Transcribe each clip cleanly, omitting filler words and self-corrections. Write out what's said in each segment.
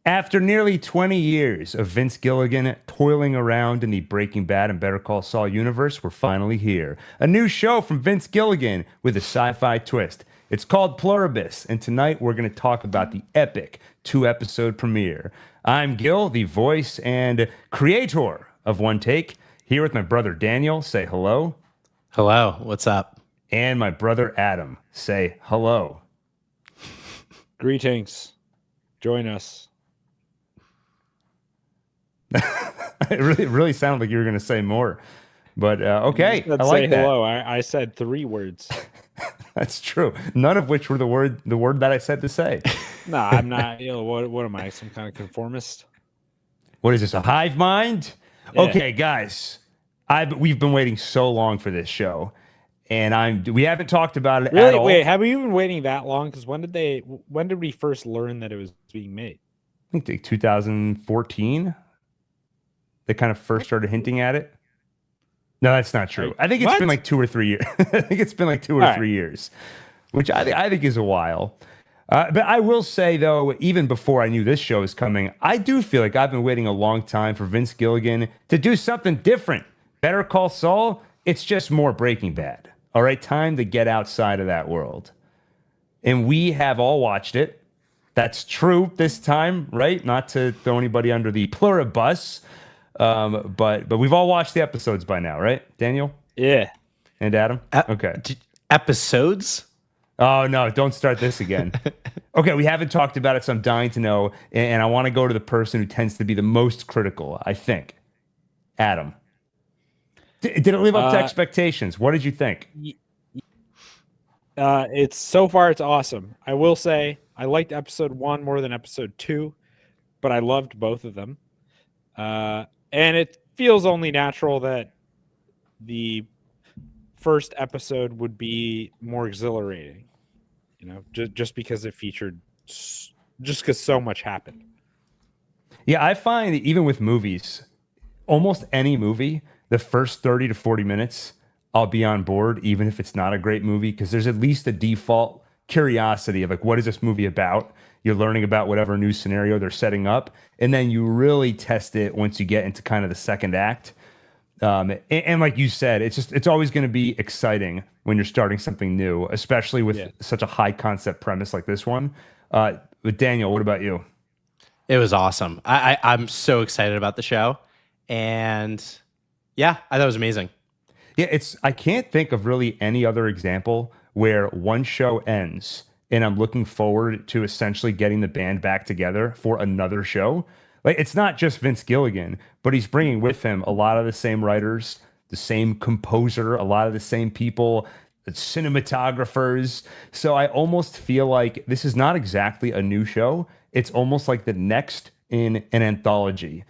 After nearly 20 years of Vince Gilligan toiling around in the Breaking Bad and Better Call Saul universe, we're finally here. A new show from Vince Gilligan with a sci-fi twist. It's called Pluribus, and tonight we're going to talk about the epic two-episode premiere. I'm Gil, the voice and creator of One Take, here with my brother Daniel. Say hello. Hello, what's up? And my brother Adam. Say hello. Greetings. Join us. It really sounded like you were going to say more, but okay. I like that. Hello. I said 3 words. That's true. None of which were the word that I said to say. No, I'm not. What am I? Some kind of conformist? What is this? A hive mind? Yeah. Okay, guys. We've been waiting so long for this show, and we haven't talked about it Really? at all. Wait, have we been waiting that long? Because when did we first learn that it was being made? I think 2014. They kind of first started hinting at it. No, that's not true. I think it's been like 2 or 3 years. I think it's been like 2 or 3 years, which I think is a while. But I will say, though, even before I knew this show was coming, I do feel like I've been waiting a long time for Vince Gilligan to do something different. Better Call Saul, it's just more Breaking Bad. All right, time to get outside of that world. And we have all watched it. That's true this time, right? Not to throw anybody under the pluribus. But we've all watched the episodes by now, right, Daniel? Yeah. And Adam? Okay. Episodes? Oh, no, don't start this again. Okay, we haven't talked about it, so I'm dying to know, and I want to go to the person who tends to be the most critical, I think. Adam. Did it live up to expectations? What did you think? It's awesome. I will say I liked episode 1 more than episode 2, but I loved both of them. And it feels only natural that the first episode would be more exhilarating, just because it featured, just because so much happened. Yeah, I find even with movies, almost any movie, the first 30 to 40 minutes, I'll be on board, even if it's not a great movie, because there's at least a default curiosity of like, what is this movie about? You're learning about whatever new scenario they're setting up, and then you really test it once you get into kind of the second act. And like you said, it's always going to be exciting when you're starting something new, especially with such a high concept premise like this one. But Daniel, what about you? It was awesome. I'm so excited about the show, and yeah, I thought it was amazing. Yeah, I can't think of really any other example where one show ends and I'm looking forward to essentially getting the band back together for another show. Like, it's not just Vince Gilligan, but he's bringing with him a lot of the same writers, the same composer, a lot of the same people, the cinematographers. So I almost feel like this is not exactly a new show. It's almost like the next in an anthology,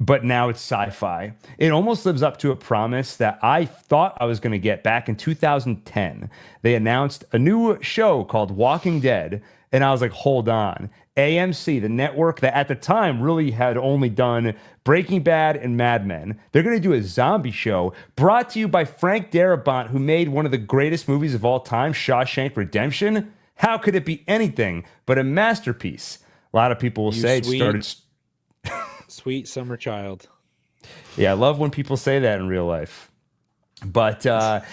but now it's sci-fi. It almost lives up to a promise that I thought I was going to get back in 2010. They announced a new show called Walking Dead, and I was like, hold on. AMC, the network that at the time really had only done Breaking Bad and Mad Men, they're going to do a zombie show brought to you by Frank Darabont, who made one of the greatest movies of all time, Shawshank Redemption. How could it be anything but a masterpiece? A lot of people will say it started... Sweet summer child. Yeah, I love when people say that in real life. But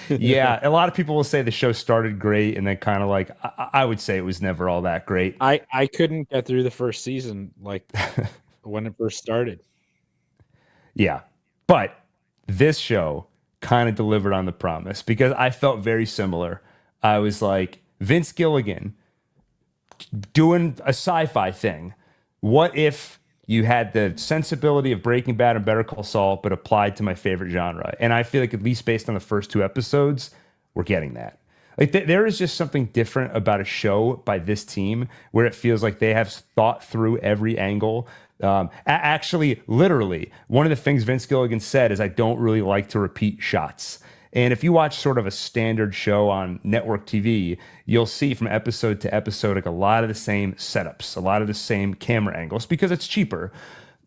yeah, a lot of people will say the show started great, and then kind of like, I would say it was never all that great. I couldn't get through the first season like when it first started. Yeah, but this show kind of delivered on the promise, because I felt very similar. I was like, Vince Gilligan doing a sci-fi thing. What if you had the sensibility of Breaking Bad and Better Call Saul, but applied to my favorite genre? And I feel like, at least based on the first 2 episodes, we're getting that. Like, there is just something different about a show by this team where it feels like they have thought through every angle. Actually, literally, one of the things Vince Gilligan said is, I don't really like to repeat shots. And if you watch sort of a standard show on network TV, you'll see from episode to episode like a lot of the same setups, a lot of the same camera angles, because it's cheaper.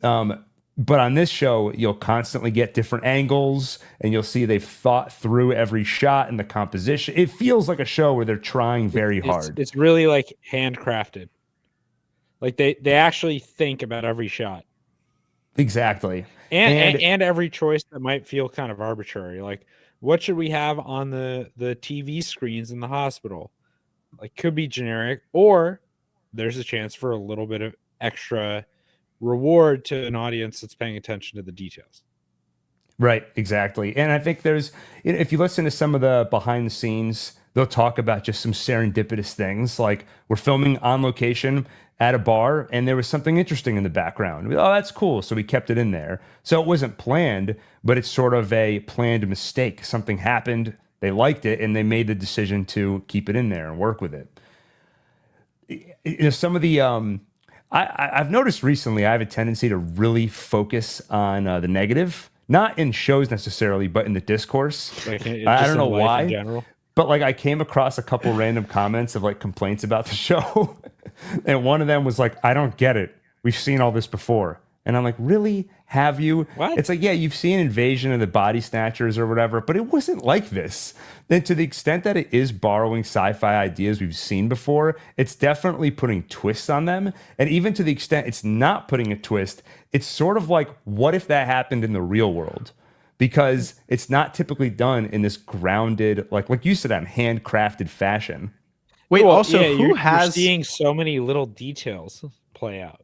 But on this show, you'll constantly get different angles, and you'll see they've thought through every shot and the composition. It feels like a show where they're trying very hard. It's really like handcrafted. Like they actually think about every shot. Exactly. And every choice that might feel kind of arbitrary. Like, what should we have on the TV screens in the hospital? Like, could be generic, or there's a chance for a little bit of extra reward to an audience that's paying attention to the details. Right, exactly. And I think there's, if you listen to some of the behind the scenes, they'll talk about just some serendipitous things. Like, we're filming on location at a bar and there was something interesting in the background. Oh, that's cool. So we kept it in there. So it wasn't planned, but it's sort of a planned mistake. Something happened, they liked it, and they made the decision to keep it in there and work with it. Some of the, I've noticed recently I have a tendency to really focus on the negative, not in shows necessarily, but in the discourse. Like, I don't know in why. in general. But like I came across a couple random comments of like complaints about the show. And one of them was like, I don't get it. We've seen all this before. And I'm like, really? Have you? What? It's like, yeah, you've seen Invasion of the Body Snatchers or whatever, but it wasn't like this. Then to the extent that it is borrowing sci-fi ideas we've seen before, it's definitely putting twists on them. And even to the extent it's not putting a twist, it's sort of like, what if that happened in the real world? Because it's not typically done in this grounded, like you said, handcrafted fashion. Wait, Well, also, yeah, who you're has seeing so many little details play out?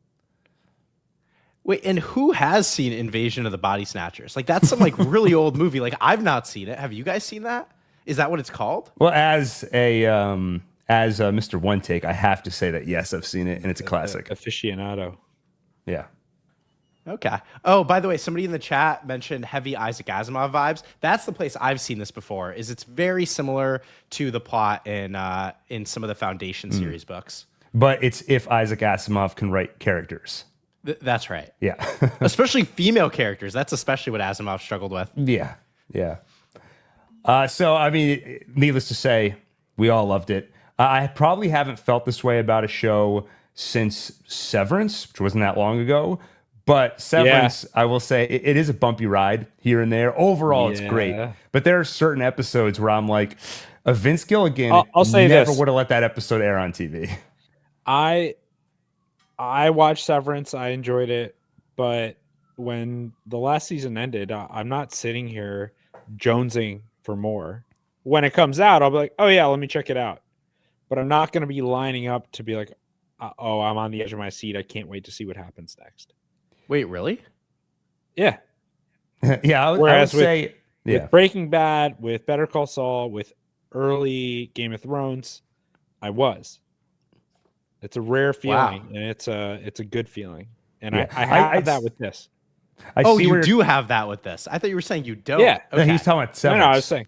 wait, and who has seen Invasion of the Body Snatchers? Like, that's some like really old movie. Like, I've not seen it. Have you guys seen that? Is that what it's called? Well, as Mr. One Take, I have to say that yes, I've seen it, and it's a classic. Aficionado. Yeah. Okay. Oh, by the way, somebody in the chat mentioned heavy Isaac Asimov vibes. That's the place I've seen this before. Is it's very similar to the plot in some of the Foundation series books. But it's if Isaac Asimov can write characters. That's right. Yeah. Especially female characters. That's especially what Asimov struggled with. Yeah. Yeah. So, I mean, needless to say, we all loved it. I probably haven't felt this way about a show since Severance, which wasn't that long ago. But Severance, I will say, it is a bumpy ride here and there. Overall, it's great. But there are certain episodes where I'm like, Vince Gilligan I'll say never this. would have let that episode air on TV. I watched Severance. I enjoyed it, but when the last season ended, I'm not sitting here jonesing for more. When it comes out, I'll be like, "Oh yeah, let me check it out." But I'm not going to be lining up to be like, "Oh, I'm on the edge of my seat. I can't wait to see what happens next." Wait, really? Yeah. Yeah, I would Whereas say, with Breaking Bad, with Better Call Saul, with early Game of Thrones, I was. It's a rare feeling, and it's a good feeling, and Yeah. I have that with this. You do have that with this. I thought you were saying you don't. Yeah. No, he's talking about Severance. No, I was saying,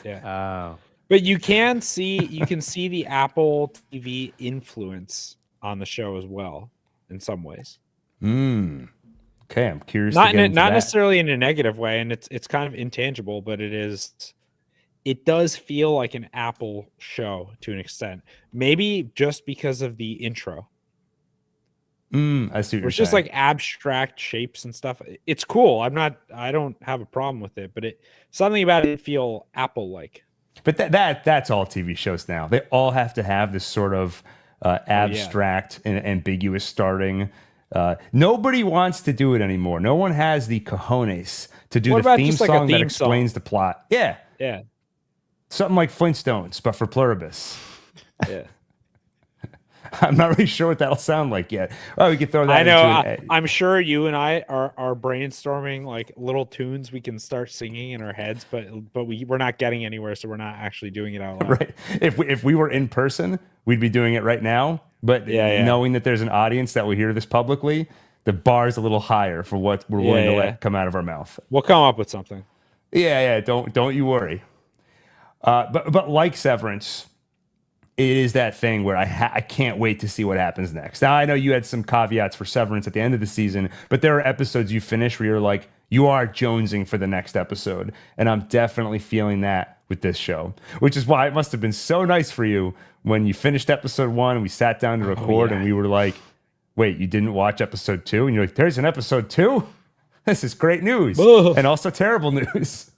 yeah. Oh. But you can see the Apple TV influence on the show as well, in some ways. Okay, I'm curious. Not necessarily in a negative way, and it's kind of intangible, but it does feel like an Apple show to an extent. Maybe just because of the intro. I see what you're saying. It's just like abstract shapes and stuff. It's cool. I don't have a problem with it, but something about it feel Apple-like. But that's all TV shows now. They all have to have this sort of abstract and ambiguous starting. Nobody wants to do it anymore. No one has the cojones to do the theme song that explains the plot. Yeah. Yeah. Something like Flintstones, but for Pluribus. Yeah. I'm not really sure what that'll sound like yet. Oh, we could throw that. I know. I'm sure you and I are brainstorming like little tunes we can start singing in our heads, but we're not getting anywhere, so we're not actually doing it out loud. Right. If we were in person, we'd be doing it right now. But knowing that there's an audience that will hear this publicly, the bar is a little higher for what we're willing to let come out of our mouth. We'll come up with something. Yeah. Don't you worry. But like Severance, it is that thing where I can't wait to see what happens next. Now, I know you had some caveats for Severance at the end of the season, but there are episodes you finish where you're like, you are jonesing for the next episode. And I'm definitely feeling that with this show, which is why it must have been so nice for you when you finished episode 1 and we sat down to record and we were like, wait, you didn't watch episode 2? And you're like, there's an episode 2? This is great news. And also terrible news.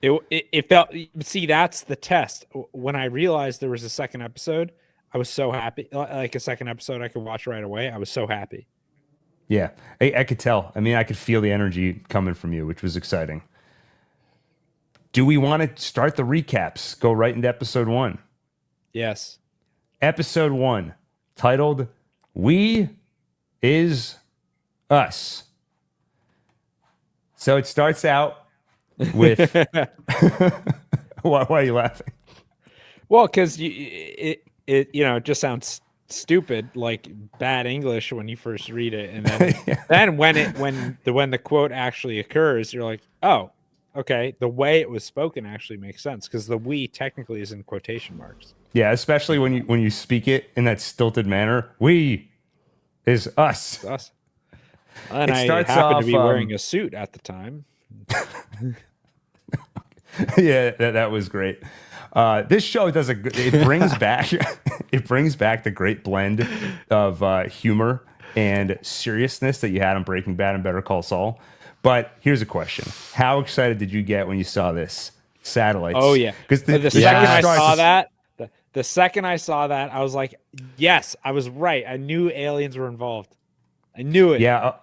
It felt, see, that's the test. When I realized there was a second episode, I was so happy. Like a second episode I could watch right away. I was so happy. Yeah, I could tell. I mean, I could feel the energy coming from you, which was exciting. Do we want to start the recaps? Go right into episode 1. Yes. Episode 1, titled "We Is Us." So it starts out with. Why are you laughing? Well, because it just sounds stupid, like bad English when you first read it, and then then when the quote actually occurs, you're like, oh, okay. The way it was spoken actually makes sense because the "we" technically is in quotation marks. Yeah, especially when you speak it in that stilted manner. We is us. It's us. And It I starts happened off, to be wearing a suit at the time. Yeah, that was great. This show does it brings back the great blend of humor and seriousness that you had on Breaking Bad and Better Call Saul. But here's a question: how excited did you get when you saw this satellites? Oh yeah, because the second I saw that, the second I saw that, I was like, yes, I was right. I knew aliens were involved. I knew it. Yeah.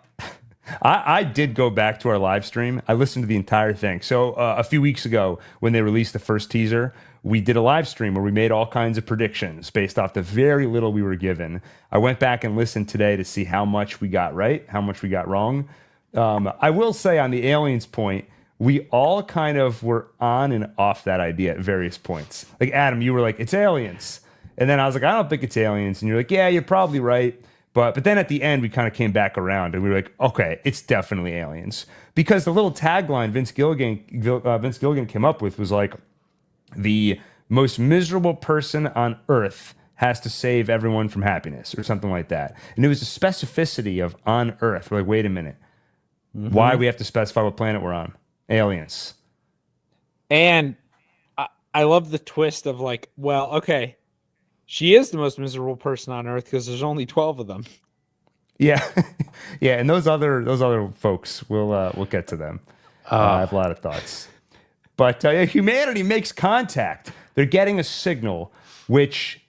I did go back to our live stream. I listened to the entire thing. So a few weeks ago, when they released the first teaser, we did a live stream where we made all kinds of predictions based off the very little we were given. I went back and listened today to see how much we got right, how much we got wrong. I will say on the aliens point, we all kind of were on and off that idea at various points. Like Adam, you were like, it's aliens. And then I was like, I don't think it's aliens. And you're like, yeah, you're probably right. But then at the end, we kind of came back around and we were like, okay, it's definitely aliens. Because the little tagline Vince Gilligan came up with was like, the most miserable person on Earth has to save everyone from happiness or something like that. And it was the specificity of on Earth. We're like, wait a minute. Mm-hmm. Why do we have to specify what planet we're on? Aliens. And I love the twist of like, well, okay, she is the most miserable person on Earth because there's only 12 of them. Yeah, yeah, and those other folks, we'll get to them. I have a lot of thoughts, but humanity makes contact. They're getting a signal, which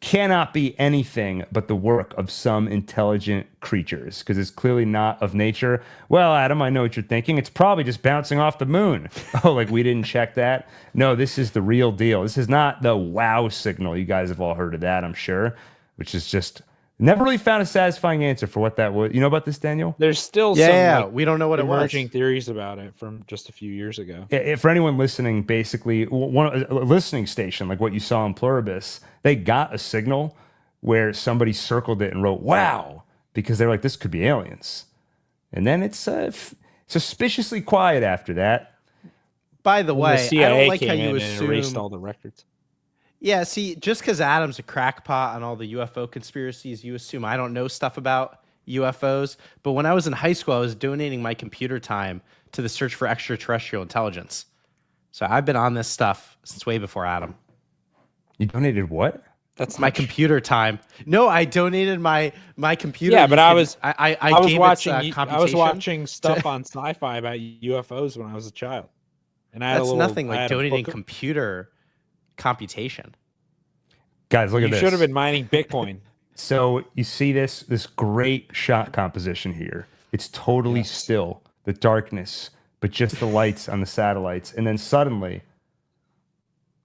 cannot be anything but the work of some intelligent creatures, because it's clearly not of nature. Well, Adam, I know what you're thinking. It's probably just bouncing off the moon. Oh, like we didn't check that? No, this is the real deal. This is not the wow signal. You guys have all heard of that, I'm sure, which is just never really found a satisfying answer for what that was. You know about this, Daniel? There's still some we don't know what emerging theories about it from just a few years ago. For anyone listening, basically, a listening station like what you saw in Pluribus, they got a signal where somebody circled it and wrote "wow" because they're like, this could be aliens. And then it's suspiciously quiet after that. By the way, CIA I don't like came how you in and erased assume. all the records. Yeah, see, just because Adam's a crackpot on all the UFO conspiracies, you assume I don't know stuff about UFOs. But when I was in high school, I was donating my computer time to the search for extraterrestrial intelligence. So I've been on this stuff since way before Adam. You donated what? That's my computer time. No, I donated my computer. Yeah, but I was computation watching stuff on sci-fi about UFOs when I was a child, and I had that's nothing I like had a donating book- computer computation. Guys, look at You this. should have been mining Bitcoin. So you see this great shot composition here. It's totally still, the darkness, but just the lights on the satellites. And then suddenly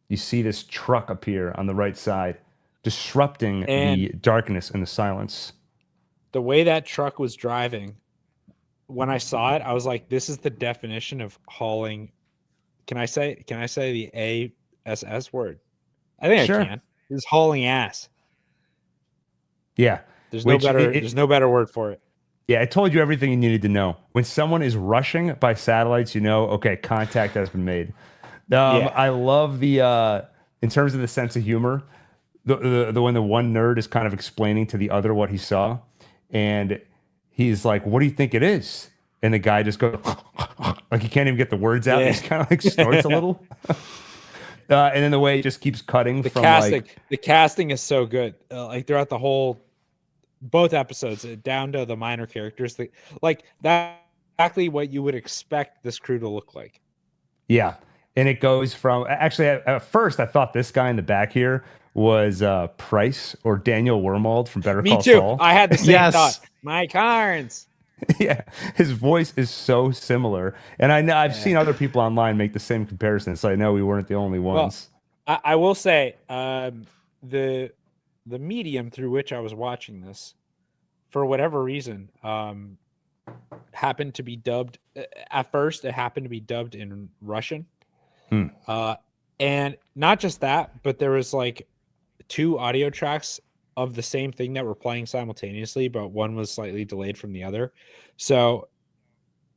you see this truck appear on the right side, disrupting the darkness and the silence. The way that truck was driving, when I saw it, I was like, this is the definition of hauling. Can I say the ASS word? I think Sure. I can. It's hauling ass. Yeah. There's no better word for it. Yeah, I told you everything you needed to know. When someone is rushing by satellites, you know, okay, contact has been made. I love the in terms of the sense of humor, the when the one nerd is kind of explaining to the other what he saw, and he's like, "What do you think it is?" And the guy just goes like he can't even get the words out. Yeah. He's kind of like snorts a little. And then the way it just keeps cutting The from casting, like the casting is so good. Like throughout the both episodes, down to the minor characters, like that's exactly what you would expect this crew to look like. yeah. And it goes from actually at first I thought this guy in the back here was Price or Daniel Wormald from Better Me Call too. Saul. I had the same Yes. thought. Mike Carnes. Yeah, his voice is so similar, and I know I've seen other people online make the same comparison, so I know we weren't the only ones. I will say the medium through which I was watching this, for whatever reason, happened to be dubbed. At first, it happened to be dubbed in Russian, and not just that, but there was like 2 audio tracks of the same thing that were playing simultaneously, but one was slightly delayed from the other. So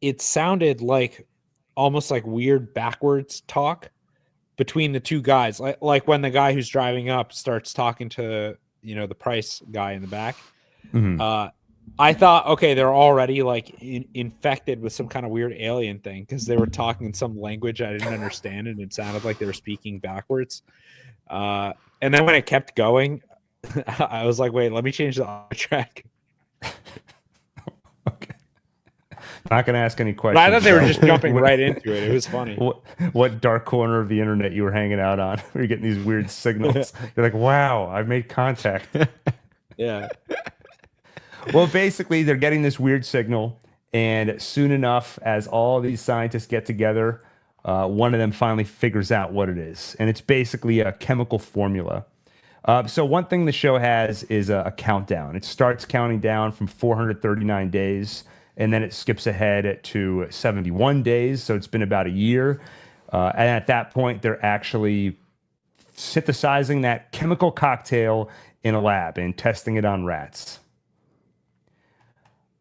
it sounded like almost like weird backwards talk between the 2 guys. Like when the guy who's driving up starts talking to, the Price guy in the back. I thought, okay, they're already like infected with some kind of weird alien thing because they were talking in some language I didn't understand and it sounded like they were speaking backwards. And then when it kept going, I was like, wait, let me change the audio track. Okay. Not going to ask any questions. But I thought they were just jumping right into it. It was funny. What dark corner of the internet you were hanging out on? Where you're getting these weird signals. You're like, wow, I've made contact. Yeah. Well, basically, they're getting this weird signal, and soon enough, as all these scientists get together, one of them finally figures out what it is, and it's basically a chemical formula. So one thing the show has is a countdown. It starts counting down from 439 days, and then it skips ahead to 71 days, so it's been about a year. And at that point, they're actually synthesizing that chemical cocktail in a lab and testing it on rats.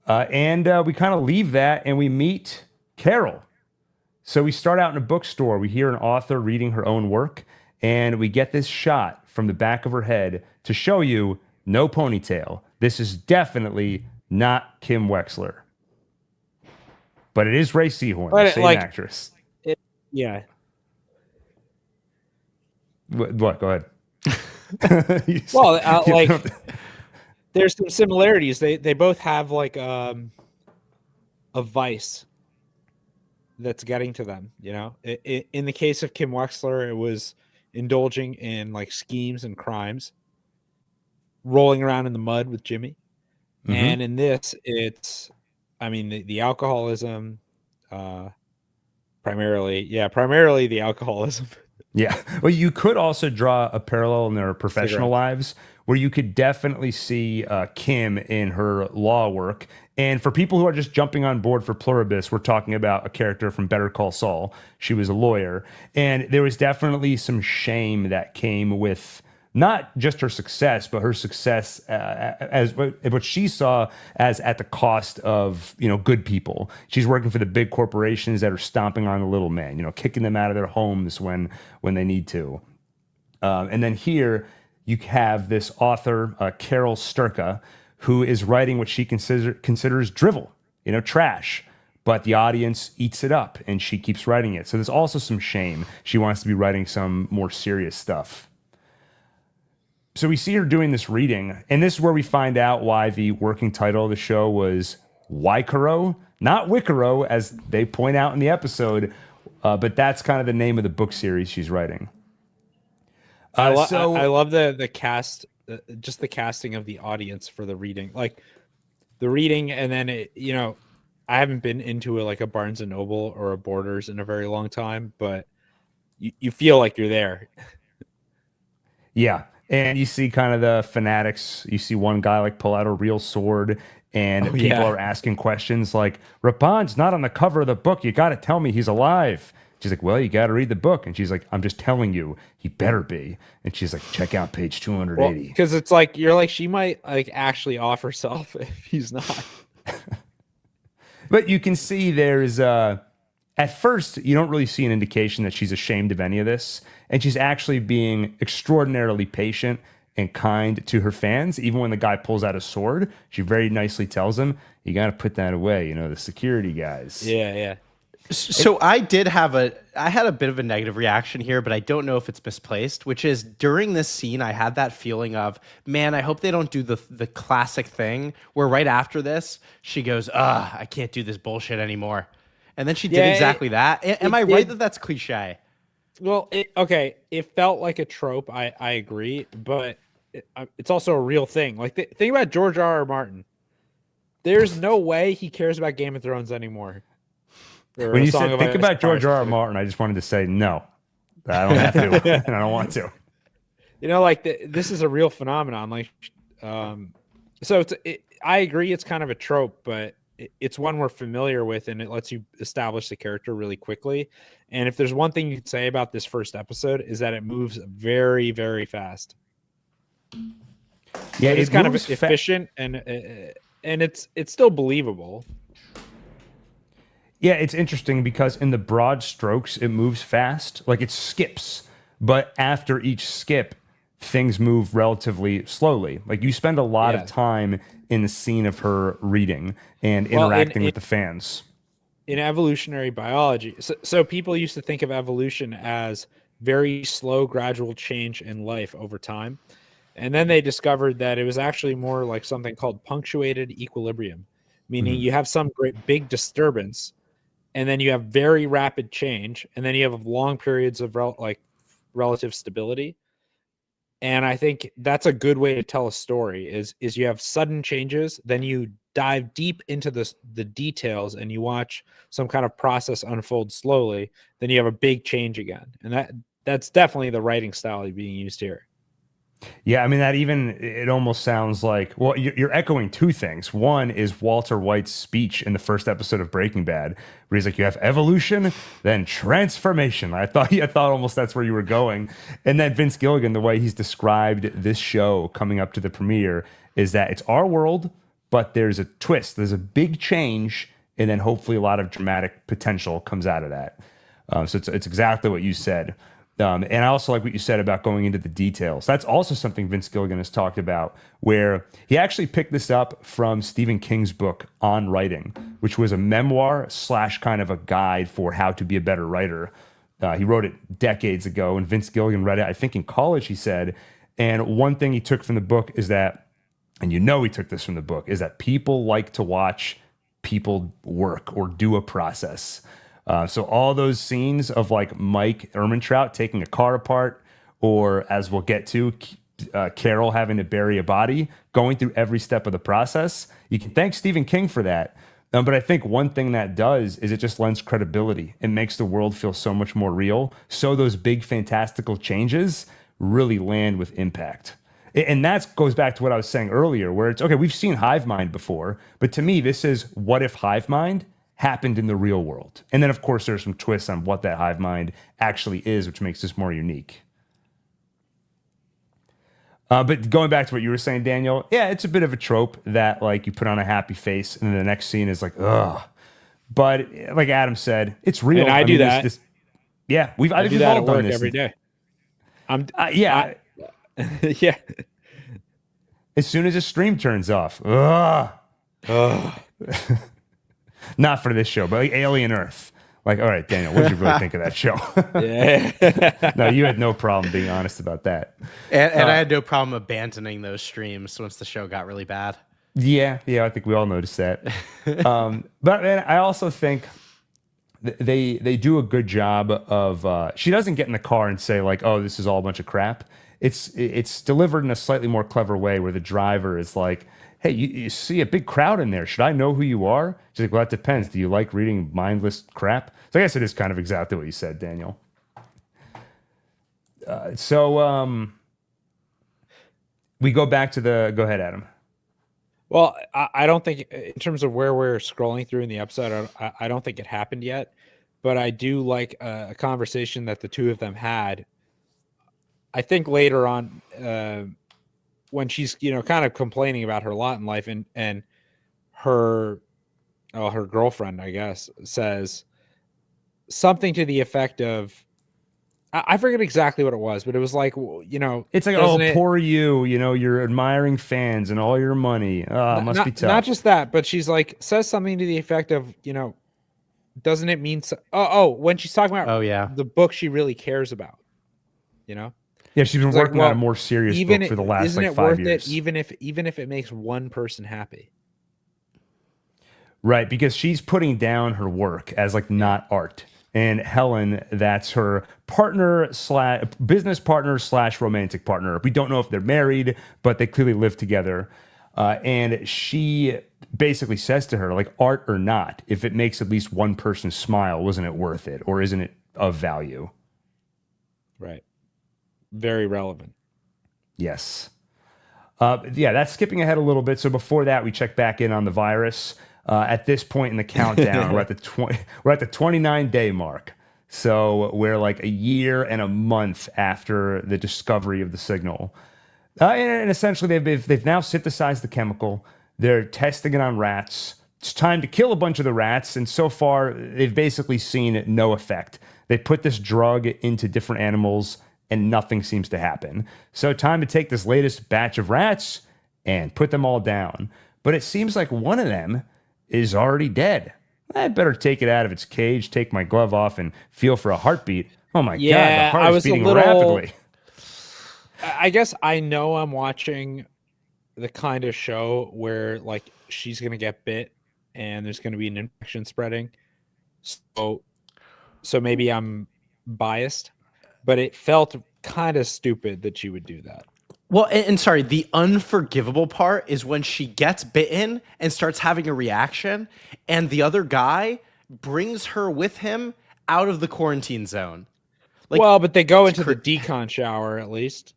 And we kind of leave that and we meet Carol. So we start out in a bookstore. We hear an author reading her own work, and we get this shot from the back of her head to show you no ponytail. This is definitely not Kim Wexler. But it is Ray Seahorn, the same actress. Yeah. What? Go ahead. Well, there's some similarities. They both have like a vice that's getting to them. In the case of Kim Wexler, it was indulging in like schemes and crimes, rolling around in the mud with Jimmy. And in this, it's, the alcoholism, primarily the alcoholism. Yeah. Well, you could also draw a parallel in their professional lives where you could definitely see Kim in her law work. And for people who are just jumping on board for Pluribus, we're talking about a character from Better Call Saul. She was a lawyer. And there was definitely some shame that came with not just her success, but her success as what she saw as at the cost of, good people. She's working for the big corporations that are stomping on the little man, kicking them out of their homes when they need to. And then here you have this author, Carol Sturka, who is writing what she considers drivel, trash. But the audience eats it up and she keeps writing it. So there's also some shame. She wants to be writing some more serious stuff. So we see her doing this reading, and this is where we find out why the working title of the show was Wicaro, not Wicaro, as they point out in the episode, but that's kind of the name of the book series she's writing. I love the cast, just the casting of the audience for the reading, like the reading, and then I haven't been into a Barnes and Noble or a Borders in a very long time, but you feel like you're there. Yeah. And you see kind of the fanatics. You see one guy pull out a real sword, and people are asking questions like, Rapon's not on the cover of the book. You got to tell me he's alive. She's like, well, you got to read the book. And she's like, I'm just telling you, he better be. And she's like, check out page 280. Because it's like, you're like, she might actually off herself if he's not. But you can see there's at first, you don't really see an indication that she's ashamed of any of this. And she's actually being extraordinarily patient and kind to her fans. Even when the guy pulls out a sword, she very nicely tells him, you got to put that away, the security guys. Yeah. So I had a bit of a negative reaction here, but I don't know if it's misplaced, which is during this scene, I had that feeling of, man, I hope they don't do the classic thing where right after this, she goes, I can't do this bullshit anymore. And then she did exactly that. Am I right that that's cliche? Well, it felt like a trope. I agree, but it's also a real thing. Like, think about George R. Martin. There's no way he cares about Game of Thrones anymore. Or When A you Song said of think Ice about and Fire George R. R. specifically. Martin, I just wanted to say no. I don't have to, and I don't want to. You know, like this is a real phenomenon. Like, so I agree, it's kind of a trope, but it's one we're familiar with, and it lets you establish the character really quickly. And if there's one thing you can say about this first episode, is that it moves very, very fast. Yeah, It's it kind of moves efficient, and it's still believable. Yeah, it's interesting because in the broad strokes, it moves fast. Like it skips, but after each skip, things move relatively slowly. Like you spend a lot Yeah. of time in the scene of her reading and Well, interacting with the fans. in evolutionary biology, so people used to think of evolution as very slow, gradual change in life over time. And then they discovered that it was actually more like something called punctuated equilibrium, meaning you have some great big disturbance, and then you have very rapid change, and then you have long periods of relative stability. And I think that's a good way to tell a story is you have sudden changes, then you dive deep into the details and you watch some kind of process unfold slowly, then you have a big change again. And that's definitely the writing style being used here. Yeah, I mean it almost sounds like, well, you're echoing two things. One is Walter White's speech in the first episode of Breaking Bad, where he's like, you have evolution, then transformation. I thought almost that's where you were going. And then Vince Gilligan, the way he's described this show coming up to the premiere is that it's our world, but there's a twist, there's a big change, and then hopefully a lot of dramatic potential comes out of that. So it's exactly what you said. And I also like what you said about going into the details. That's also something Vince Gilligan has talked about, where he actually picked this up from Stephen King's book On Writing, which was a memoir / kind of a guide for how to be a better writer. He wrote it decades ago, and Vince Gilligan read it, I think, in college, he said. And one thing he took from the book is that, and you know he took this from the book, is that people like to watch people work or do a process. So all those scenes of like Mike Ehrmantraut taking a car apart, or as we'll get to, Carol having to bury a body, going through every step of the process, you can thank Stephen King for that. But I think one thing that does is it just lends credibility. It makes the world feel so much more real. So those big fantastical changes really land with impact. And that goes back to what I was saying earlier, where it's, okay, we've seen Hive Mind before, but to me, this is what if Hive Mind happened in the real world. And then, of course, there's some twists on what that hive mind actually is, which makes this more unique. But going back to what you were saying, Daniel, yeah, it's a bit of a trope that like you put on a happy face and then the next scene is like, ugh. But like Adam said, it's real. And I do that. Yeah, I do think we've that all at done work this every day. Yeah. Yeah. As soon as a stream turns off, ugh. Not for this show, but like Alien Earth. Like, all right, Daniel, what did you really think of that show? Yeah. No, you had no problem being honest about that. And I had no problem abandoning those streams once the show got really bad. Yeah, I think we all noticed that. But man, I also think they do a good job of. She doesn't get in the car and say like, "Oh, this is all a bunch of crap." It's delivered in a slightly more clever way, where the driver is like, hey, you see a big crowd in there. Should I know who you are? She's like, well, that depends. Do you like reading mindless crap? So I guess it is kind of exactly what you said, Daniel. We go back to go ahead, Adam. Well, I don't think, in terms of where we're scrolling through in the episode, I don't think it happened yet. But I do like a conversation that the two of them had. I think later on, when she's kind of complaining about her lot in life, and her girlfriend, I guess, says something to the effect of, I forget exactly what it was, but it was like, it's like, poor you, you're admiring fans and all your money. It must be tough. Not just that, but she's like, says something to the effect of, doesn't it mean when she's talking about the book she really cares about, Yeah, she's been working on a more serious book for the last 5 years. Even if it makes one person happy. Right, because she's putting down her work as like not art. and Helen, that's her partner slash business partner slash romantic partner. We don't know if they're married, but they clearly live together. And she basically says to her, like, art or not, if it makes at least one person smile, wasn't it worth it? Or isn't it of value? Right. Very relevant. Yes. Yeah, that's skipping ahead a little bit. So before that, we check back in on the virus. At this point in the countdown, we're at the 29-day mark. So we're like a year and a month after the discovery of the signal. And essentially, they've now synthesized the chemical. They're testing it on rats. It's time to kill a bunch of the rats. And so far, they've basically seen no effect. They put this drug into different animals, and nothing seems to happen. So time to take this latest batch of rats and put them all down. But it seems like one of them is already dead. I better take it out of its cage, take my glove off, and feel for a heartbeat. Oh my God, the heart is beating rapidly. I guess I know I'm watching the kind of show where like she's gonna get bit and there's gonna be an infection spreading. So maybe I'm biased, but it felt kind of stupid that she would do that. Well, and sorry, the unforgivable part is when she gets bitten and starts having a reaction, and the other guy brings her with him out of the quarantine zone. Like, well, but they go into the decon shower at least.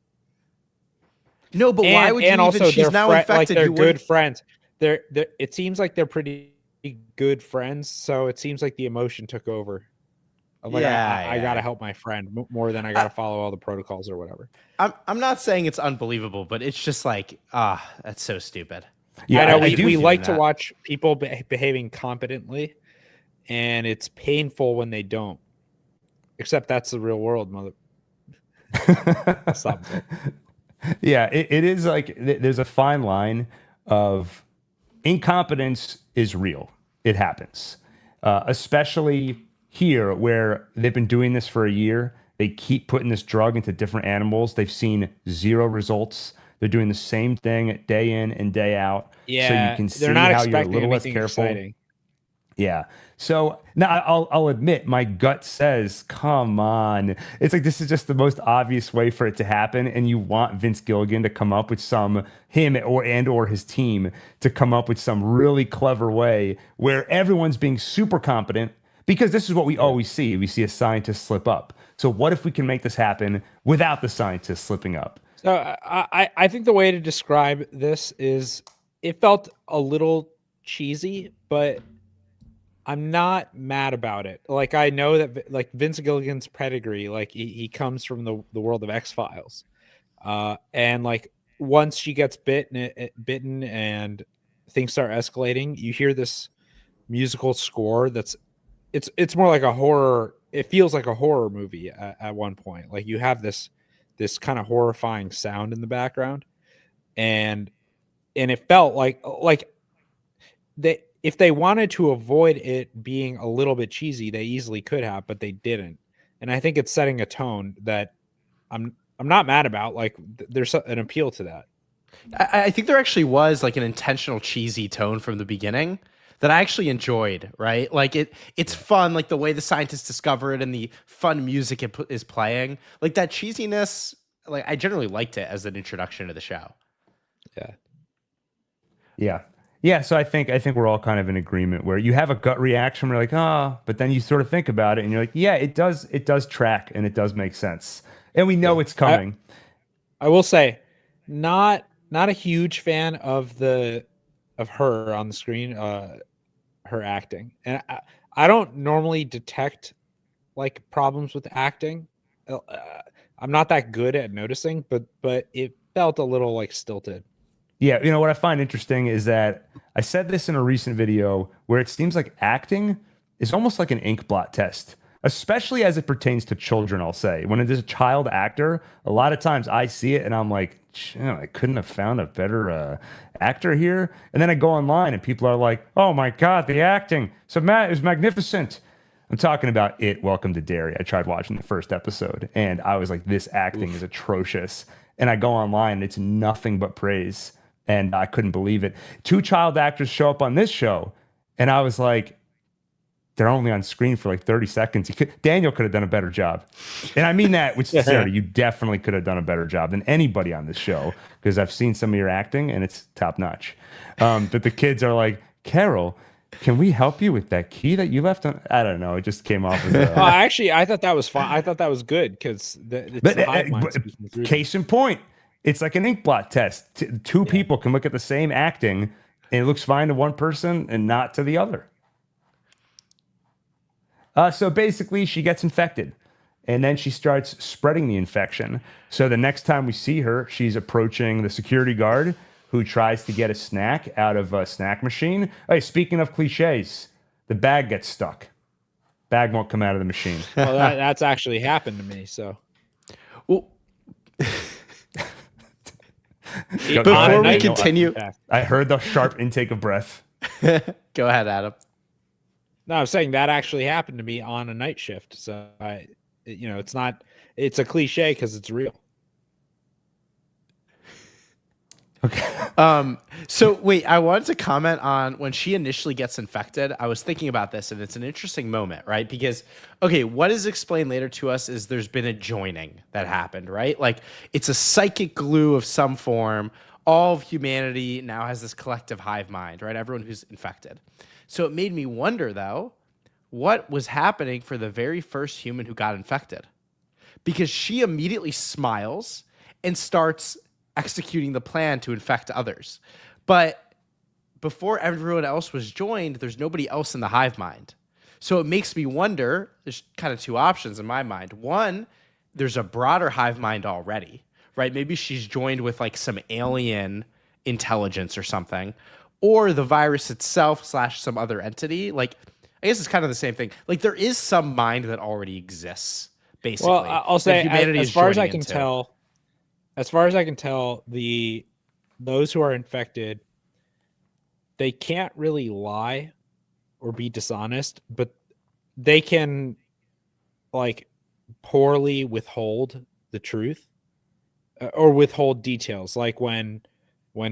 No, but why would you even? Also, she's now infected. Like they're good friends. They're it seems like they're pretty good friends. So it seems like the emotion took over. Like, I gotta help my friend more than I gotta follow all the protocols or whatever. I'm not saying it's unbelievable, but it's just like, that's so stupid. Yeah, I know we like to watch people behaving competently, and it's painful when they don't. Except that's the real world, mother. Stop. Yeah, it is like there's a fine line of incompetence is real. It happens, especially here where they've been doing this for a year. They keep putting this drug into different animals. They've seen zero results. They're doing the same thing day in and day out. Yeah, so you can see how you're a little less careful. Exciting. Yeah. So now I'll admit my gut says, come on. It's like this is just the most obvious way for it to happen. And you want Vince Gilligan to come up with him or his team to come up with some really clever way where everyone's being super competent, because this is what we always see. We see a scientist slip up. So what if we can make this happen without the scientist slipping up? So I think the way to describe this is it felt a little cheesy, but I'm not mad about it. Like, I know that like Vince Gilligan's pedigree, like he comes from the world of X-Files. And like once she gets bitten and things start escalating, you hear this musical score it's more like a horror. It feels like a horror movie at one point. Like you have this kind of horrifying sound in the background, and it felt like if they wanted to avoid it being a little bit cheesy, they easily could have, but they didn't. And I think it's setting a tone that I'm not mad about. Like there's an appeal to that. I think there actually was like an intentional cheesy tone from the beginning that I actually enjoyed, right? Like it's fun, like the way the scientists discover it and the fun music it is playing. Like that cheesiness, like I generally liked it as an introduction to the show. Yeah, so I think we're all kind of in agreement where you have a gut reaction, we're like, but then you sort of think about it and you're like, yeah, it does track and it does make sense. And we know it's coming. I will say, not a huge fan of her on the screen, her acting. And I don't normally detect like problems with acting. I'm not that good at noticing, but it felt a little like stilted. Yeah, you know what I find interesting is that I said this in a recent video where it seems like acting is almost like an ink blot test, especially as it pertains to children, I'll say. When it is a child actor, a lot of times I see it and I'm like, I couldn't have found a better actor here. And then I go online and people are like, oh my God, the acting. So Matt is magnificent. I'm talking about It, Welcome to Derry. I tried watching the first episode and I was like, this acting is atrocious. And I go online and it's nothing but praise. And I couldn't believe it. 2 child actors show up on this show. And I was like, they're only on screen for like 30 seconds. Daniel could have done a better job. And I mean that with sincerity. You definitely could have done a better job than anybody on this show, because I've seen some of your acting and it's top notch. But the kids are like, Carol, can we help you with that key that you left on? I don't know. It just came off as actually, I thought that was fine. I thought that was good because case in point, it's like an ink blot test. Two people can look at the same acting and it looks fine to one person and not to the other. So basically, she gets infected, and then she starts spreading the infection. So the next time we see her, she's approaching the security guard who tries to get a snack out of a snack machine. Hey, speaking of cliches, the bag gets stuck. Bag won't come out of the machine. Well, that's actually happened to me. So, well, before we continue, I heard the sharp intake of breath. Go ahead, Adam. No, I'm saying that actually happened to me on a night shift. So it's a cliche because it's real. Okay. So wait, I wanted to comment on when she initially gets infected. I was thinking about this, and it's an interesting moment, right? Because, okay, what is explained later to us is there's been a joining that happened, right? Like, it's a psychic glue of some form. All of humanity now has this collective hive mind, right? Everyone who's infected. So it made me wonder, though, what was happening for the very first human who got infected? Because she immediately smiles and starts executing the plan to infect others. But before everyone else was joined, there's nobody else in the hive mind. So it makes me wonder, there's kind of two options in my mind. One, there's a broader hive mind already, right? Maybe she's joined with like some alien intelligence or something, or the virus itself / some other entity. Like, I guess it's kind of the same thing. Like, there is some mind that already exists, basically. Well, I'll say, as far as I can tell, those who are infected, they can't really lie or be dishonest, but they can like poorly withhold the truth or withhold details. Like when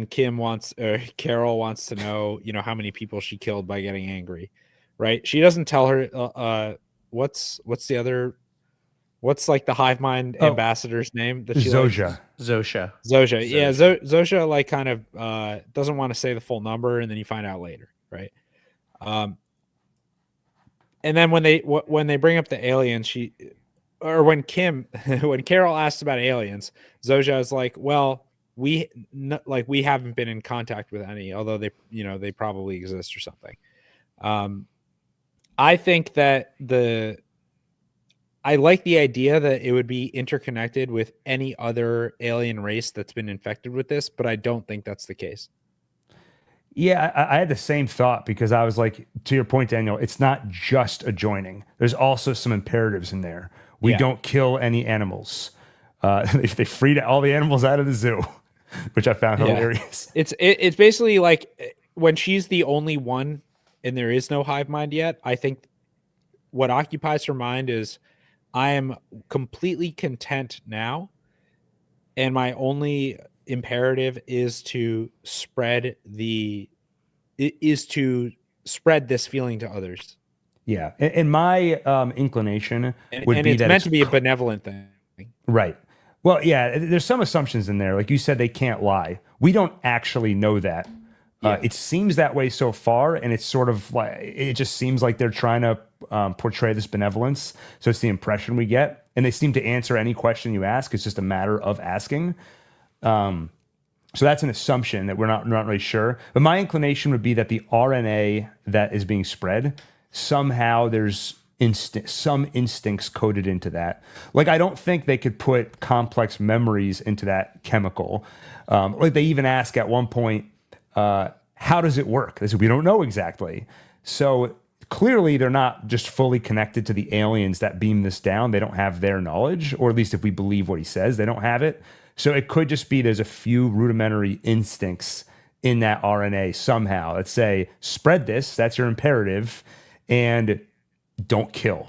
Carol wants to know, how many people she killed by getting angry, right? She doesn't tell her, what's like the hive mind ambassador's name that she Zosha. Zosha. Yeah. Zosha like kind of doesn't want to say the full number, and then you find out later, right? And then when they bring up the aliens, when Carol asks about aliens, Zosha is like, well, we haven't been in contact with any, although they probably exist or something. I think that I like the idea that it would be interconnected with any other alien race that's been infected with this, but I don't think that's the case. Yeah, I had the same thought, because I was like, to your point, Daniel, it's not just a joining. There's also some imperatives in there. We don't kill any animals. They freed all the animals out of the zoo, which I found hilarious. It's basically like when she's the only one and there is no hive mind yet, I think what occupies her mind is, I am completely content now, and my only imperative is to spread this feeling to others. Yeah, and my inclination would be it's that meant to be a benevolent thing, right? Well, yeah, there's some assumptions in there, like you said, they can't lie. We don't actually know that. It seems that way so far, and it's sort of like, it just seems like they're trying to portray this benevolence. So it's the impression we get, and they seem to answer any question you ask. It's just a matter of asking. So that's an assumption that we're not really sure. But my inclination would be that the RNA that is being spread, somehow there's some instincts coded into that. Like, I don't think they could put complex memories into that chemical. Like, they even ask at one point, how does it work? They said, we don't know exactly. So clearly they're not just fully connected to the aliens that beam this down. They don't have their knowledge, or at least if we believe what he says, they don't have it. So it could just be there's a few rudimentary instincts in that RNA somehow that say, spread this, that's your imperative, and don't kill.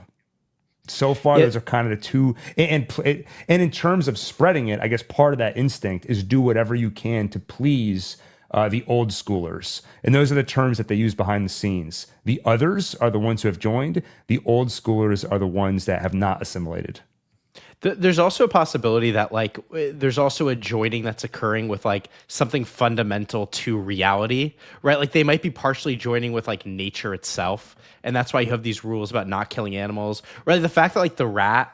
So far, those are kind of the two. And in terms of spreading it, I guess part of that instinct is do whatever you can to please the old schoolers. And those are the terms that they use behind the scenes. The others are the ones who have joined. The old schoolers are the ones that have not assimilated. There's also a possibility that like there's also a joining that's occurring with like something fundamental to reality, right? Like they might be partially joining with like nature itself, and that's why you have these rules about not killing animals, right? The fact that like the rat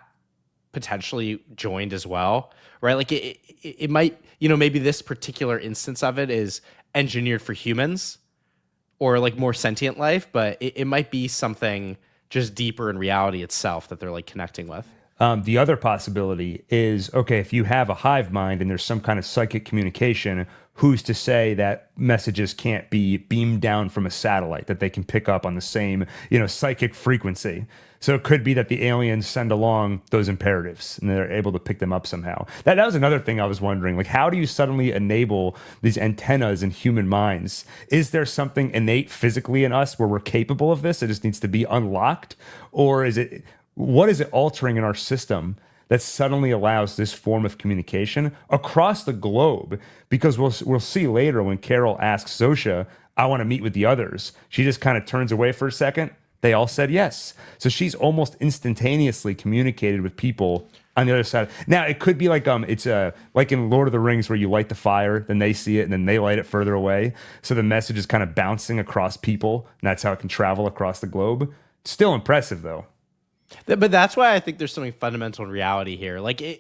potentially joined as well, right? Like it might, maybe this particular instance of it is engineered for humans or like more sentient life, but it might be something just deeper in reality itself that they're like connecting with. The other possibility is, okay, if you have a hive mind and there's some kind of psychic communication, who's to say that messages can't be beamed down from a satellite, that they can pick up on the same, psychic frequency? So it could be that the aliens send along those imperatives and they're able to pick them up somehow. That was another thing I was wondering, like, how do you suddenly enable these antennas in human minds? Is there something innate physically in us where we're capable of this? It just needs to be unlocked? Or what is it altering in our system that suddenly allows this form of communication across the globe? Because we'll see later when Carol asks Zosha, I want to meet with the others. She just kind of turns away for a second. They all said yes. So she's almost instantaneously communicated with people on the other side. Now, it could be like it's like in Lord of the Rings where you light the fire, then they see it, and then they light it further away. So the message is kind of bouncing across people, and that's how it can travel across the globe. Still impressive, though. But that's why I think there's something fundamental in reality here. Like, I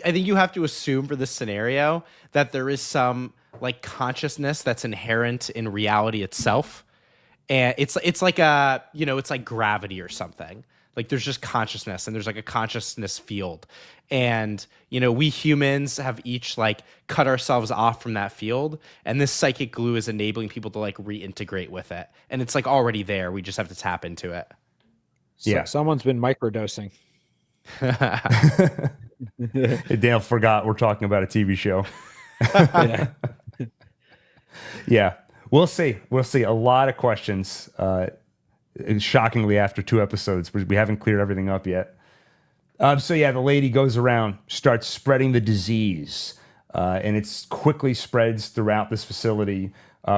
think you have to assume for this scenario that there is some like consciousness that's inherent in reality itself, and it's like it's like gravity or something. Like there's just consciousness, and there's like a consciousness field, and we humans have each like cut ourselves off from that field, and this psychic glue is enabling people to like reintegrate with it, and it's like already there. We just have to tap into it. So someone's been microdosing. Dale forgot we're talking about a TV show. Yeah. We'll see. A lot of questions. Shockingly, after 2 episodes, we haven't cleared everything up yet. The lady goes around, starts spreading the disease, and it quickly spreads throughout this facility.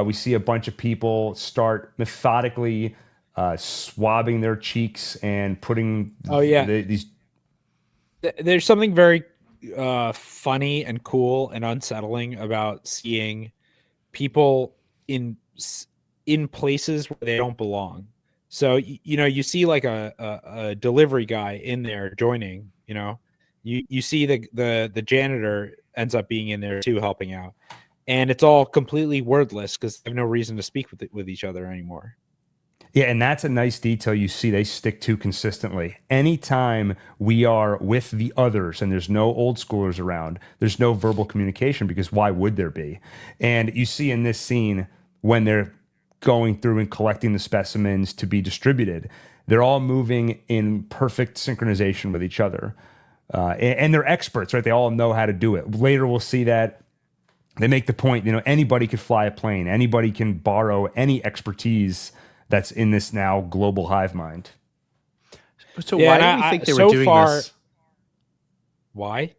We see a bunch of people start methodically swabbing their cheeks and putting these. There's something very funny and cool and unsettling about seeing people in places where they don't belong. So you see like a delivery guy in there joining. You see the janitor ends up being in there too, helping out, and it's all completely wordless because they have no reason to speak with each other anymore. Yeah, and that's a nice detail you see they stick to consistently. Anytime we are with the others and there's no old schoolers around, there's no verbal communication, because why would there be? And you see in this scene when they're going through and collecting the specimens to be distributed, they're all moving in perfect synchronization with each other. And they're experts, right? They all know how to do it. Later we'll see that they make the point, anybody could fly a plane. Anybody can borrow any expertise that's in this now global hive mind. So why do we think they were doing this? Why?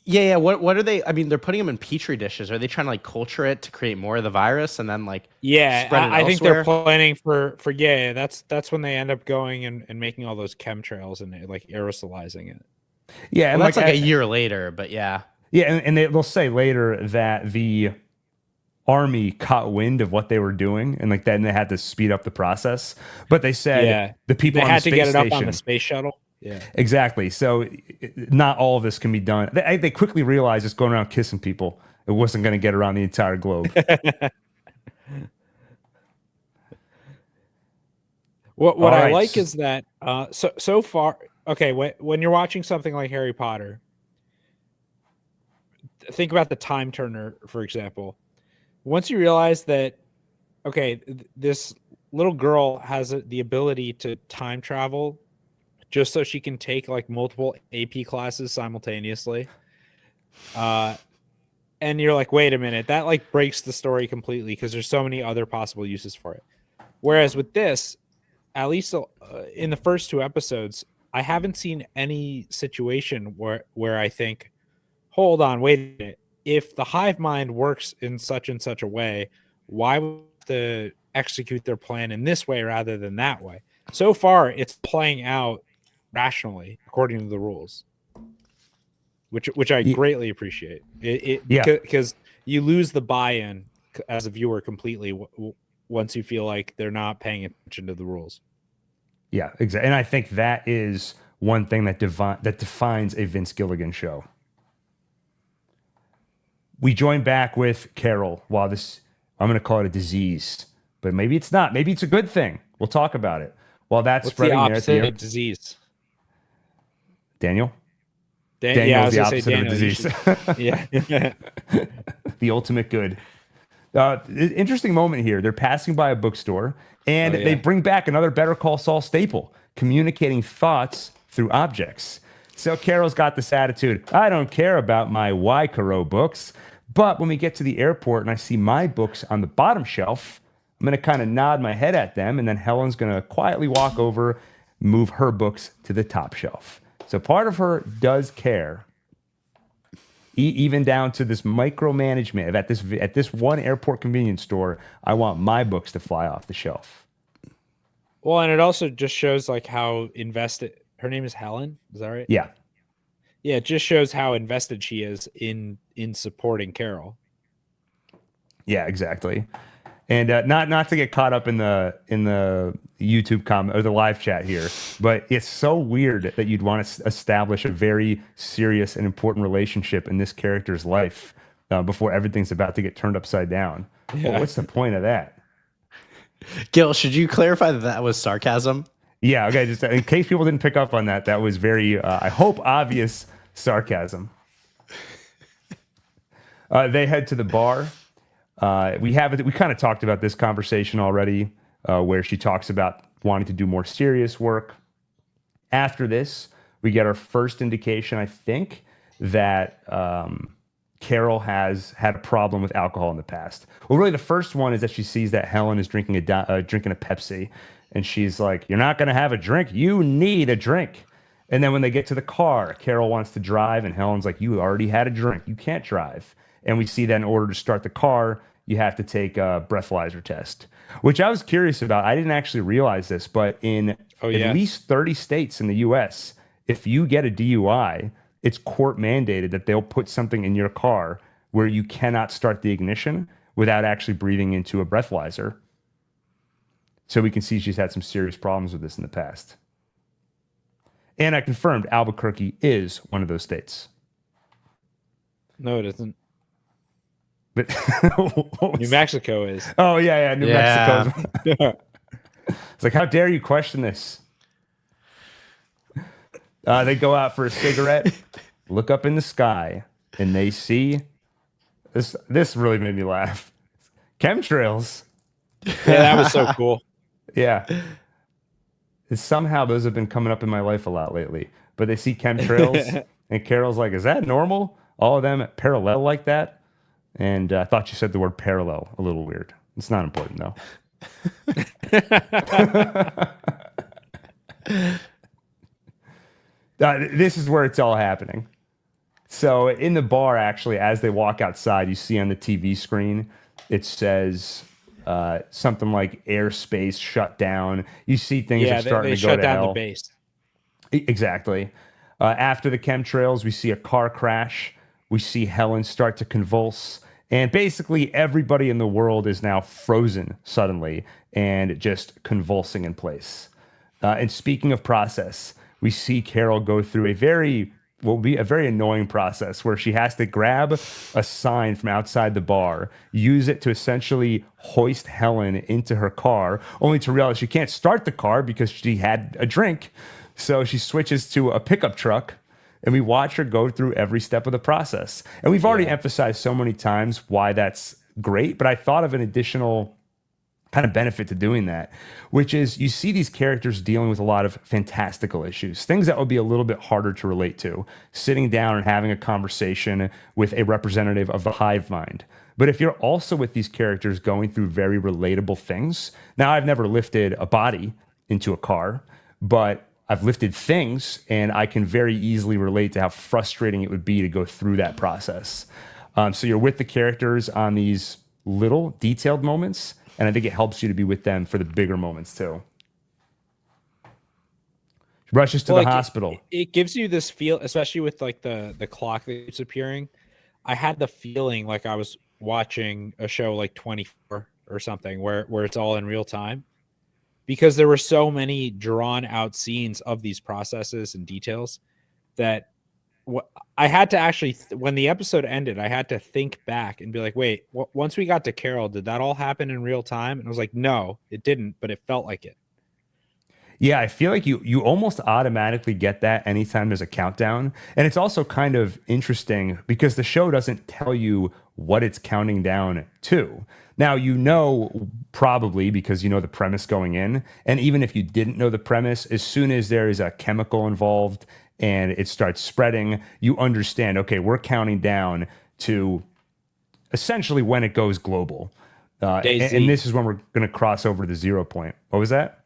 Yeah. What are they? I mean, they're putting them in petri dishes. Are they trying to like culture it to create more of the virus and then like spread it I think elsewhere? they're planning for that's when they end up going and making all those chemtrails and like aerosolizing it. Yeah, and that's like a year later, but yeah. Yeah, and they'll say later that the Army caught wind of what they were doing, and like then they had to speed up the process. But they said the people had to get it station, up on the space shuttle. Yeah, exactly. So not all of this can be done. They quickly realized just going around kissing people, it wasn't going to get around the entire globe. What I like is that so far, okay, when you're watching something like Harry Potter, think about the time turner, for example. Once you realize that, okay, this little girl has the ability to time travel just so she can take like multiple AP classes simultaneously. And you're like, wait a minute, that like breaks the story completely because there's so many other possible uses for it. Whereas with this, at least in the first 2 episodes, I haven't seen any situation where I think, hold on, wait a minute. if the hive mind works in such and such a way, why would they execute their plan in this way rather than that way? So far, it's playing out rationally according to the rules, which I greatly appreciate. Because you lose the buy-in as a viewer completely once you feel like they're not paying attention to the rules. Yeah, exactly. And I think that is one thing that defines a Vince Gilligan show. We join back with Carol while this, I'm going to call it a disease, but maybe it's not. Maybe it's a good thing. We'll talk about it. While that's What's spreading the there opposite at the of disease? Daniel? Daniel is the opposite of a disease. Yeah. The ultimate good. Interesting moment here. They're passing by a bookstore, and they bring back another Better Call Saul staple, communicating thoughts through objects. So Carol's got this attitude, I don't care about my Waikaro books, but when we get to the airport and I see my books on the bottom shelf, I'm going to kind of nod my head at them, and then Helen's going to quietly walk over, move her books to the top shelf. So part of her does care, even down to this micromanagement. At this one airport convenience store, I want my books to fly off the shelf. Well, and it also just shows like how invested. Her name is Helen. Is that right? Yeah. Yeah, it just shows how invested she is in supporting Carol. Yeah, exactly. And not to get caught up in the YouTube comment or the live chat here, but it's so weird that you'd want to establish a very serious and important relationship in this character's life before everything's about to get turned upside down. Yeah. Well, what's the point of that? Gil, should you clarify that was sarcasm? Yeah, okay, just in case people didn't pick up on that, that was very, I hope, obvious sarcasm. They head to the bar. We kind of talked about this conversation already, where she talks about wanting to do more serious work. After this, we get our first indication, I think, that Carol has had a problem with alcohol in the past. Well, really, the first one is that she sees that Helen is drinking a Pepsi. And she's like, you're not going to have a drink. You need a drink. And then when they get to the car, Carol wants to drive. And Helen's like, you already had a drink. You can't drive. And we see that in order to start the car, you have to take a breathalyzer test, which I was curious about. I didn't actually realize this, but in at least 30 states in the U.S., if you get a DUI, it's court mandated that they'll put something in your car where you cannot start the ignition without actually breathing into a breathalyzer. So we can see she's had some serious problems with this in the past. And I confirmed Albuquerque is one of those states. No, it isn't. But New Mexico is. Oh, yeah, New Mexico. It's like, how dare you question this? They go out for a cigarette, look up in the sky, and they see this. This really made me laugh. Chemtrails. Yeah, that was so cool. Yeah. Somehow those have been coming up in my life a lot lately. But they see chemtrails, and Carol's like, is that normal? All of them parallel like that? And I thought you said the word parallel a little weird. It's not important, though. This is where it's all happening. So in the bar, actually, as they walk outside, you see on the TV screen, it says something like airspace shut down. You see things are starting to go to hell. They shut down the base. Exactly. After the chemtrails, we see a car crash. We see Helen start to convulse. And basically everybody in the world is now frozen suddenly and just convulsing in place. And speaking of process, we see Carol go through a very annoying process where she has to grab a sign from outside the bar, use it to essentially hoist Helen into her car, only to realize she can't start the car because she had a drink. So she switches to a pickup truck, and we watch her go through every step of the process. And we've already emphasized so many times why that's great, but I thought of an additional kind of benefit to doing that, which is you see these characters dealing with a lot of fantastical issues, things that would be a little bit harder to relate to, sitting down and having a conversation with a representative of the hive mind. But if you're also with these characters going through very relatable things, now I've never lifted a body into a car, but I've lifted things, and I can very easily relate to how frustrating it would be to go through that process. So you're with the characters on these little detailed moments, and I think it helps you to be with them for the bigger moments too. She rushes to the hospital. It gives you this feel, especially with like the clock that keeps appearing. I had the feeling like I was watching a show like 24 or something where it's all in real time, because there were so many drawn out scenes of these processes and details that I had to actually, when the episode ended, I had to think back and be like, wait, once we got to Carol, did that all happen in real time? And I was like, no, it didn't, but it felt like it. Yeah, I feel like you almost automatically get that anytime there's a countdown. And it's also kind of interesting because the show doesn't tell you what it's counting down to. Now, you know, probably because you know the premise going in. And even if you didn't know the premise, as soon as there is a chemical involved and it starts spreading, you understand, okay, we're counting down to essentially when it goes global. And this is when we're going to cross over the 0 point. What was that?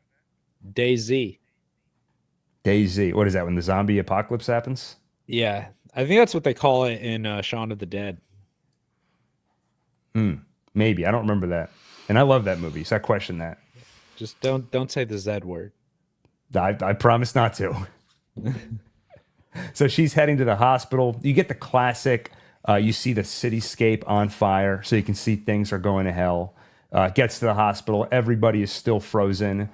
Day Z. What is that, when the zombie apocalypse happens? Yeah, I think that's what they call it in Shaun of the Dead. Maybe. I don't remember that. And I love that movie, so I question that. Just don't say the Z word. I promise not to. So she's heading to the hospital. You get the classic, you see the cityscape on fire, so you can see things are going to hell. Gets to the hospital. Everybody is still frozen.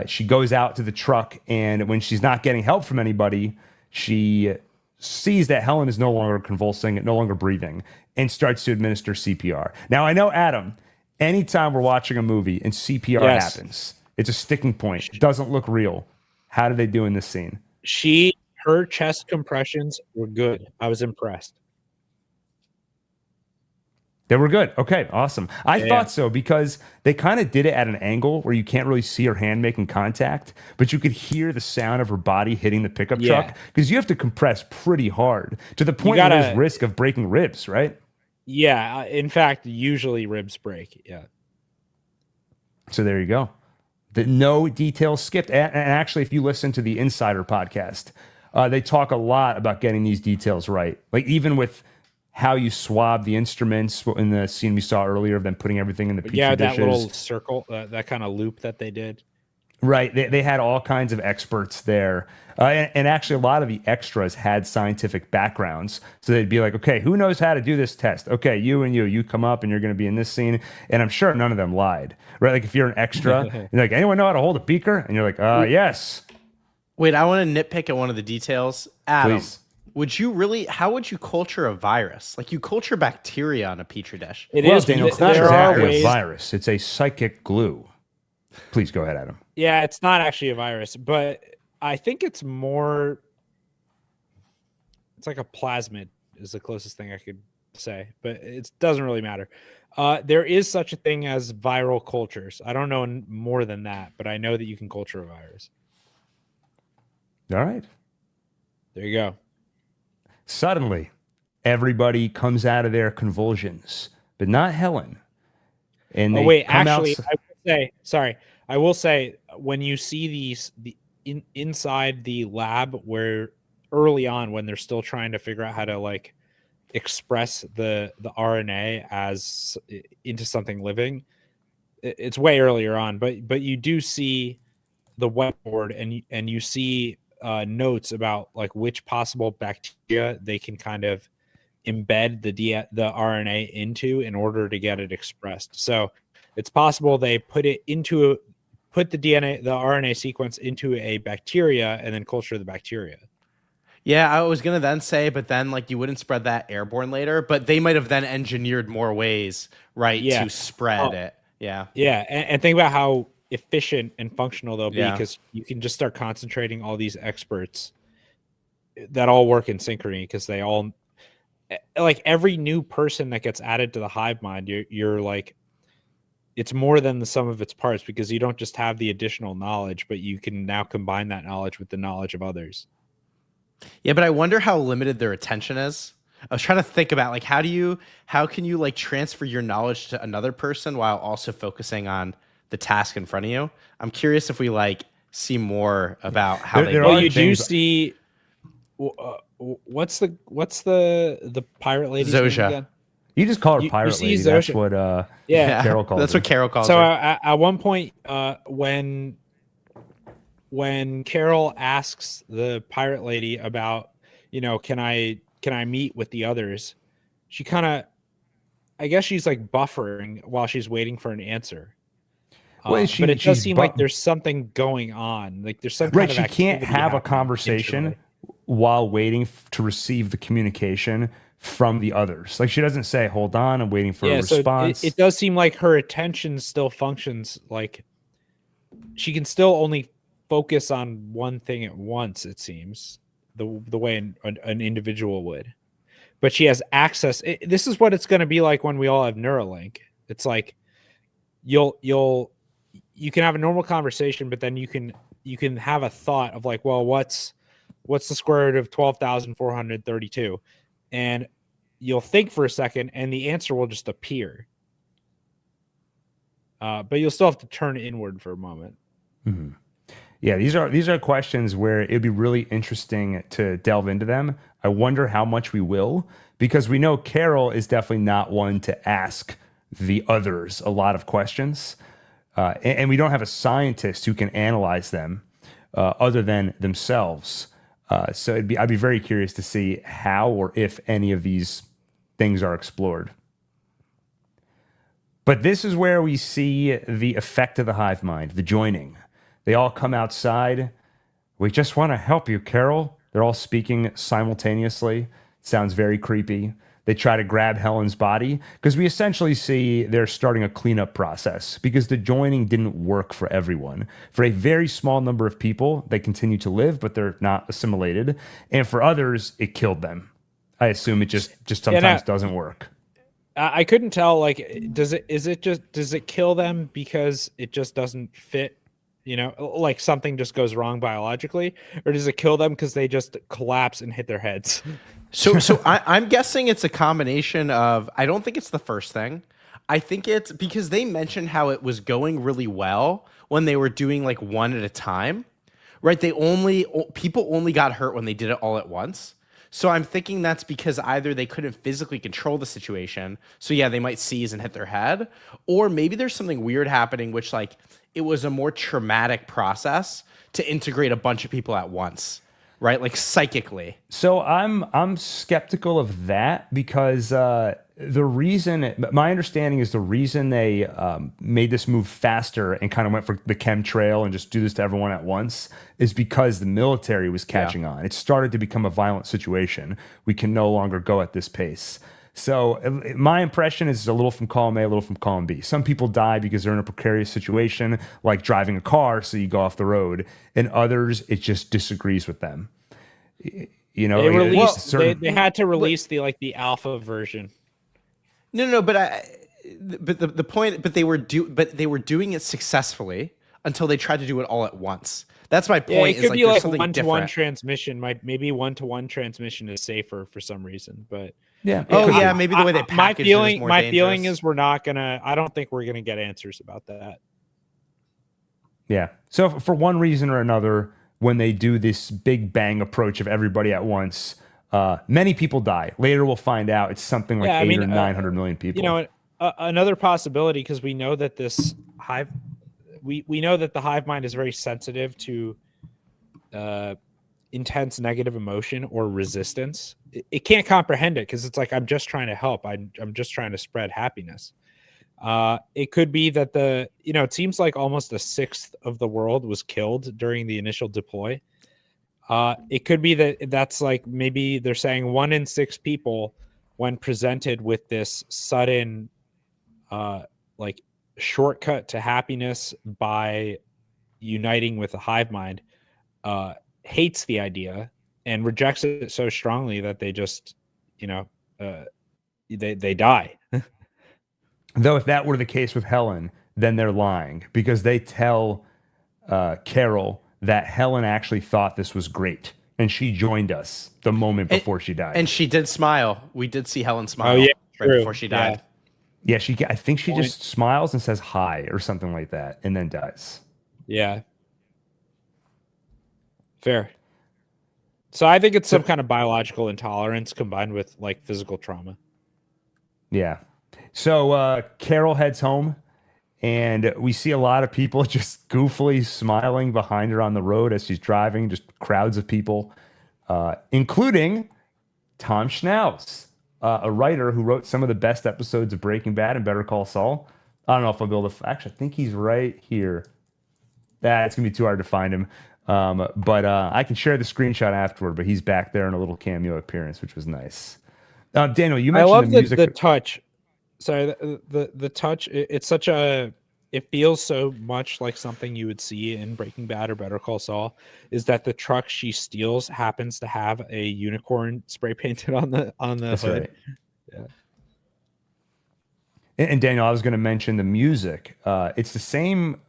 She goes out to the truck, and when she's not getting help from anybody, she sees that Helen is no longer convulsing, no longer breathing, and starts to administer CPR. Now, I know, Adam, anytime we're watching a movie and CPR happens, it's a sticking point. It doesn't look real. How do they do in this scene? Her chest compressions were good. I was impressed. They were good. Okay, awesome. I thought so because they kind of did it at an angle where you can't really see her hand making contact, but you could hear the sound of her body hitting the pickup truck because you have to compress pretty hard to the point where there's risk of breaking ribs, right? Yeah. In fact, usually ribs break. Yeah. So there you go. No details skipped. And actually, if you listen to the Insider podcast, they talk a lot about getting these details right. Like even with how you swab the instruments in the scene we saw earlier of them putting everything in the petri dishes. That little circle, that kind of loop that they did. Right. They had all kinds of experts there. And actually, a lot of the extras had scientific backgrounds. So they'd be like, okay, who knows how to do this test? Okay, you come up and you're going to be in this scene. And I'm sure none of them lied. Right? Like if you're an extra, you're like, anyone know how to hold a beaker? And you're like, yes. Wait, I want to nitpick at one of the details. Adam, please. How would you culture a virus? Like you culture bacteria on a petri dish. Daniel, it's not exactly a virus. It's a psychic glue. Please go ahead, Adam. Yeah, it's not actually a virus, but I think it's more, it's like a plasmid is the closest thing I could say, but it doesn't really matter. There is such a thing as viral cultures. I don't know more than that, but I know that you can culture a virus. All right. There you go. Suddenly, everybody comes out of their convulsions, but not Helen. And I will say when you see inside the lab where early on when they're still trying to figure out how to like express the RNA as into something living, it's way earlier on, but you do see the whiteboard and you see notes about like which possible bacteria they can kind of embed the RNA into in order to get it expressed. So it's possible they put the RNA sequence into a bacteria and then culture the bacteria. Yeah, I was gonna then say, but then like you wouldn't spread that airborne later, but they might have then engineered more ways, right, to spread it. Yeah. Yeah, and think about how efficient and functional they'll be because you can just start concentrating all these experts that all work in synchrony because they all, like every new person that gets added to the hive mind, you're like, it's more than the sum of its parts because you don't just have the additional knowledge, but you can now combine that knowledge with the knowledge of others. Yeah, but I wonder how limited their attention is. I was trying to think about like how can you like transfer your knowledge to another person while also focusing on the task in front of you? I'm curious if we like see more about how you do see what's the pirate lady's name Zosha. again? You just call her You pirate see lady. That's Zosha- what Yeah. Carol calls That's her. what Carol calls So her. at one point, when Carol asks the pirate lady about, can I meet with the others, she kind of, I guess she's like buffering while she's waiting for an answer. Well, but it does seem like bu- there's something going on. Like there's some right. kind of She can't activity have a happening conversation internally. while waiting to receive the communication from the others. Like she doesn't say, "Hold on, I'm waiting for a So response." it does seem like her attention still functions like she can still only focus on one thing at once. It seems the way an individual would, but she has access. This is what it's going to be like when we all have Neuralink. It's like you can have a normal conversation, but then you can have a thought of like, well, what's the square root of 12,432, and you'll think for a second, and the answer will just appear. But you'll still have to turn inward for a moment. Mm-hmm. Yeah, these are questions where it'd be really interesting to delve into them. I wonder how much we will, because we know Carol is definitely not one to ask the others a lot of questions, and we don't have a scientist who can analyze them other than themselves. So I'd be very curious to see how or if any of these things are explored. But this is where we see the effect of the hive mind, the joining. They all come outside. We just want to help you, Carol. They're all speaking simultaneously. Sounds very creepy. They try to grab Helen's body because we essentially see they're starting a cleanup process because the joining didn't work for everyone. For a very small number of people, they continue to live, but they're not assimilated. And for others, it killed them. I assume it just sometimes doesn't work. I couldn't tell. Like, does it kill them because it just doesn't fit? Like something just goes wrong biologically, or does it kill them because they just collapse and hit their heads? So I'm guessing it's a combination of, I don't think it's the first thing. I think it's because they mentioned how it was going really well when they were doing like one at a time, right? People only got hurt when they did it all at once. So I'm thinking that's because either they couldn't physically control the situation. So yeah, they might seize and hit their head, or maybe there's something weird happening, which like it was a more traumatic process to integrate a bunch of people at once. Right, like psychically. So I'm skeptical of that because the reason, my understanding is the reason they made this move faster and kind of went for the chemtrail and just do this to everyone at once is because the military was catching on. It started to become a violent situation. We can no longer go at this pace. So my impression is a little from column A, a little from column B. Some people die because they're in a precarious situation, like driving a car, so you go off the road. And others, it just disagrees with them. They had to release the alpha version. No, but the point, but they were doing it successfully until they tried to do it all at once. That's my point. It could be like one-to-one transmission. Maybe one-to-one transmission is safer for some reason, but. Yeah. Maybe the way they package it is more dangerous. Feeling is I don't think we're gonna get answers about that. Yeah. So for one reason or another, when they do this big bang approach of everybody at once, many people die. Later we'll find out it's something like 800 or 900 million people. Another possibility, because we know that this hive, we know that the hive mind is very sensitive to intense negative emotion or resistance. It can't comprehend it because it's like, I'm just trying to help. I'm just trying to spread happiness. It could be that it seems like almost a sixth of the world was killed during the initial deploy. It could be that's like, maybe they're saying 1 in 6 people, when presented with this sudden, like shortcut to happiness by uniting with a hive mind, hates the idea and rejects it so strongly that they just, they die. Though if that were the case with Helen, then they're lying because they tell Carol that Helen actually thought this was great and she joined us the moment before she died. And she did smile. We did see Helen smile right before she died. Yeah, I think she just smiles and says hi or something like that and then dies. Yeah. Fair. So I think it's some kind of biological intolerance combined with like physical trauma. Yeah. So Carol heads home, and we see a lot of people just goofily smiling behind her on the road as she's driving, just crowds of people, including Tom Schnauz, a writer who wrote some of the best episodes of Breaking Bad and Better Call Saul. I don't know if I'll be able to. Actually, I think he's right here. It's going to be too hard to find him. But I can share the screenshot afterward, but he's back there in a little cameo appearance, which was nice. Daniel, you mentioned I love the music. the touch. Sorry, the touch. It's such a. It feels so much like something you would see in Breaking Bad or Better Call Saul. Is that the truck she steals happens to have a unicorn spray painted on the That's hood? right. Yeah. And Daniel, I was going to mention the music. It's the same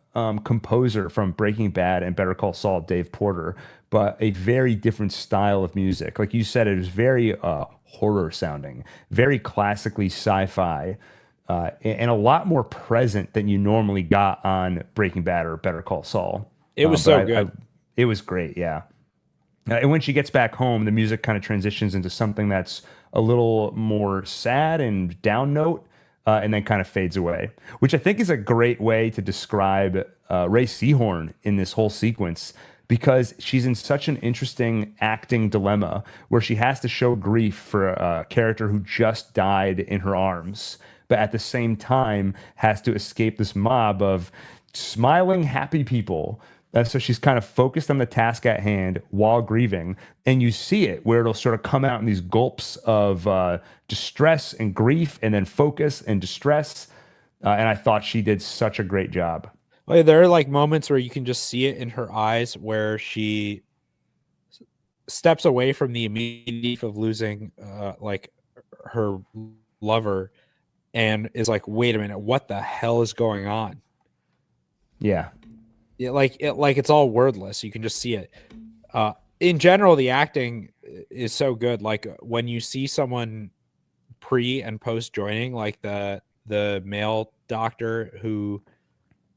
composer from Breaking Bad and Better Call Saul, Dave Porter, but a very different style of music. Like you said, it was very horror sounding, very classically sci-fi, and a lot more present than you normally got on Breaking Bad or Better Call Saul. It was so good. It was great, yeah. And when she gets back home, the music kind of transitions into something that's a little more sad and down note, and then kind of fades away, which I think is a great way to describe Ray Seahorn in this whole sequence, because she's in such an interesting acting dilemma where she has to show grief for a character who just died in her arms, but at the same time has to escape this mob of smiling, happy people. So she's kind of focused on the task at hand while grieving. And you see it where it'll sort of come out in these gulps of distress and grief, and then focus and distress. And I thought she did such a great job. Well, there are like moments where you can just see it in her eyes where she steps away from the immediate of losing like her lover and is like, wait a minute, what the hell is going on? Yeah. Like it's all wordless. You can just see it. In general, the acting is so good. Like when you see someone pre and post joining, like the male doctor who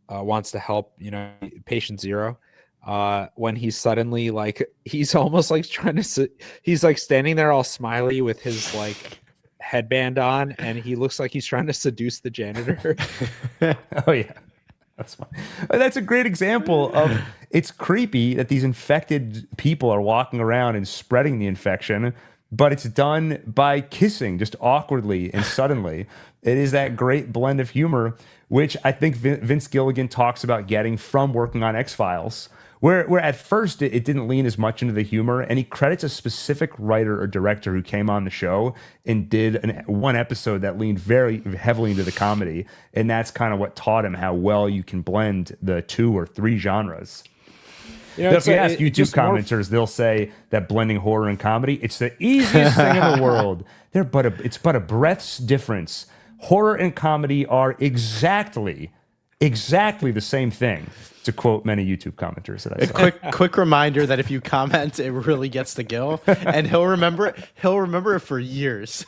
wants to help, patient zero, when he's suddenly like, he's almost like he's like standing there all smiley with his like headband on, and he looks like he's trying to seduce the janitor. Oh yeah. That's fine. That's a great example of, it's creepy that these infected people are walking around and spreading the infection, but it's done by kissing just awkwardly and suddenly. It is that great blend of humor, which I think Vince Gilligan talks about getting from working on X-Files, where at first it didn't lean as much into the humor, and he credits a specific writer or director who came on the show and did one episode that leaned very heavily into the comedy, and that's kind of what taught him how well you can blend the 2 or 3 genres. If you ask YouTube commenters, they'll say that blending horror and comedy, it's the easiest thing in the world. It's but a breath's difference. Horror and comedy are exactly the same thing, to quote many YouTube commenters that I saw. Quick reminder that if you comment, it really gets to Gil, and he'll remember it. He'll remember it for years.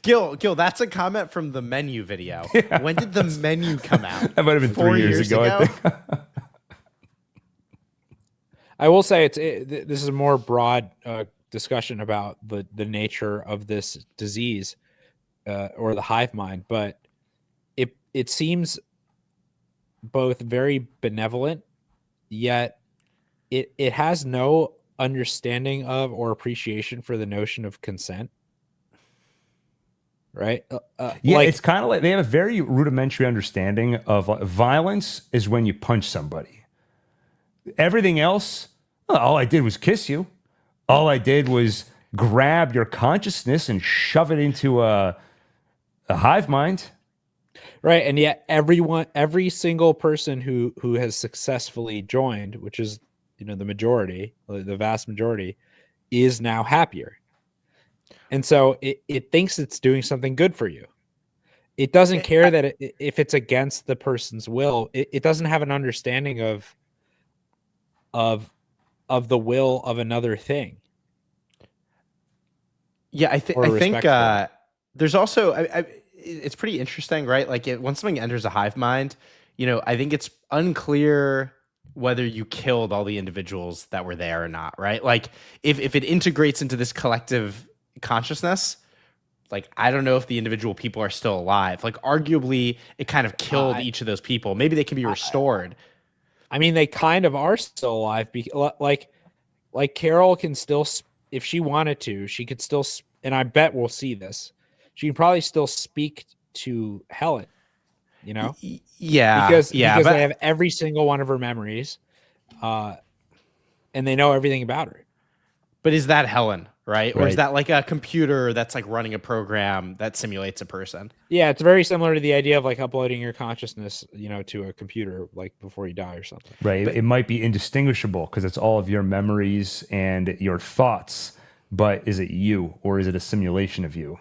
Gil, that's a comment from the menu video. Yeah, when did the menu come out? That might have been 3 years ago. I think. I will say this is a more broad discussion about the nature of this disease or the hive mind, but it seems both very benevolent, yet it has no understanding of or appreciation for the notion of consent. Right? Yeah, it's kind of like they have a very rudimentary understanding of violence is when you punch somebody. Everything else, all I did was kiss you. All I did was grab your consciousness and shove it into a hive mind. Right, and yet every single person who has successfully joined, which is the majority, the vast majority, is now happier. And so it thinks it's doing something good for you. It doesn't care that if it's against the person's will. It doesn't have an understanding of the will of another thing. Yeah, I think there's also it's pretty interesting, right? Like when something enters a hive mind, I think it's unclear whether you killed all the individuals that were there or not, right? Like if it integrates into this collective consciousness, like I don't know if the individual people are still alive. Like arguably it kind of killed each of those people. Maybe they can be restored. I mean, they kind of are still alive. Like Carol can still, if she wanted to, she could still, and I bet we'll see this. She can probably still speak to Helen, you know? Yeah. Because they have every single one of her memories, and they know everything about her. But is that Helen, right? Or is that like a computer that's like running a program that simulates a person? Yeah, it's very similar to the idea of like uploading your consciousness, you know, to a computer like before you die or something. Right. It might be indistinguishable because it's all of your memories and your thoughts. But is it you or is it a simulation of you?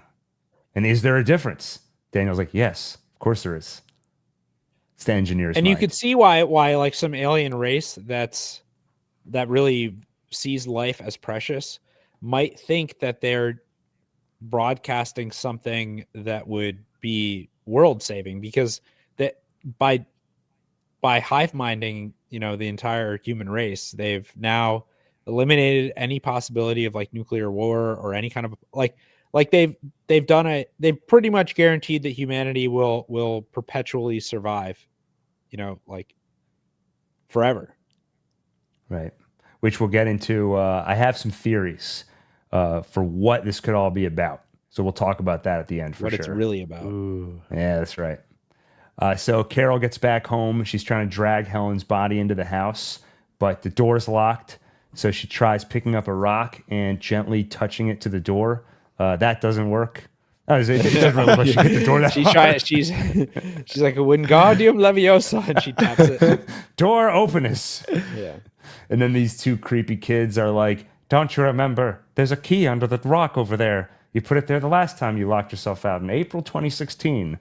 And is there a difference? Daniel's like, yes, of course there is. It's the engineer's and mind. you could see why like some alien race that really sees life as precious might think that they're broadcasting something that would be world saving, because that by hive minding, you know, the entire human race, they've now eliminated any possibility of like nuclear war or any kind of like they've done it. They've pretty much guaranteed that humanity will perpetually survive, you know, like forever. Right. Which we'll get into. I have some theories for what this could all be about. So we'll talk about that at the end for what sure. It's really about. Ooh. Yeah, that's right. So Carol gets back home. She's trying to drag Helen's body into the house, but the door's locked. So she tries picking up a rock and gently touching it to the door. That doesn't work. It doesn't really look like she hit the door that hard. She's like a Wingardium Leviosa, and she taps it. Door openness. Yeah. And then these two creepy kids are like, don't you remember? There's a key under the rock over there. You put it there the last time you locked yourself out in April 2016.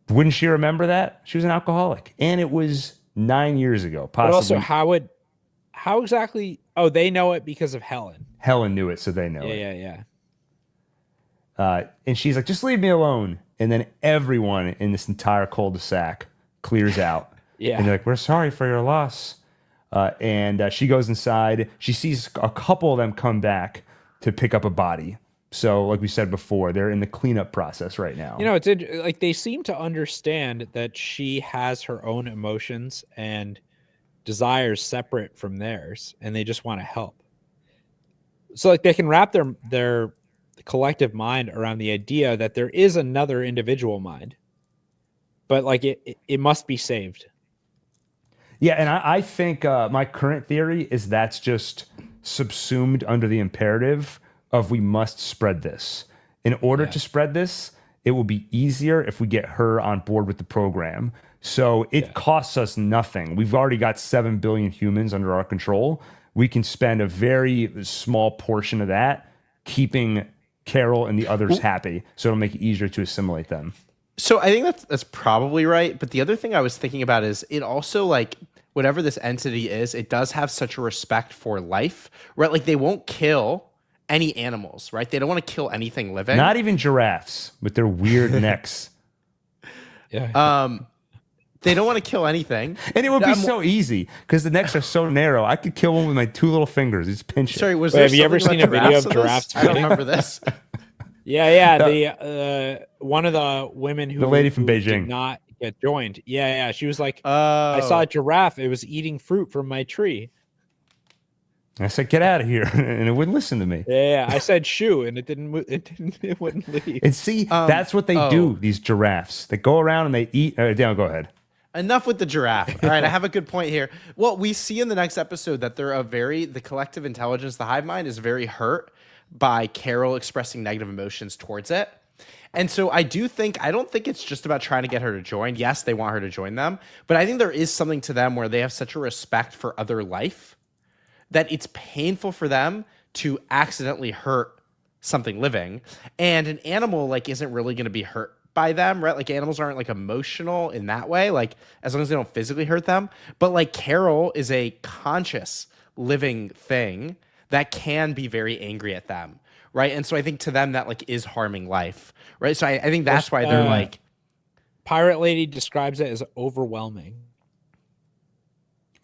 Wouldn't she remember that? She was an alcoholic. And it was 9 years ago, possibly. But also, how exactly? Oh, they know it because of Helen. Helen knew it, so they know it. Yeah. And she's like, just leave me alone. And then everyone in this entire cul-de-sac clears out. Yeah. And they're like, we're sorry for your loss. And she goes inside. She sees a couple of them come back to pick up a body. So like we said before, they're in the cleanup process right now. You know, it's like they seem to understand that she has her own emotions and desires separate from theirs, and they just want to help. So like they can wrap their collective mind around the idea that there is another individual mind, but like it must be saved. Yeah, and I think my current theory is that's just subsumed under the imperative of we must spread this. In order to spread this, it will be easier if we get her on board with the program. So it costs us nothing. We've already got 7 billion humans under our control. We can spend a very small portion of that keeping Carol and the others happy. So it'll make it easier to assimilate them. So I think that's probably right. But the other thing I was thinking about is it also, like, whatever this entity is, it does have such a respect for life, right? Like they won't kill any animals, right? They don't want to kill anything living. Not even giraffes with their weird necks. Yeah. They don't want to kill anything. And it would be so easy because the necks are so narrow. I could kill one with my two little fingers. Just pinch it. Sorry, have you ever seen a video of giraffes? I don't remember this. Yeah. The one of the women who the lady from who Beijing did not get joined. Yeah. She was like, I saw a giraffe. It was eating fruit from my tree. I said, get out of here. And it wouldn't listen to me. Yeah. I said shoo, and it wouldn't leave. And see, that's what they do, these giraffes. They go around and they eat. Daniel, go ahead. Enough with the giraffe. All right, I have a good point here. Well, we see in the next episode that the collective intelligence, the hive mind, is very hurt by Carol expressing negative emotions towards it. And so I don't think it's just about trying to get her to join. Yes, they want her to join them, but I think there is something to them where they have such a respect for other life that it's painful for them to accidentally hurt something living. And an animal like isn't really going to be hurt by them, right? Like animals aren't like emotional in that way, like as long as they don't physically hurt them. But like Carol is a conscious living thing that can be very angry at them, right? And so I think to them that like is harming life, right? So I think that's why they're like... Pirate Lady describes it as overwhelming.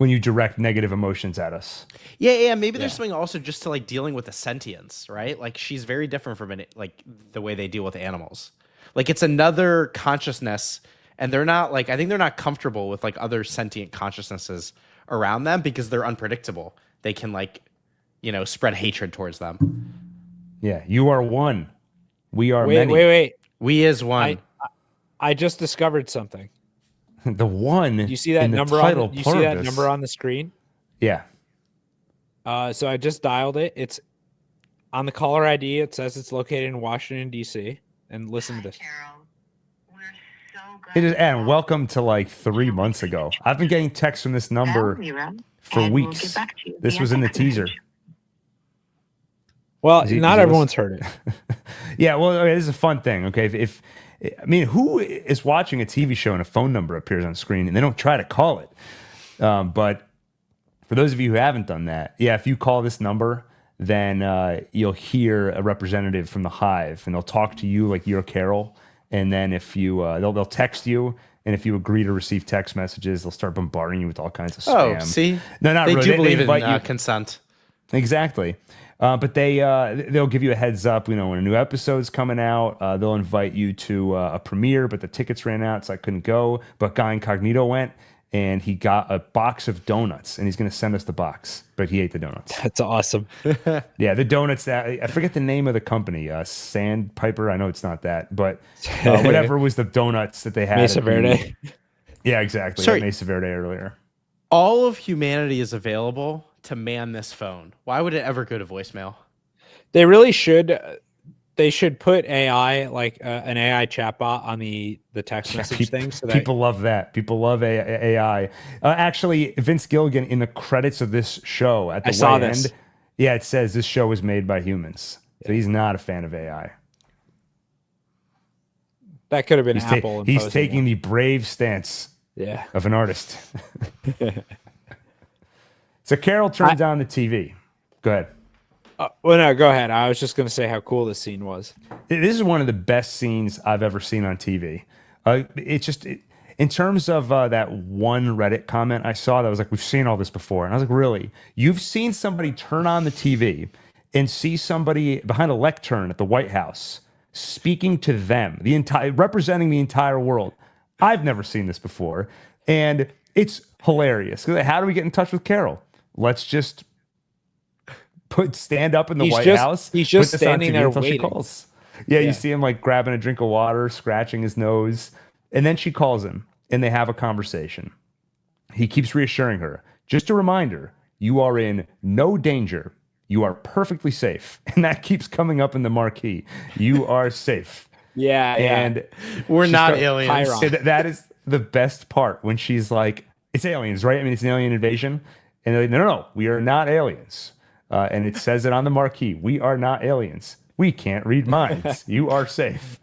when you direct negative emotions at us. Yeah. Maybe there's something also just to like dealing with the sentience, right? Like she's very different from like the way they deal with animals. Like it's another consciousness, and they're not like, I think they're not comfortable with like other sentient consciousnesses around them because they're unpredictable. They can like, spread hatred towards them. Yeah, you are one. We are Wait, many. wait. We is one. I just discovered something. The one. Do you see that in the number title, on? You see that Pluribus. number on the screen? Yeah. So I just dialed it. It's on the caller ID. It says it's located in Washington D.C. And listen to this. Carol, we're so glad It is, you and called. welcome to like 3 months ago. I've been getting texts from this number for and we'll weeks. get back to you This via was in the text teaser. message. Well, Is he not everyone's heard it. Yeah, well, okay, this is a fun thing. Okay, if I mean, who is watching a TV show and a phone number appears on screen and they don't try to call it? But for those of you who haven't done that, yeah, if you call this number, then you'll hear a representative from the Hive, and they'll talk to you like you're Carol. And then if you, they'll text you, and if you agree to receive text messages, they'll start bombarding you with all kinds of spam. Oh, see, No, not they really. do believe invite in you. consent. Exactly. But they'll give you a heads up, when a new episode's coming out. They'll invite you to a premiere, but the tickets ran out, so I couldn't go. But Guy Incognito went, and he got a box of donuts, and he's going to send us the box. But he ate the donuts. That's awesome. Yeah, the donuts that I forget the name of the company, Sandpiper. I know it's not that, but whatever was the donuts that they had. Mesa at the- Verde. Yeah, exactly. Sorry. At Mesa Verde earlier. All of humanity is available to man this phone. Why would it ever go to voicemail? They really should. They should put AI, like an AI chatbot, on the text message thing. So that People love that. People love AI. Actually, Vince Gilligan, in the credits of this show at the I saw way this. end, yeah, it says this show was made by humans. So he's not a fan of AI. that could have been He's, ta- Apple. he's imposing taking it. the brave stance Yeah. of an artist. So Carol turns on the TV. Go ahead. Well, no, go ahead. I was just going to say how cool this scene was. This is one of the best scenes I've ever seen on TV. In terms of that one Reddit comment I saw that was like, we've seen all this before. And I was like, really? You've seen somebody turn on the TV and see somebody behind a lectern at the White House speaking to them, representing the entire world. I've never seen this before. And it's hilarious. How do we get in touch with Carol? Let's just stand up in the White House. He's just put this on standing TV there until she waiting. calls. Yeah, Yeah. you see him like grabbing a drink of water, scratching his nose, and then she calls him and they have a conversation. He keeps reassuring her. Just a reminder, you are in no danger. You are perfectly safe. And that keeps coming up in the marquee. You are safe. Yeah. And We're she not start- aliens. Chiron. That is the best part when she's like, it's aliens, right? I mean, it's an alien invasion. And they're like, no, we are not aliens. And it says it on the marquee. We are not aliens. We can't read minds. You are safe.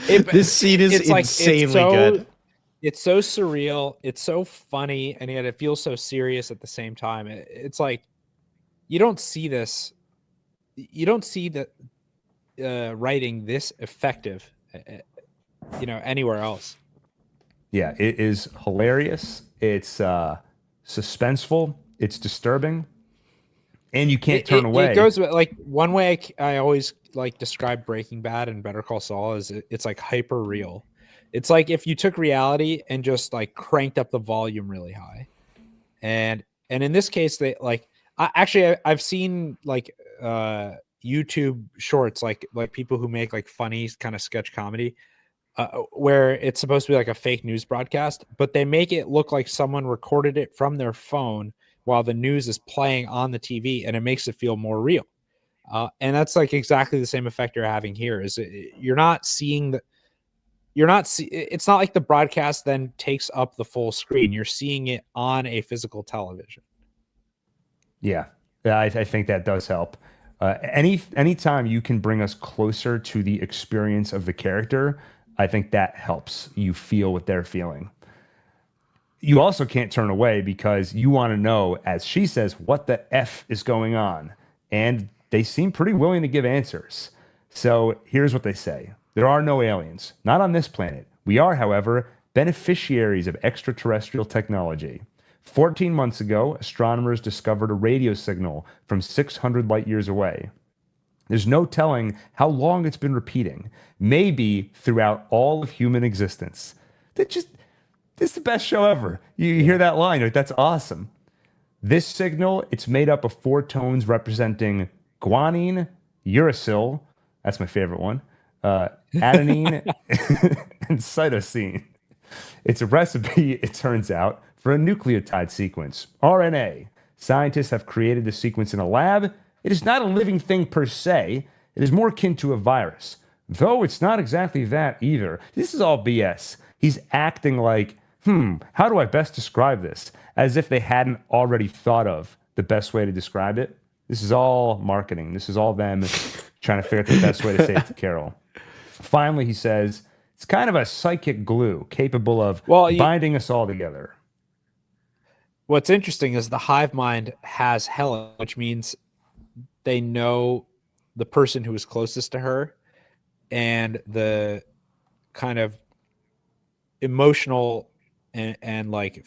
This scene is insanely good. It's so surreal. It's so funny, and yet it feels so serious at the same time. It's like you don't see this. You don't see the writing this effective, anywhere else. Yeah, it is hilarious. It's suspenseful. It's disturbing. And you can't turn away. It goes like one way I always like describe Breaking Bad and Better Call Saul is it's like hyper real. It's like if you took reality and just like cranked up the volume really high. And in this case, they like I've seen like YouTube shorts like people who make like funny kind of sketch comedy where it's supposed to be like a fake news broadcast, but they make it look like someone recorded it from their phone while the news is playing on the TV, and it makes it feel more real. And that's like exactly the same effect you're having here. You're not seeing it's not like the broadcast then takes up the full screen. You're seeing it on a physical television. Yeah, I think that does help. Anytime you can bring us closer to the experience of the character, I think that helps you feel what they're feeling. You also can't turn away because you want to know, as she says, what the F is going on. And they seem pretty willing to give answers. So here's what they say. There are no aliens, not on this planet. We are, however, beneficiaries of extraterrestrial technology. 14 months ago, astronomers discovered a radio signal from 600 light years away. There's no telling how long it's been repeating, maybe throughout all of human existence. This is the best show ever. You hear that line, like, that's awesome. This signal, it's made up of 4 tones representing guanine, uracil, that's my favorite one, adenine, and cytosine. It's a recipe, it turns out, for a nucleotide sequence, RNA. Scientists have created the sequence in a lab. It is not a living thing per se. It is more akin to a virus, though it's not exactly that either. This is all BS. He's acting like, how do I best describe this? As if they hadn't already thought of the best way to describe it. This is all marketing. This is all them trying to figure out the best way to say it to Carol. Finally, he says, it's kind of a psychic glue capable of binding us all together. What's interesting is the hive mind has Helen, which means they know the person who is closest to her and the kind of emotional and like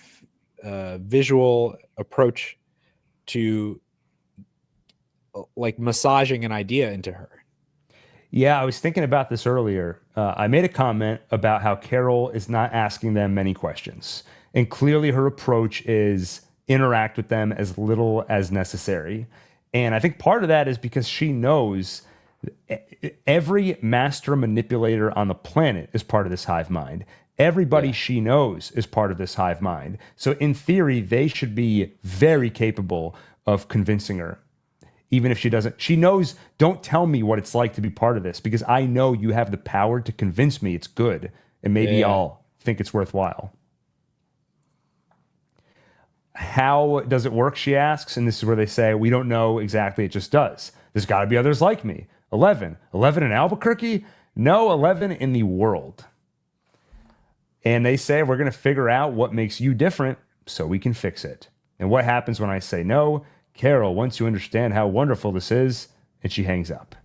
visual approach to like massaging an idea into her. Yeah, I was thinking about this earlier. I made a comment about how Carol is not asking them many questions. And clearly her approach is interact with them as little as necessary. And I think part of that is because she knows every master manipulator on the planet is part of this hive mind. Everybody she knows is part of this hive mind. So in theory, they should be very capable of convincing her. Even if she doesn't, she knows, don't tell me what it's like to be part of this because I know you have the power to convince me it's good and maybe I'll think it's worthwhile. How does it work, she asks, and this is where they say, we don't know exactly, it just does. There's got to be others like me. 11 in Albuquerque? No, 11 in the world. And they say, we're going to figure out what makes you different so we can fix it. And what happens when I say no? Carol, once you understand how wonderful this is, and she hangs up.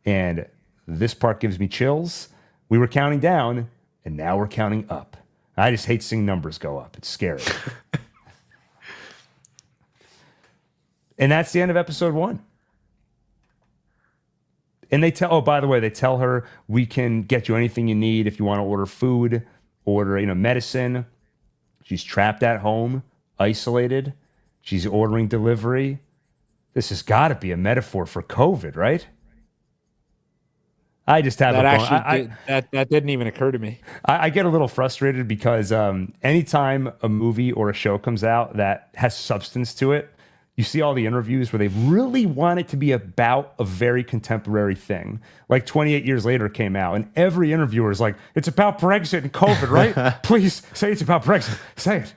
And this part gives me chills. We were counting down, and now we're counting up. I just hate seeing numbers go up. It's scary. And that's the end of episode 1. And they tell, by the way, they tell her, we can get you anything you need if you want to order food, order, medicine. She's trapped at home, isolated. She's ordering delivery. This has got to be a metaphor for COVID, right? I just have that didn't even occur to me. I get a little frustrated because anytime a movie or a show comes out that has substance to it, you see all the interviews where they really want it to be about a very contemporary thing. Like 28 Years Later came out, and every interviewer is like, it's about Brexit and COVID, right? Please say it's about Brexit. Say it.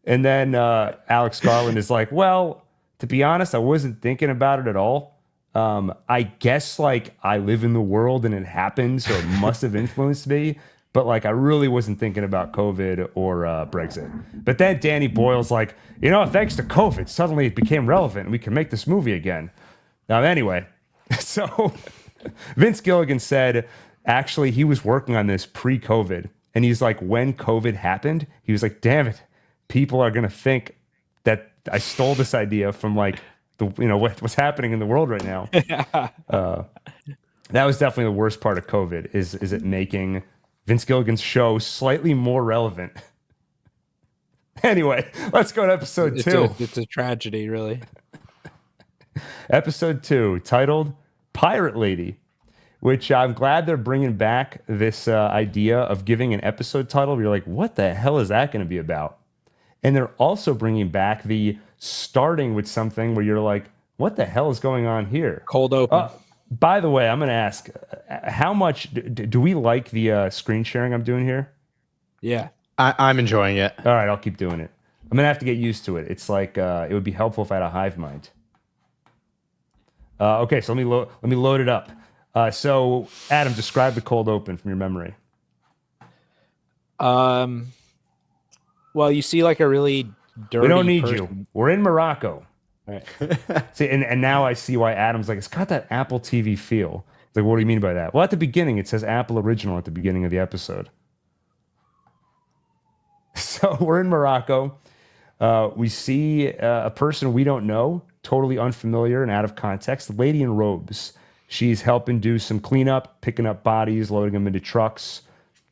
And then Alex Garland is like, well, to be honest, I wasn't thinking about it at all. I guess like I live in the world and it happened, so it must have influenced me. But like I really wasn't thinking about COVID or Brexit. But then Danny Boyle's like, thanks to COVID, suddenly it became relevant and we can make this movie again. Now, anyway, so Vince Gilligan said, actually, he was working on this pre-COVID. And he's like, when COVID happened, he was like, damn it. People are going to think that I stole this idea from like what's happening in the world right now. That was definitely the worst part of COVID is it making Vince Gilligan's show slightly more relevant. Anyway, let's go to episode 2. It's a tragedy, really. Episode 2, titled Pirate Lady, which I'm glad they're bringing back this idea of giving an episode title. You're like, what the hell is that going to be about? And they're also bringing back the starting with something where you're like, what the hell is going on here? Cold open. By the way, I'm going to ask, how much do we like the screen sharing I'm doing here? Yeah. I'm enjoying it. All right, I'll keep doing it. I'm going to have to get used to it. It's like, it would be helpful if I had a hive mind. Okay, so let me load it up. So, Adam, describe the cold open from your memory. Well, you see like a really dirty We don't need person. you. We're in Morocco. All right. See, and now I see why Adam's like, it's got that Apple TV feel. It's like, what do you mean by that? Well, at the beginning, it says Apple Original at the beginning of the episode. So we're in Morocco. We see a person we don't know, totally unfamiliar and out of context, the lady in robes. She's helping do some cleanup, picking up bodies, loading them into trucks,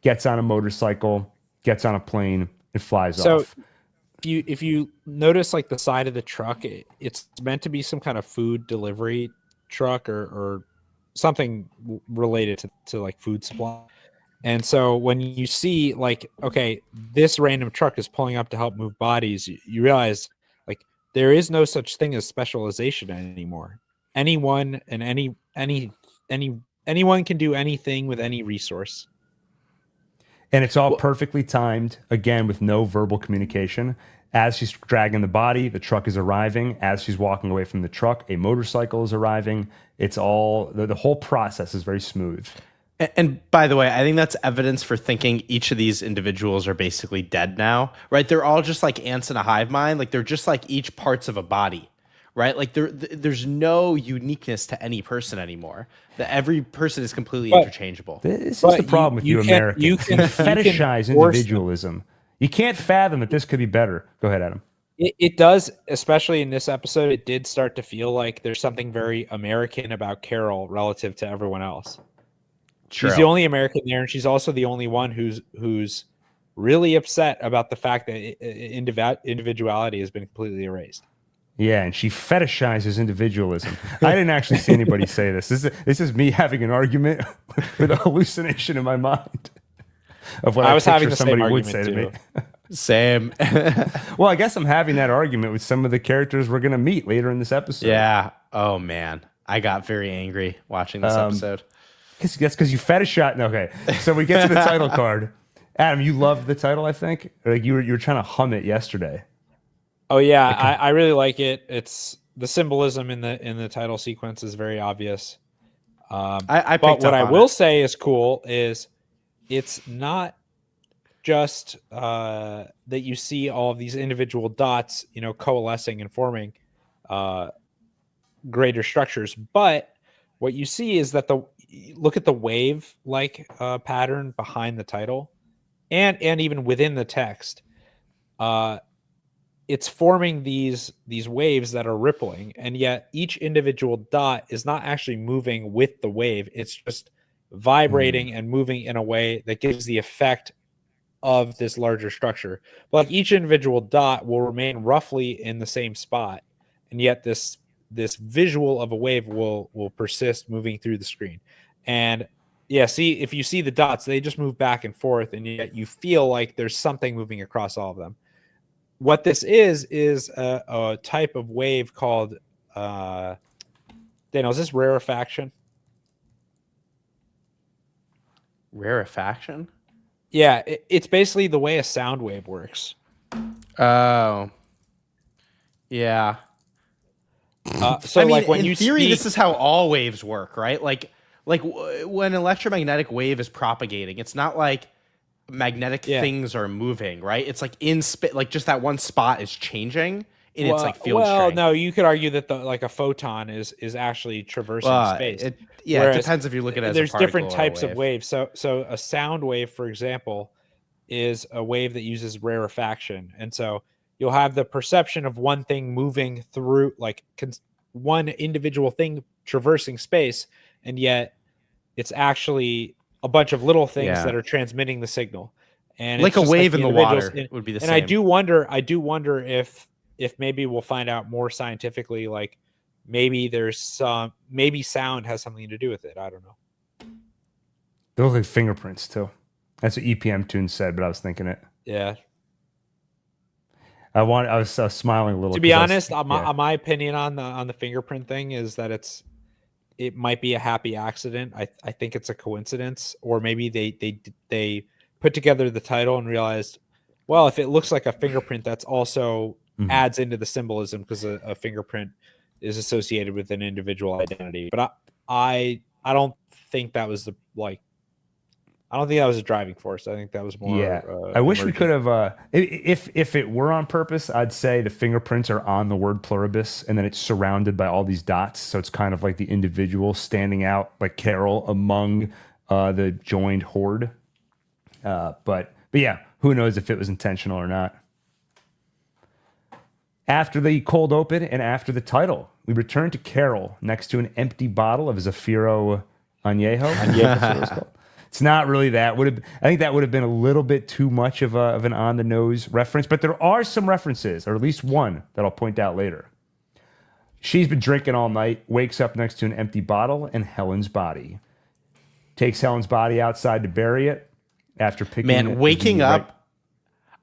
gets on a motorcycle, gets on a plane, and flies So off. if you notice like the side of the truck, it's meant to be some kind of food delivery truck or something related to like food supply. And so when you see like, okay, this random truck is pulling up to help move bodies, you realize like there is no such thing as specialization anymore. Anyone and anyone can do anything with any resource. And it's all perfectly timed, again, with no verbal communication. As she's dragging the body, the truck is arriving. As she's walking away from the truck, a motorcycle is arriving. It's all, the whole process is very smooth. And by the way, I think that's evidence for thinking each of these individuals are basically dead now, right? They're all just like ants in a hive mind. Like they're just like each parts of a body, right? Like there's no uniqueness to any person anymore. That every person is completely interchangeable. This is the problem with you Americans. You fetishize individualism. You can't fathom that this could be better. Go ahead, Adam. It does, especially in this episode, it did start to feel like there's something very American about Carol relative to everyone else. She's the only American there, and she's also the only one who's really upset about the fact that individuality has been completely erased. Yeah, and she fetishizes individualism. I didn't actually see anybody say this. This is me having an argument with a hallucination in my mind of what I was having somebody would say to me. Same. Well, I guess I'm having that argument with some of the characters we're going to meet later in this episode. Yeah. Oh man, I got very angry watching this episode. That's because you fetishize. Okay, so we get to the title card. Adam, you loved the title, I think. Like you were trying to hum it yesterday. Oh yeah, I really like it. It's the symbolism in the title sequence is very obvious. But what I will say is cool is it's not just that you see all of these individual dots, coalescing and forming greater structures, but what you see is that look at the wave like pattern behind the title and even within the text. It's forming these waves that are rippling, and yet each individual dot is not actually moving with the wave. It's just vibrating and moving in a way that gives the effect of this larger structure. But like each individual dot will remain roughly in the same spot, and yet this visual of a wave will persist moving through the screen. And yeah, see, if you see the dots, they just move back and forth, and yet you feel like there's something moving across all of them. What this is a type of wave called, Daniel, is this rarefaction? Rarefaction? Yeah, it's basically the way a sound wave works. Oh. Yeah. So I mean, like when in theory, this is how all waves work, right? Like when electromagnetic wave is propagating, it's not like magnetic things are moving, right? It's like like just that one spot is changing in its like field strength. No, you could argue that a photon is actually traversing space. It depends if you look at it as there's different types of waves. So a sound wave, for example, is a wave that uses rarefaction, and so you'll have the perception of one thing moving through, like one individual thing traversing space, and yet it's actually a bunch of little things that are transmitting the signal, and like a wave in the water would be the same. And I do wonder if maybe we'll find out more scientifically, like maybe sound has something to do with it. I don't know. They look like fingerprints too. That's what EPM Tune said, but I was thinking it. Yeah. I was smiling a little. To be honest, my opinion on the fingerprint thing is that it might be a happy accident. I think it's a coincidence, or maybe they put together the title and realized, well, if it looks like a fingerprint, that's also adds into the symbolism because a fingerprint is associated with an individual identity. But I don't think that was I don't think that was a driving force. I think that was more. Yeah, I wish we could have. If it were on purpose, I'd say the fingerprints are on the word pluribus, and then it's surrounded by all these dots. So it's kind of like the individual standing out, like Carol, among the joined horde. But yeah, Who knows if it was intentional or not. After the cold open and after the title, we return to Carol next to an empty bottle of Zafiro Añejo. That's what it was called. It's not really that. I think that would have been a little bit too much of an on-the-nose reference, but there are some references, or at least one that I'll point out later. She's been drinking all night, wakes up next to an empty bottle and Helen's body. Takes Helen's body outside to bury it after picking Man, waking right- up,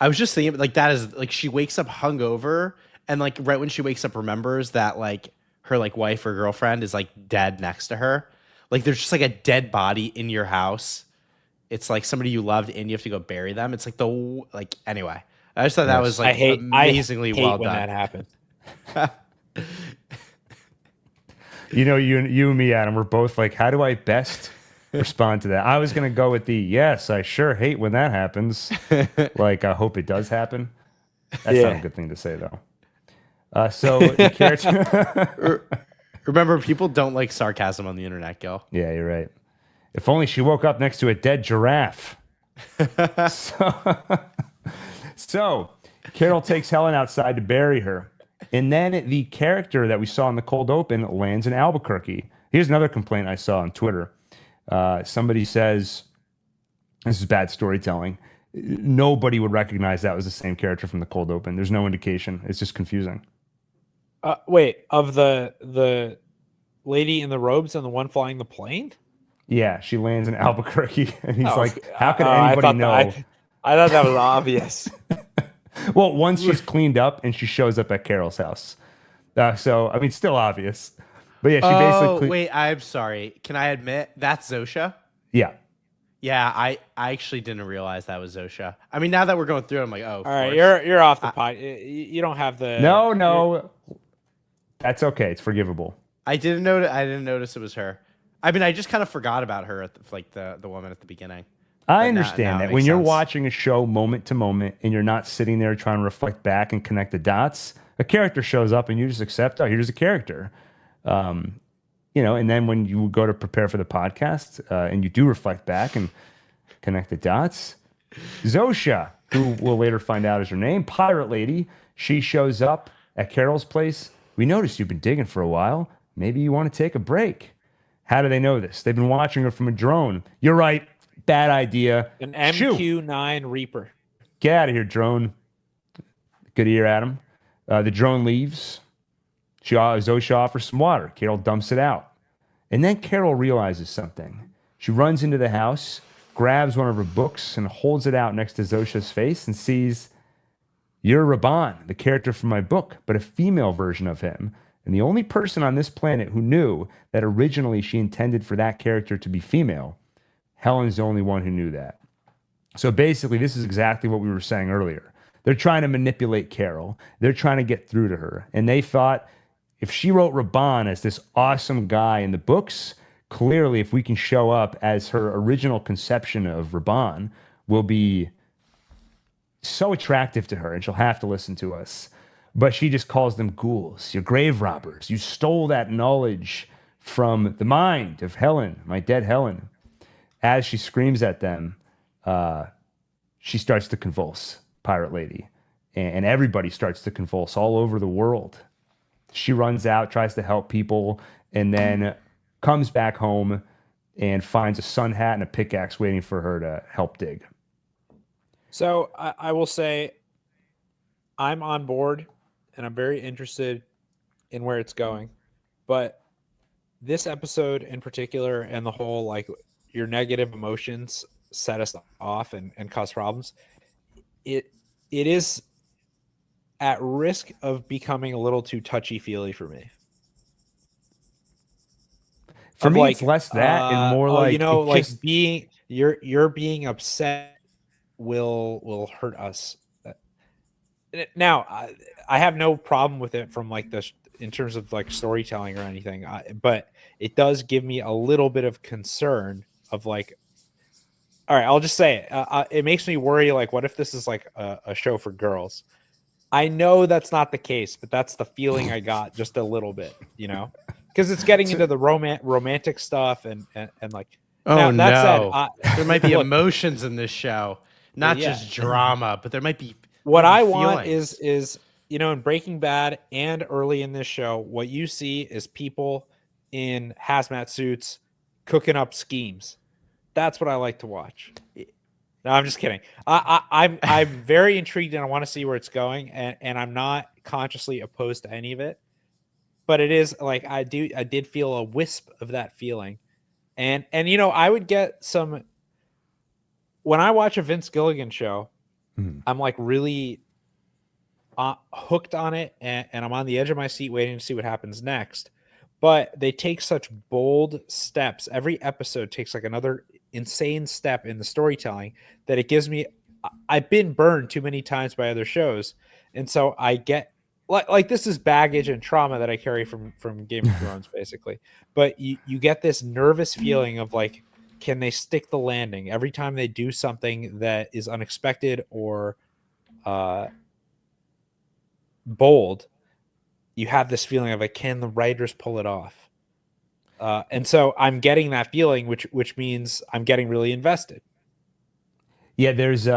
I was just thinking, like, that is, like, she wakes up hungover, and, like, right when she wakes up remembers that, like, her, like, wife or girlfriend is, like, dead next to her. Like, there's just, like, a dead body in your house. It's, like, somebody you loved, and you have to go bury them. It's, like, anyway. I just thought that was, like, amazingly I hate well when done. that happens. You know, you and me, Adam, we're both like, how do I best respond to that? I was going to go with the, yes, I sure hate when that happens. Like, I hope it does happen. That's not a good thing to say, though. So the character... Remember, people don't like sarcasm on the internet, Gil. Yeah, you're right. If only she woke up next to a dead giraffe. So Carol takes Helen outside to bury her. And then the character that we saw in the cold open lands in Albuquerque. Here's another complaint I saw on Twitter. Somebody says, this is bad storytelling. Nobody would recognize that was the same character from the cold open. There's no indication. It's just confusing. Wait, of the lady in the robes and the one flying the plane? Yeah, she lands in Albuquerque, and he's like, how could anybody know? I thought that was obvious. Well, once she's cleaned up and she shows up at Carol's house. So, I mean, still obvious. But yeah, she basically... wait, I'm sorry. Can I admit, that's Zosha? Yeah. Yeah, I actually didn't realize that was Zosha. I mean, now that we're going through it, I'm like, oh, all right, you're off the pot. You don't have the... No. That's okay. It's forgivable. I didn't notice it was her. I mean, I just kind of forgot about her at the woman at the beginning. I understand now that it when makes you're sense. watching a show moment to moment and you're not sitting there trying to reflect back and connect the dots, a character shows up and you just accept, oh, here's a character. You know, and then when you go to prepare for the podcast and you do reflect back and connect the dots, Zosha, who we'll later find out is her name, Pirate Lady, she shows up at Carol's place. We noticed you've been digging for a while. Maybe you want to take a break. How do they know this? They've been watching her from a drone. You're right. Bad idea. An MQ-9 Reaper. Get out of here, drone. Good ear, Adam. The drone leaves. Zosha offers some water. Carol dumps it out. And then Carol realizes something. She runs into the house, grabs one of her books, and holds it out next to Zosha's face and sees, you're Raban, the character from my book, but a female version of him. And the only person on this planet who knew that originally she intended for that character to be female. Helen's the only one who knew that. So basically, this is exactly what we were saying earlier. They're trying to manipulate Carol. They're trying to get through to her. And they thought, if she wrote Raban as this awesome guy in the books, clearly if we can show up as her original conception of Raban, we'll be so attractive to her and she'll have to listen to us. But she just calls them ghouls. You're grave robbers. You stole that knowledge from the mind of Helen, my dead Helen. As she screams at them, she starts to convulse, Pirate Lady. And everybody starts to convulse all over the world. She runs out, tries to help people, and then comes back home and finds a sun hat and a pickaxe waiting for her to help dig. So I will say I'm on board and I'm very interested in where it's going. But this episode in particular and the whole, like, your negative emotions set us off and cause problems. It is at risk of becoming a little too touchy-feely for me. For me, like, it's less that and more like, you know, like just, being you're being upset will hurt us. Now, I have no problem with it from like this in terms of like storytelling or anything, but it does give me a little bit of concern of like, all right, I'll just say it. It makes me worry. Like, what if this is like a show for girls? I know that's not the case, but that's the feeling I got just a little bit, you know, because it's getting into the romantic stuff and like. Oh, now, that no. said, there might be emotions in this show. not Yeah. just drama, but there might be What I maybe want feelings. is in Breaking Bad and early in this show, what you see is people in hazmat suits cooking up schemes. That's what I like to watch. No, I'm just kidding. I'm very intrigued and I want to see where it's going, and I'm not consciously opposed to any of it. But it is like I did feel a wisp of that feeling, and I would get some when I watch a Vince Gilligan show. Mhm. I'm like really hooked on it, and I'm on the edge of my seat waiting to see what happens next. But they take such bold steps. Every episode takes like another insane step in the storytelling that it gives me. I've been burned too many times by other shows, and so I get like this is baggage and trauma that I carry from Game of Thrones, basically. But you get this nervous feeling of like, can they stick the landing every time they do something that is unexpected or bold? You have this feeling of like, can the writers pull it off? And so I'm getting that feeling, which means I'm getting really invested. Yeah, there's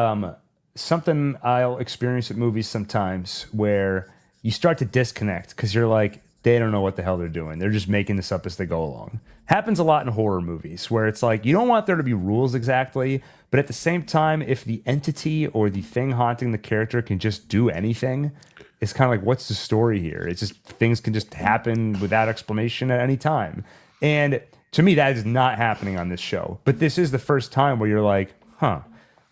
something I'll experience at movies sometimes where you start to disconnect because you're like, they don't know what the hell they're doing. They're just making this up as they go along. Happens a lot in horror movies where it's like you don't want there to be rules exactly, but at the same time, if the entity or the thing haunting the character can just do anything, it's kind of like, what's the story here? It's just things can just happen without explanation at any time. And to me, that is not happening on this show. But this is the first time where you're like, huh.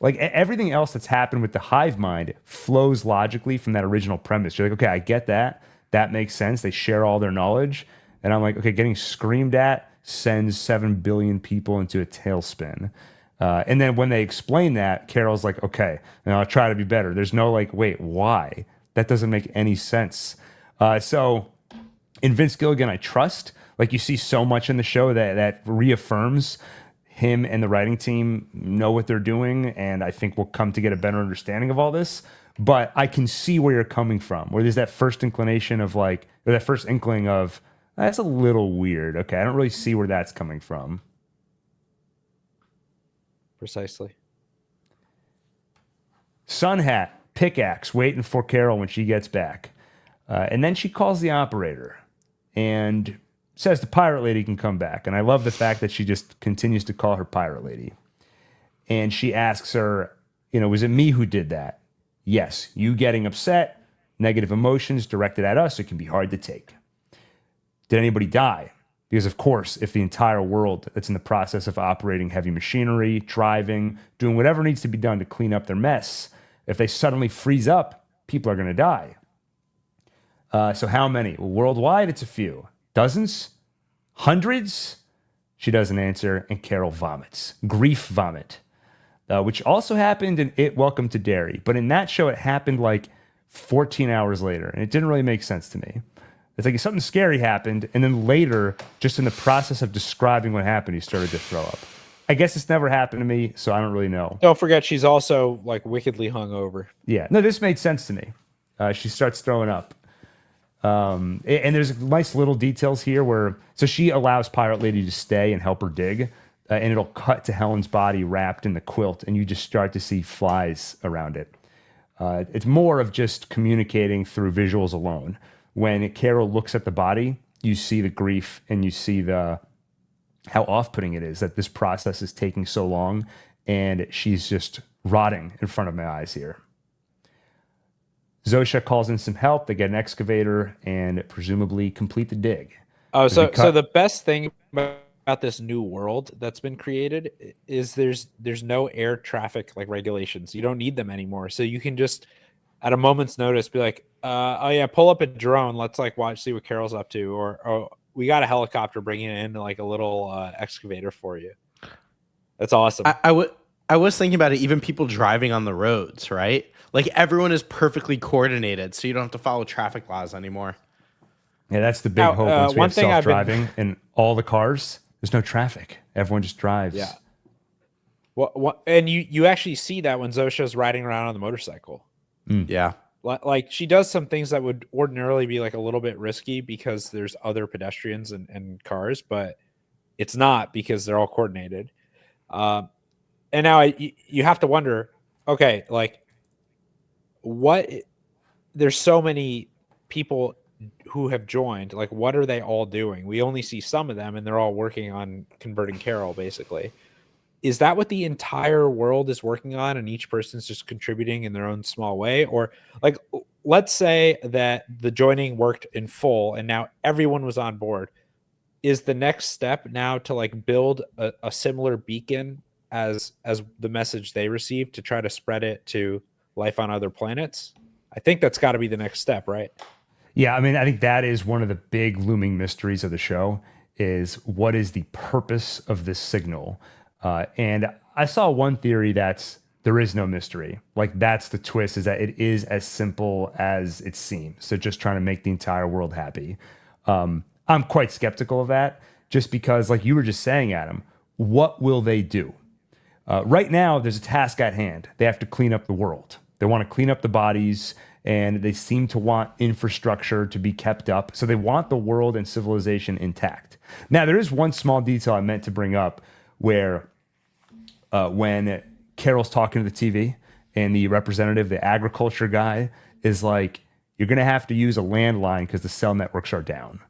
Like everything else that's happened with the hive mind flows logically from that original premise. You're like, okay, I get that. That makes sense. They share all their knowledge. And I'm like, okay, getting screamed at sends 7 billion people into a tailspin. And then when they explain that, Carol's like, okay, and I'll try to be better. There's no like, wait, why? That doesn't make any sense. So in Vince Gilligan, I trust. Like you see so much in the show that reaffirms him and the writing team know what they're doing, and I think we'll come to get a better understanding of all this. But I can see where you're coming from, where there's that first inclination of like, or that first inkling of, that's a little weird. Okay, I don't really see where that's coming from. Precisely. Sun hat, pickaxe, waiting for Carol when she gets back. And then she calls the operator and says the pirate lady can come back. And I love the fact that she just continues to call her pirate lady. And she asks her, was it me who did that? Yes, you getting upset, negative emotions directed at us, it can be hard to take. Did anybody die? Because, of course, if the entire world that's in the process of operating heavy machinery, driving, doing whatever needs to be done to clean up their mess, if they suddenly freeze up, people are going to die. So how many? Well, worldwide, it's a few. Dozens? Hundreds? She doesn't answer, and Carol vomits. Grief vomit. Which also happened in It Welcome to Derry. But in that show, it happened like 14 hours later, and it didn't really make sense to me. It's like something scary happened, and then later, just in the process of describing what happened, he started to throw up. I guess it's never happened to me, so I don't really know. Don't forget, she's also like wickedly hungover. Yeah, no, this made sense to me. She starts throwing up. And there's nice little details here so she allows Pirate Lady to stay and help her dig, and it'll cut to Helen's body wrapped in the quilt, and you just start to see flies around it. It's more of just communicating through visuals alone. When Carol looks at the body, you see the grief and you see how off-putting it is that this process is taking so long, and she's just rotting in front of my eyes here. Zosha calls in some help. They get an excavator and presumably complete the dig. Oh, so the best thing about this new world that's been created is there's no air traffic like regulations. You don't need them anymore. So you can just at a moment's notice be like, oh yeah, pull up a drone. Let's like see what Carol's up to, or oh, we got a helicopter bringing in like a little excavator for you. That's awesome. I was thinking about it. Even people driving on the roads, right? Like everyone is perfectly coordinated, so you don't have to follow traffic laws anymore. Yeah, that's the big hope. Once we one have thing self-driving and all the cars, there's no traffic. Everyone just drives. Yeah. What and you actually see that when Zosha's riding around on the motorcycle. Yeah. Like she does some things that would ordinarily be like a little bit risky because there's other pedestrians and cars, but it's not because they're all coordinated. And now you have to wonder, okay, like what? There's so many people who have joined. Like, what are they all doing? We only see some of them, and they're all working on converting Carol, basically. Is that what the entire world is working on, and each person's just contributing in their own small way? Or, like, let's say that the joining worked in full, and now everyone was on board. Is the next step now to like build a similar beacon as the message they received to try to spread it to life on other planets? I think that's got to be the next step, right? Yeah, I mean, I think that is one of the big looming mysteries of the show is what is the purpose of this signal? And I saw one theory that's there is no mystery. Like that's the twist is that it is as simple as it seems. So just trying to make the entire world happy. I'm quite skeptical of that just because like you were just saying, Adam, what will they do? Right now, there's a task at hand. They have to clean up the world. They want to clean up the bodies and they seem to want infrastructure to be kept up. So they want the world and civilization intact. Now, there is one small detail I meant to bring up where when Carol's talking to the TV and the representative, the agriculture guy, is like, you're going to have to use a landline because the cell networks are down.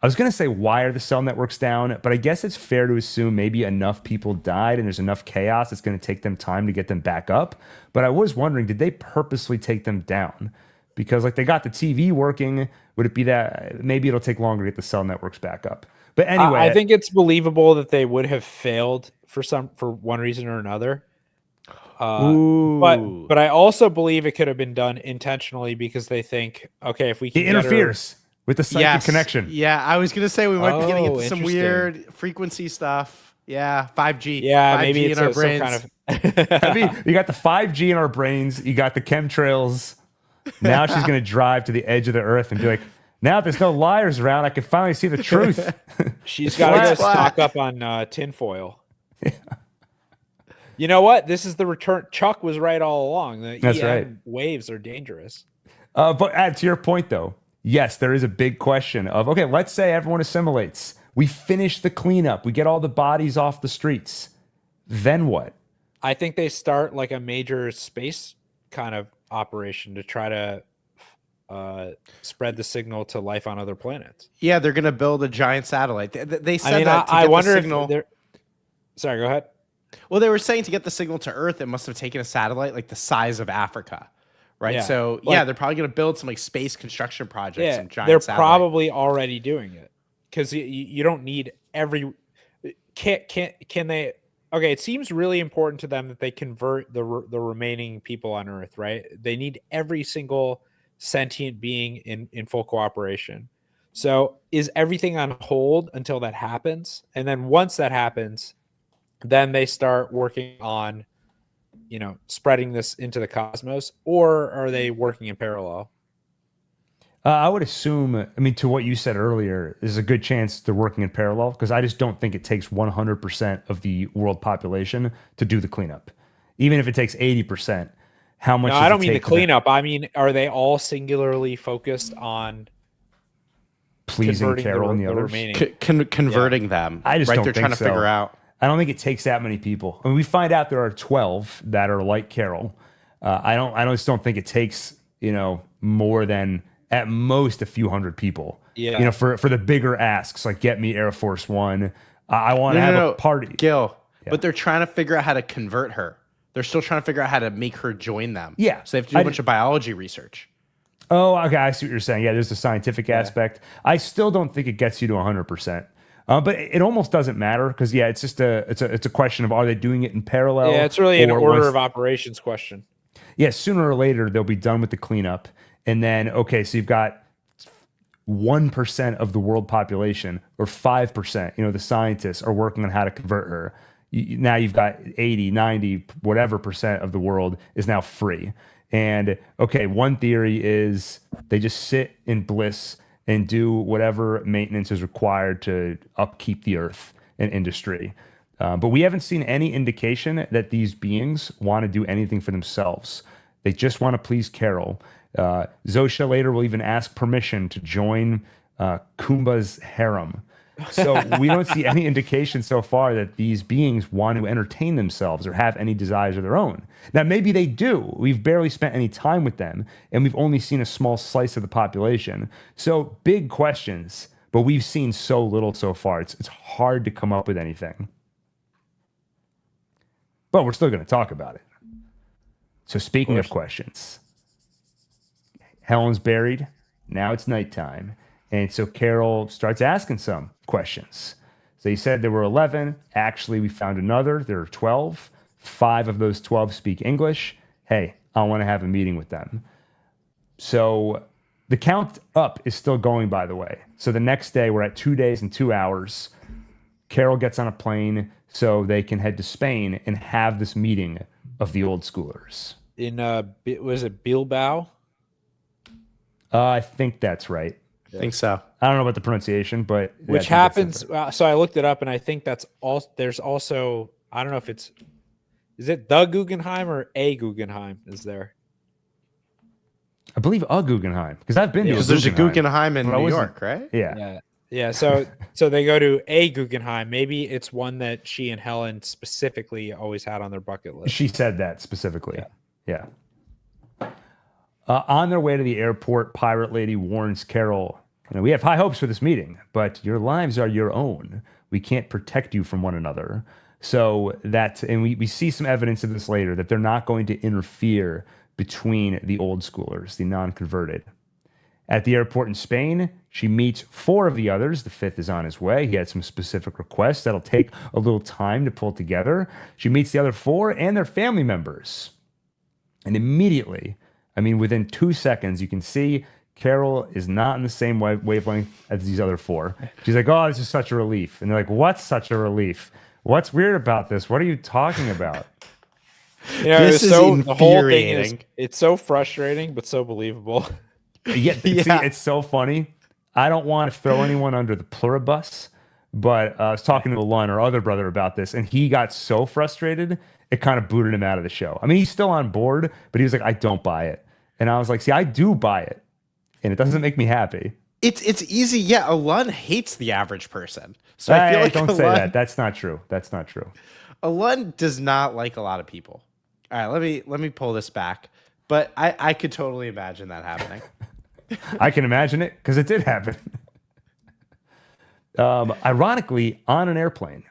I was going to say, why are the cell networks down? But I guess it's fair to assume maybe enough people died and there's enough chaos. It's going to take them time to get them back up. But I was wondering, did they purposely take them down? Because like they got the TV working. Would it be that maybe it'll take longer to get the cell networks back up? But anyway, I think it's believable that they would have failed for one reason or another. But I also believe it could have been done intentionally because they think, okay, if we can it interferes with the psychic connection. Yeah, I was gonna say we might be getting into some weird frequency stuff. Yeah, 5G. Yeah, 5G maybe it's in our some brains. kind of. I mean, you got the 5G in our brains. You got the chemtrails. Now she's going to drive to the edge of the earth and be like, now there's no liars around. I can finally see the truth. She's got to go stock up on tinfoil. Yeah. You know what? This is the return. Chuck was right all along. The That's EM right. waves are dangerous. But to your point, though, yes, there is a big question of, okay, let's say everyone assimilates. We finish the cleanup. We get all the bodies off the streets. Then what? I think they start like a major space kind of operation to try to spread the signal to life on other planets. Yeah, they're gonna build a giant satellite. They said I wonder the signal. if sorry, go ahead. Well, they were saying to get the signal to Earth, it must have taken a satellite like the size of Africa, right? Yeah. So Like, they're probably going to build some like space construction projects. Yeah, some giant they're satellite. probably already doing it because you don't need every. Can they? Okay, it seems really important to them that they convert the remaining people on Earth, right? They need every single sentient being in full cooperation. So is everything on hold until that happens? And then once that happens, then they start working on, spreading this into the cosmos, or are they working in parallel? I would assume, I mean, to what you said earlier, there's a good chance they're working in parallel because I just don't think it takes 100% of the world population to do the cleanup. Even if it takes 80%, how much? No, I don't mean the cleanup. I mean, are they all singularly focused on pleasing Carol and the others? Converting them. I just don't They're think trying to so. figure out. I don't think it takes that many people. I mean, we find out there are 12 that are like Carol. I just don't think it takes, more than at most a few hundred people. Yeah. For the bigger asks, like get me Air Force One. I want to have a party. Gil, but they're trying to figure out how to convert her. They're still trying to figure out how to make her join them. Yeah. So they have to do a bunch of biology research. Oh, okay. I see what you're saying. Yeah, there's the scientific aspect. I still don't think it gets you to 100%. But it almost doesn't matter because it's just it's a question of are they doing it in parallel? Yeah, it's really an order of operations question. Yeah, sooner or later they'll be done with the cleanup, and then so you've got 1% of the world population or 5%. The scientists are working on how to convert her. Now you've got 80, 90, whatever percent of the world is now free. And one theory is they just sit in bliss and do whatever maintenance is required to upkeep the earth and industry. But we haven't seen any indication that these beings want to do anything for themselves. They just want to please Carol. Zosha later will even ask permission to join Kumba's harem. So we don't see any indication so far that these beings want to entertain themselves or have any desires of their own. Now, maybe they do. We've barely spent any time with them, and we've only seen a small slice of the population. So big questions, but we've seen so little so far. It's hard to come up with anything. But we're still going to talk about it. So speaking of questions, Helen's buried. Now it's nighttime. And so Carol starts asking some questions. So he said there were 11. Actually, we found another. There are 12. 5 of those 12 speak English. Hey, I want to have a meeting with them. So the count up is still going, by the way. So the next day, we're at 2 days and 2 hours. Carol gets on a plane so they can head to Spain and have this meeting of the old schoolers. In, was it Bilbao? I think that's right. I think so. I don't know about the pronunciation, but Which happens. So I looked it up, and I think that's also. There's also. I don't know if it's. Is it the Guggenheim or a Guggenheim? Is there? I believe a Guggenheim, because I've been to Because there's a Guggenheim in But I New wasn't- York, right? Yeah. Yeah. So they go to a Guggenheim. Maybe it's one that she and Helen specifically always had on their bucket list. She said that specifically. Yeah. On their way to the airport, Pirate Lady warns Carol, we have high hopes for this meeting, but your lives are your own. We can't protect you from one another. So and we see some evidence of this later, that they're not going to interfere between the old schoolers, the non-converted. At the airport in Spain, she meets 4 of the others. The 5th is on his way. He had some specific requests that'll take a little time to pull together. She meets the other 4 and their family members. And immediately, within 2 seconds, you can see Carol is not in the same wavelength as these other 4. She's like, oh, this is such a relief. And they're like, what's such a relief? What's weird about this? What are you talking about? This is the whole thing infuriating. it's so frustrating, but so believable. Yeah, see, it's so funny. I don't want to throw anyone under the pluribus, but I was talking to Lon, our other brother, about this, and he got so frustrated, it kind of booted him out of the show. He's still on board, but he was like, I don't buy it. And I was like, see, I do buy it, and it doesn't make me happy. It's easy. Yeah, Alun hates the average person. So I feel like don't say that. That's not true. That's not true. Alun does not like a lot of people. All right, let me pull this back. But I could totally imagine that happening. I can imagine it because it did happen. Ironically, on an airplane.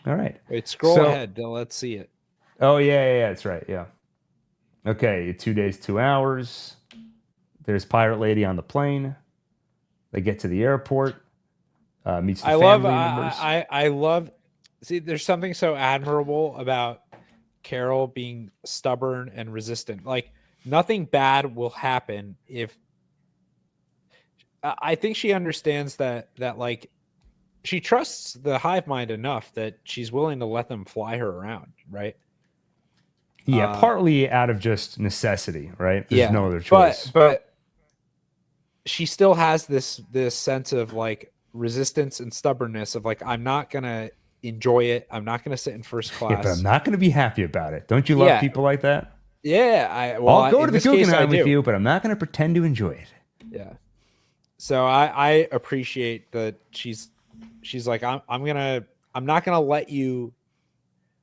All right. Wait, scroll ahead. Let's see it. Oh, yeah, that's right. Yeah. Okay, 2 days, 2 hours. There's Pirate Lady on the plane. They get to the airport. Meets the family members. I love. See, there's something so admirable about Carol being stubborn and resistant. Like, nothing bad will happen if. I think she understands that like she trusts the hive mind enough that she's willing to let them fly her around, right? Yeah, partly out of just necessity, right? There's no other choice. But she still has this sense of like resistance and stubbornness of like, I'm not gonna enjoy it. I'm not gonna sit in first class. Yeah, but I'm not gonna be happy about it. Don't you love people like that? Yeah, I'll go to the Guggenheim with you, but I'm not gonna pretend to enjoy it. Yeah. So I appreciate that she's like, I'm not gonna let you.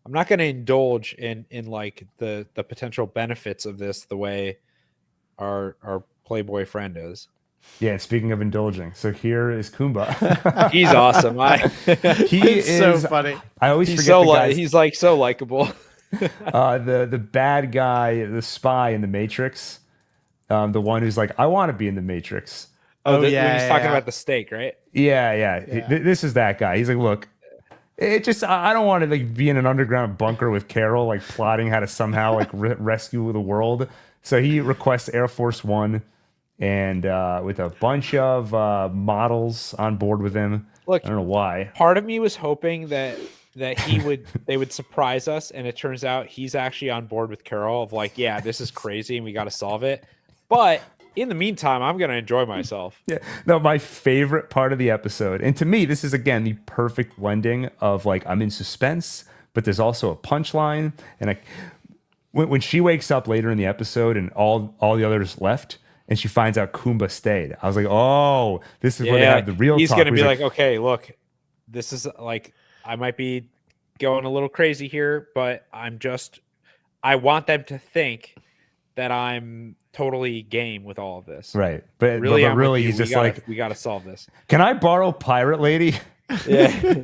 I'm not going to indulge in like the potential benefits of this the way our Playboy friend is. Yeah, speaking of indulging, so here is Kumba. He's awesome. He is so funny. I always he's forget so the guys. he's like so likable. The bad guy, the spy in the Matrix, the one who's like, I want to be in the Matrix. When he's talking about the steak, right? Yeah. This is that guy. He's like, look. It just, I don't want to like be in an underground bunker with Carol, like plotting how to somehow like rescue the world. So he requests Air Force One, and with a bunch of models on board with him. Look, I don't know why. Part of me was hoping that they would surprise us, and it turns out he's actually on board with Carol. Of like, yeah, this is crazy, and we got to solve it. But in the meantime, I'm gonna enjoy myself. Yeah. No, my favorite part of the episode, and to me, this is again the perfect blending of like I'm in suspense, but there's also a punchline. And when she wakes up later in the episode and all the others left, and she finds out Kumba stayed. I was like, oh, this is where they have the real he's talk. gonna be like, okay, look, this is like, I might be going a little crazy here, but I want them to think that I'm totally game with all of this. right. But Really, but really, he's just like, we gotta solve this. can I borrow Pirate Lady? Yeah.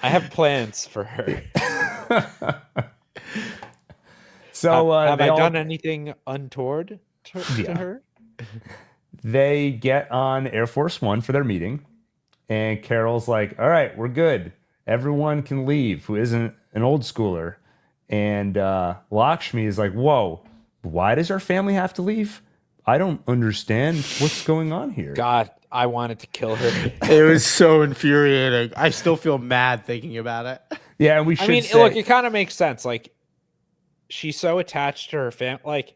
I have plans for her. So have they I all, done anything untoward to Yeah. her? They get on Air Force One for their meeting, and Carol's like, all right, we're good. Everyone can leave who isn't an old schooler. And Lakshmi is like, whoa, why does our family have to leave? I don't understand what's going on here. God, I wanted to kill her. It was so infuriating. I still feel mad thinking about it. Yeah, and we should I mean, say, look, it kind of makes sense. Like, she's so attached to her family. Like,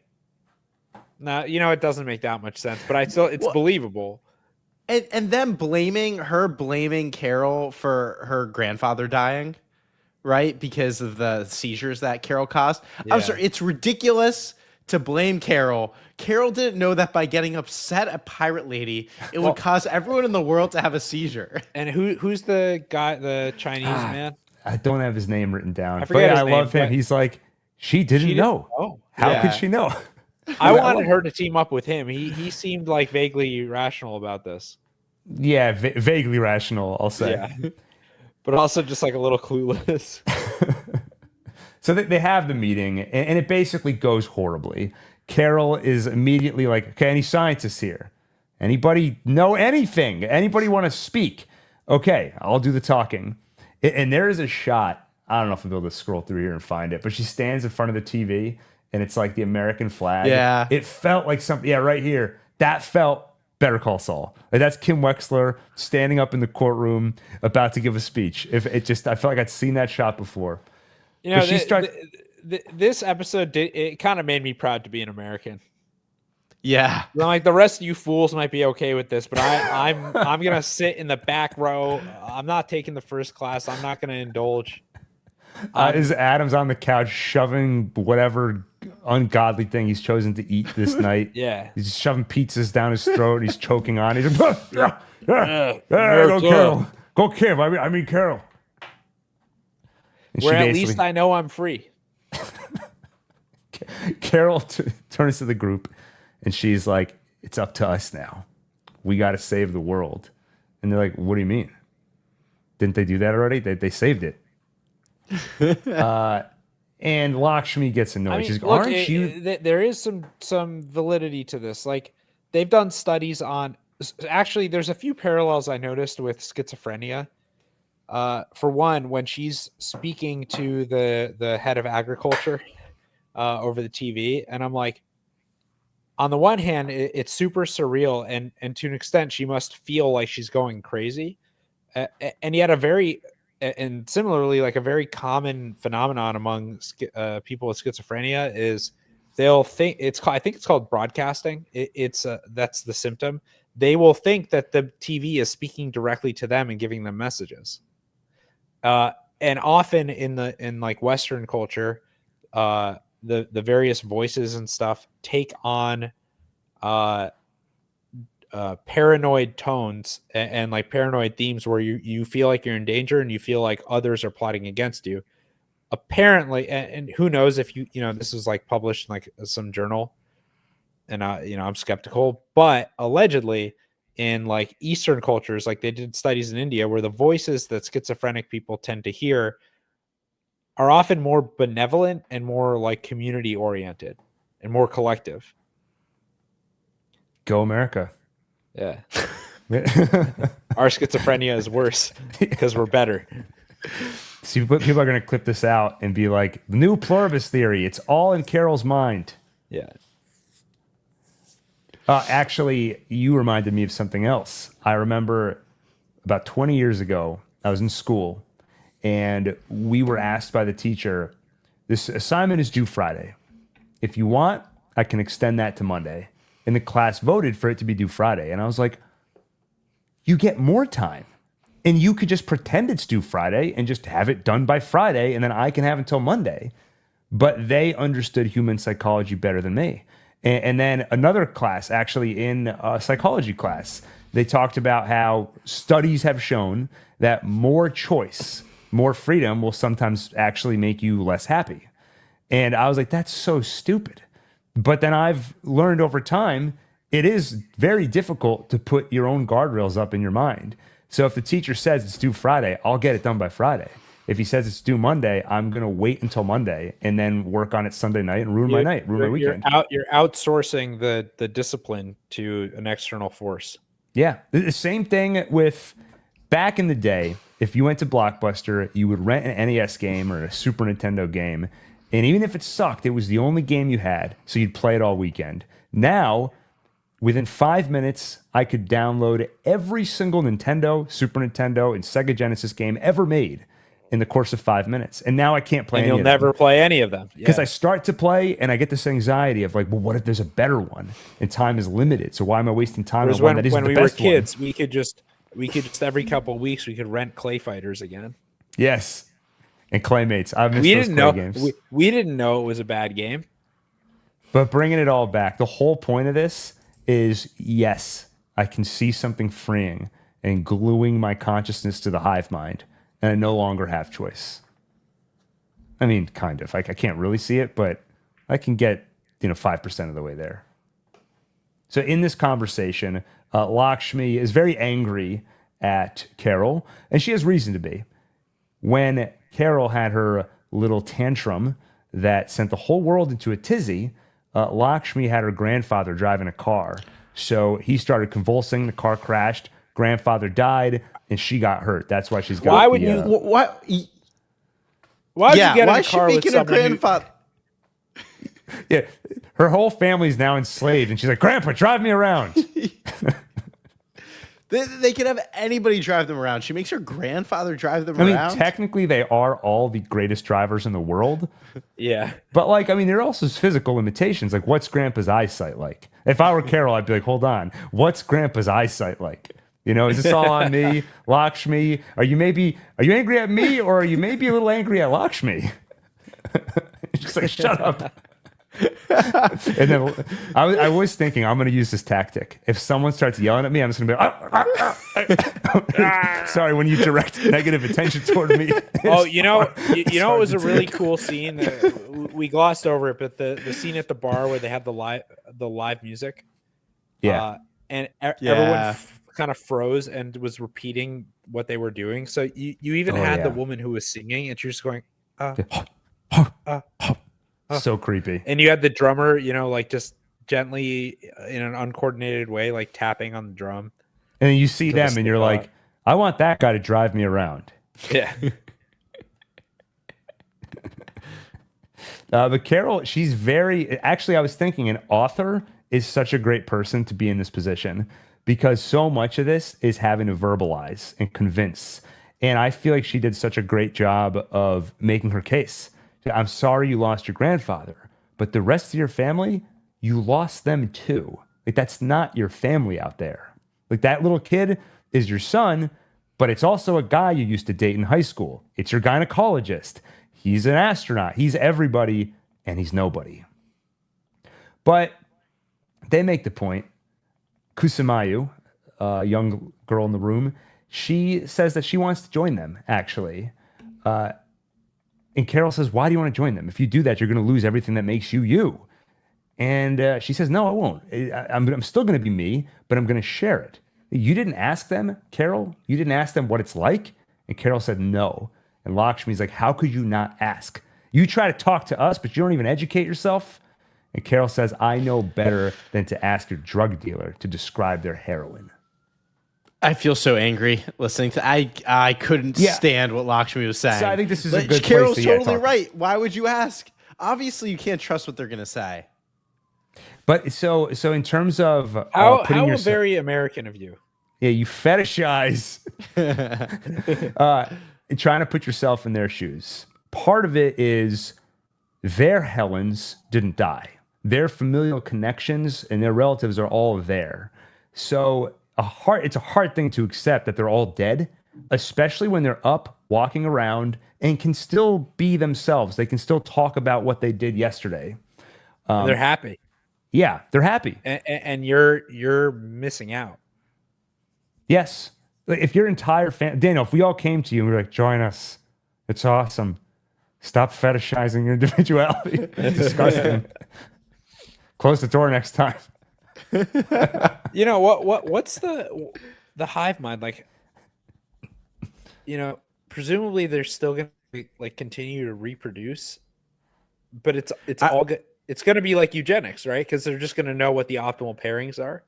now, it doesn't make that much sense, but it's believable. And them blaming Carol for her grandfather dying, right? Because of the seizures that Carol caused. Yeah. I'm sorry, it's ridiculous to blame Carol. Carol didn't know that by getting upset at Pirate Lady, it would cause everyone in the world to have a seizure. And who's the guy, the Chinese man? I don't have his name written down. I forget but his I love name, him. but He's like, she didn't know. Oh, How could she know? I wanted her to team up with him. He seemed like vaguely rational about this. Yeah, vaguely rational, I'll say. Yeah. But also just like a little clueless. So they have the meeting, and it basically goes horribly. Carol is immediately like, okay, any scientists here? Anybody know anything? Anybody want to speak? Okay, I'll do the talking. And there is a shot. I don't know if I'll be able to scroll through here and find it, but she stands in front of the TV, and it's like the American flag. Yeah. It felt like something. Yeah, right here. That felt Better Call Saul. Like, that's Kim Wexler standing up in the courtroom about to give a speech. I felt like I'd seen that shot before. But This episode it kind of made me proud to be an American. Yeah. Like the rest of you fools might be okay with this, but I'm gonna sit in the back row. I'm not taking the first class. I'm not gonna indulge. Is Adam's on the couch shoving whatever ungodly thing he's chosen to eat this night? Yeah. He's just shoving pizzas down his throat. He's choking on. He's like, go America. Carol. Go Kim. I mean Carol. And Where at basically- least I know I'm free. Carol turns to the group and she's like, it's up to us now. We got to save the world. And they're like, what do you mean? Didn't they do that already? They saved it. And Lakshmi gets annoyed. I mean, She's like, look, aren't you? there is some validity to this. Like they've done studies on. Actually, there's a few parallels I noticed with schizophrenia. For one, when she's speaking to the head of agriculture over the TV, and I'm like, on the one hand, it's super surreal, and to an extent, she must feel like she's going crazy, and yet and similarly, like a very common phenomenon among people with schizophrenia is they'll think I think it's called broadcasting. That's the symptom. They will think that the TV is speaking directly to them and giving them messages. And often in like Western culture, the various voices and stuff take on paranoid tones and like paranoid themes where you feel like you're in danger and you feel like others are plotting against you. Apparently, and who knows if this was like published in like some journal, and I'm skeptical, but allegedly in like Eastern cultures, like they did studies in India where the voices that schizophrenic people tend to hear are often more benevolent and more like community oriented and more collective. Go America. Yeah. Our schizophrenia is worse because we're better. See, people are going to clip this out and be like, the new pluribus theory. It's all in Carol's mind. Yeah. Actually, you reminded me of something else. I remember about 20 years ago, I was in school, and we were asked by the teacher, this assignment is due Friday. If you want, I can extend that to Monday. And the class voted for it to be due Friday. And I was like, you get more time. And you could just pretend it's due Friday and just have it done by Friday, and then I can have until Monday. But they understood human psychology better than me. And then another class, actually in a psychology class, they talked about how studies have shown that more choice, more freedom will sometimes actually make you less happy. And I was like, that's so stupid. But then I've learned over time, it is very difficult to put your own guardrails up in your mind. So if the teacher says it's due Friday, I'll get it done by Friday. If he says it's due Monday, I'm going to wait until Monday and then work on it Sunday night and ruin my night, ruin my weekend. You're outsourcing the discipline to an external force. Yeah. The same thing with back in the day, if you went to Blockbuster, you would rent an NES game or a Super Nintendo game. And even if it sucked, it was the only game you had. So you'd play it all weekend. Now, within 5 minutes, I could download every single Nintendo, Super Nintendo, and Sega Genesis game ever made in the course of 5 minutes. And now I can't play And any you'll of them. never play any of them. Because I start to play and I get this anxiety of like, well, what if there's a better one and time is limited? So why am I wasting time on one that isn't when the we were best kids, one? we could just every couple of weeks we could rent Clay Fighters again. Yes. And Claymates. I miss We those didn't Clay know games. we didn't know it was a bad game. But bringing it all back, the whole point of this is, yes, I can see something freeing and gluing my consciousness to the hive mind, and I no longer have choice. I mean, kind of. I can't really see it, but I can get 5% of the way there. So in this conversation, Lakshmi is very angry at Carol, and she has reason to be. When Carol had her little tantrum that sent the whole world into a tizzy, Lakshmi had her grandfather driving a car. So he started convulsing, the car crashed, grandfather died, and she got hurt. That's why she's got Why would What? Why would you get why in a is she car with making her someone who- grandfather? Yeah, her whole family's now enslaved, and she's like, Grandpa, drive me around. They could have anybody drive them around. She makes her grandfather drive them I mean, around. technically, they are all the greatest drivers in the world. Yeah. But, like, I mean, there are also physical limitations. Like, what's Grandpa's eyesight like? If I were Carol, I'd be like, hold on. What's Grandpa's eyesight like? Is this all on me? Lakshmi? Are you angry at me, or are you maybe a little angry at Lakshmi? She's like, shut up. And then I was thinking, I'm going to use this tactic. If someone starts yelling at me, I'm just going to be like, sorry, when you direct negative attention toward me. Oh, it was a really cool scene that we glossed over it, but the scene at the bar where they have the live music. Yeah. And everyone kind of froze and was repeating what they were doing. So you even had the woman who was singing, and she was going, so creepy. and you had the drummer, like just gently in an uncoordinated way, like tapping on the drum. And then you see them and you're like, I want that guy to drive me around. Yeah. But Carol, she's actually, I was thinking an author is such a great person to be in this position, because so much of this is having to verbalize and convince. And I feel like she did such a great job of making her case. I'm sorry you lost your grandfather, but the rest of your family, you lost them too. Like, that's not your family out there. Like, that little kid is your son, but it's also a guy you used to date in high school. It's your gynecologist. He's an astronaut. He's everybody, and he's nobody. But they make the point. Kusamayu, a young girl in the room, she says that she wants to join them, actually. And Carol says, why do you want to join them? If you do that, you're going to lose everything that makes you you. And she says, no, I won't. I'm still going to be me, but I'm going to share it. You didn't ask them, Carol? You didn't ask them what it's like? And Carol said, no. And Lakshmi's like, how could you not ask? You try to talk to us, but you don't even educate yourself? And Carol says, I know better than to ask your drug dealer to describe their heroin. I feel so angry listening to. I couldn't stand what Lakshmi was saying. So I think this is a good Carol's place to totally talk. right. Why would you ask? Obviously, you can't trust what they're going to say. But so in terms of How putting yourself, very American of you. yeah, you fetishize trying to put yourself in their shoes. Part of it is their Helens didn't die. Their familial connections and their relatives are all there. So it's a hard thing to accept that they're all dead, especially when they're up, walking around, and can still be themselves. They can still talk about what they did yesterday. They're happy. Yeah, they're happy. and you're missing out. Yes. Like, if your entire family, Daniel, if we all came to you and we were like, join us, it's awesome. Stop fetishizing your individuality. It's disgusting. Close the door next time. You know what's the hive mind like? You know, presumably they're still gonna like continue to reproduce, but it's all good. It's gonna be like eugenics, right? Because they're just gonna know what the optimal pairings are.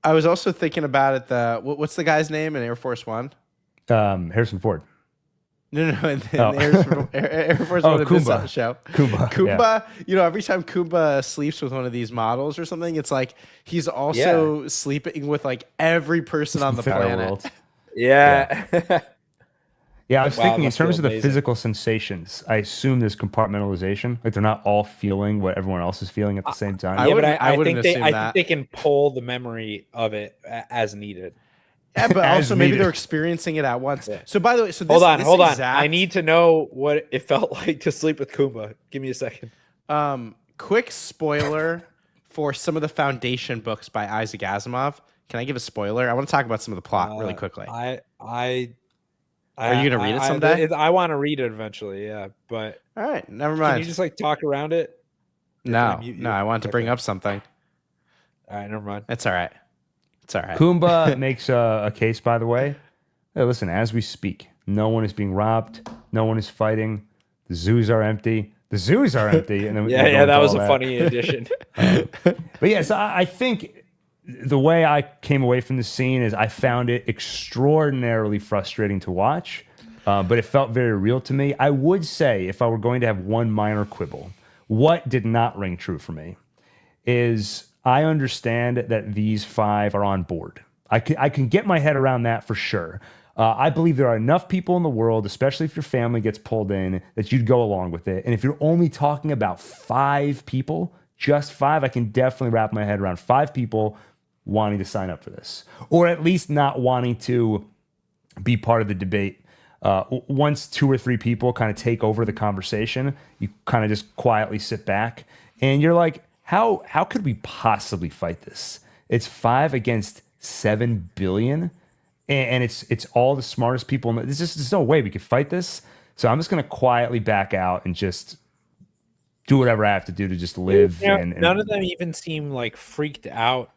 I was also thinking about it. What's the guy's name in Air Force One? Harrison Ford. No, in Air Force One at this show. Kumba. Yeah. You know, every time Kumba sleeps with one of these models or something, it's like he's also sleeping with like every person on the planet. World. Yeah. Yeah, I was thinking in terms of the physical sensations, I assume there's compartmentalization. Like they're not all feeling what everyone else is feeling at the same time. I think they can pull the memory of it as needed. Yeah, but also maybe they're experiencing it at once. Yeah. So by the way, hold on. I need to know what it felt like to sleep with Kumba. Give me a second. Quick spoiler for some of the Foundation books by Isaac Asimov. Can I give a spoiler? I want to talk about some of the plot really quickly. Are you gonna read it someday? I want to read it eventually. Yeah, but all right, never mind. Can you just like talk around it? No, I want to bring up something. All right, never mind. It's all right. It's all right. Kumba makes a case, by the way. Hey, listen, as we speak, no one is being robbed. No one is fighting. The zoos are empty. The zoos are empty. And then that was a funny addition. But yes, I think the way I came away from the scene is I found it extraordinarily frustrating to watch, but it felt very real to me. I would say, if I were going to have one minor quibble, what did not ring true for me is I understand that these 5 are on board. I can get my head around that for sure. I believe there are enough people in the world, especially if your family gets pulled in, that you'd go along with it. And if you're only talking about 5 people, just 5, I can definitely wrap my head around 5 people wanting to sign up for this, or at least not wanting to be part of the debate. Once 2 or 3 people kind of take over the conversation, you kind of just quietly sit back and you're like, how could we possibly fight this? It's 5 against 7 billion, and it's all the smartest people. There's no way we could fight this. So I'm just going to quietly back out and just do whatever I have to do to just live. And none of them even seem like freaked out.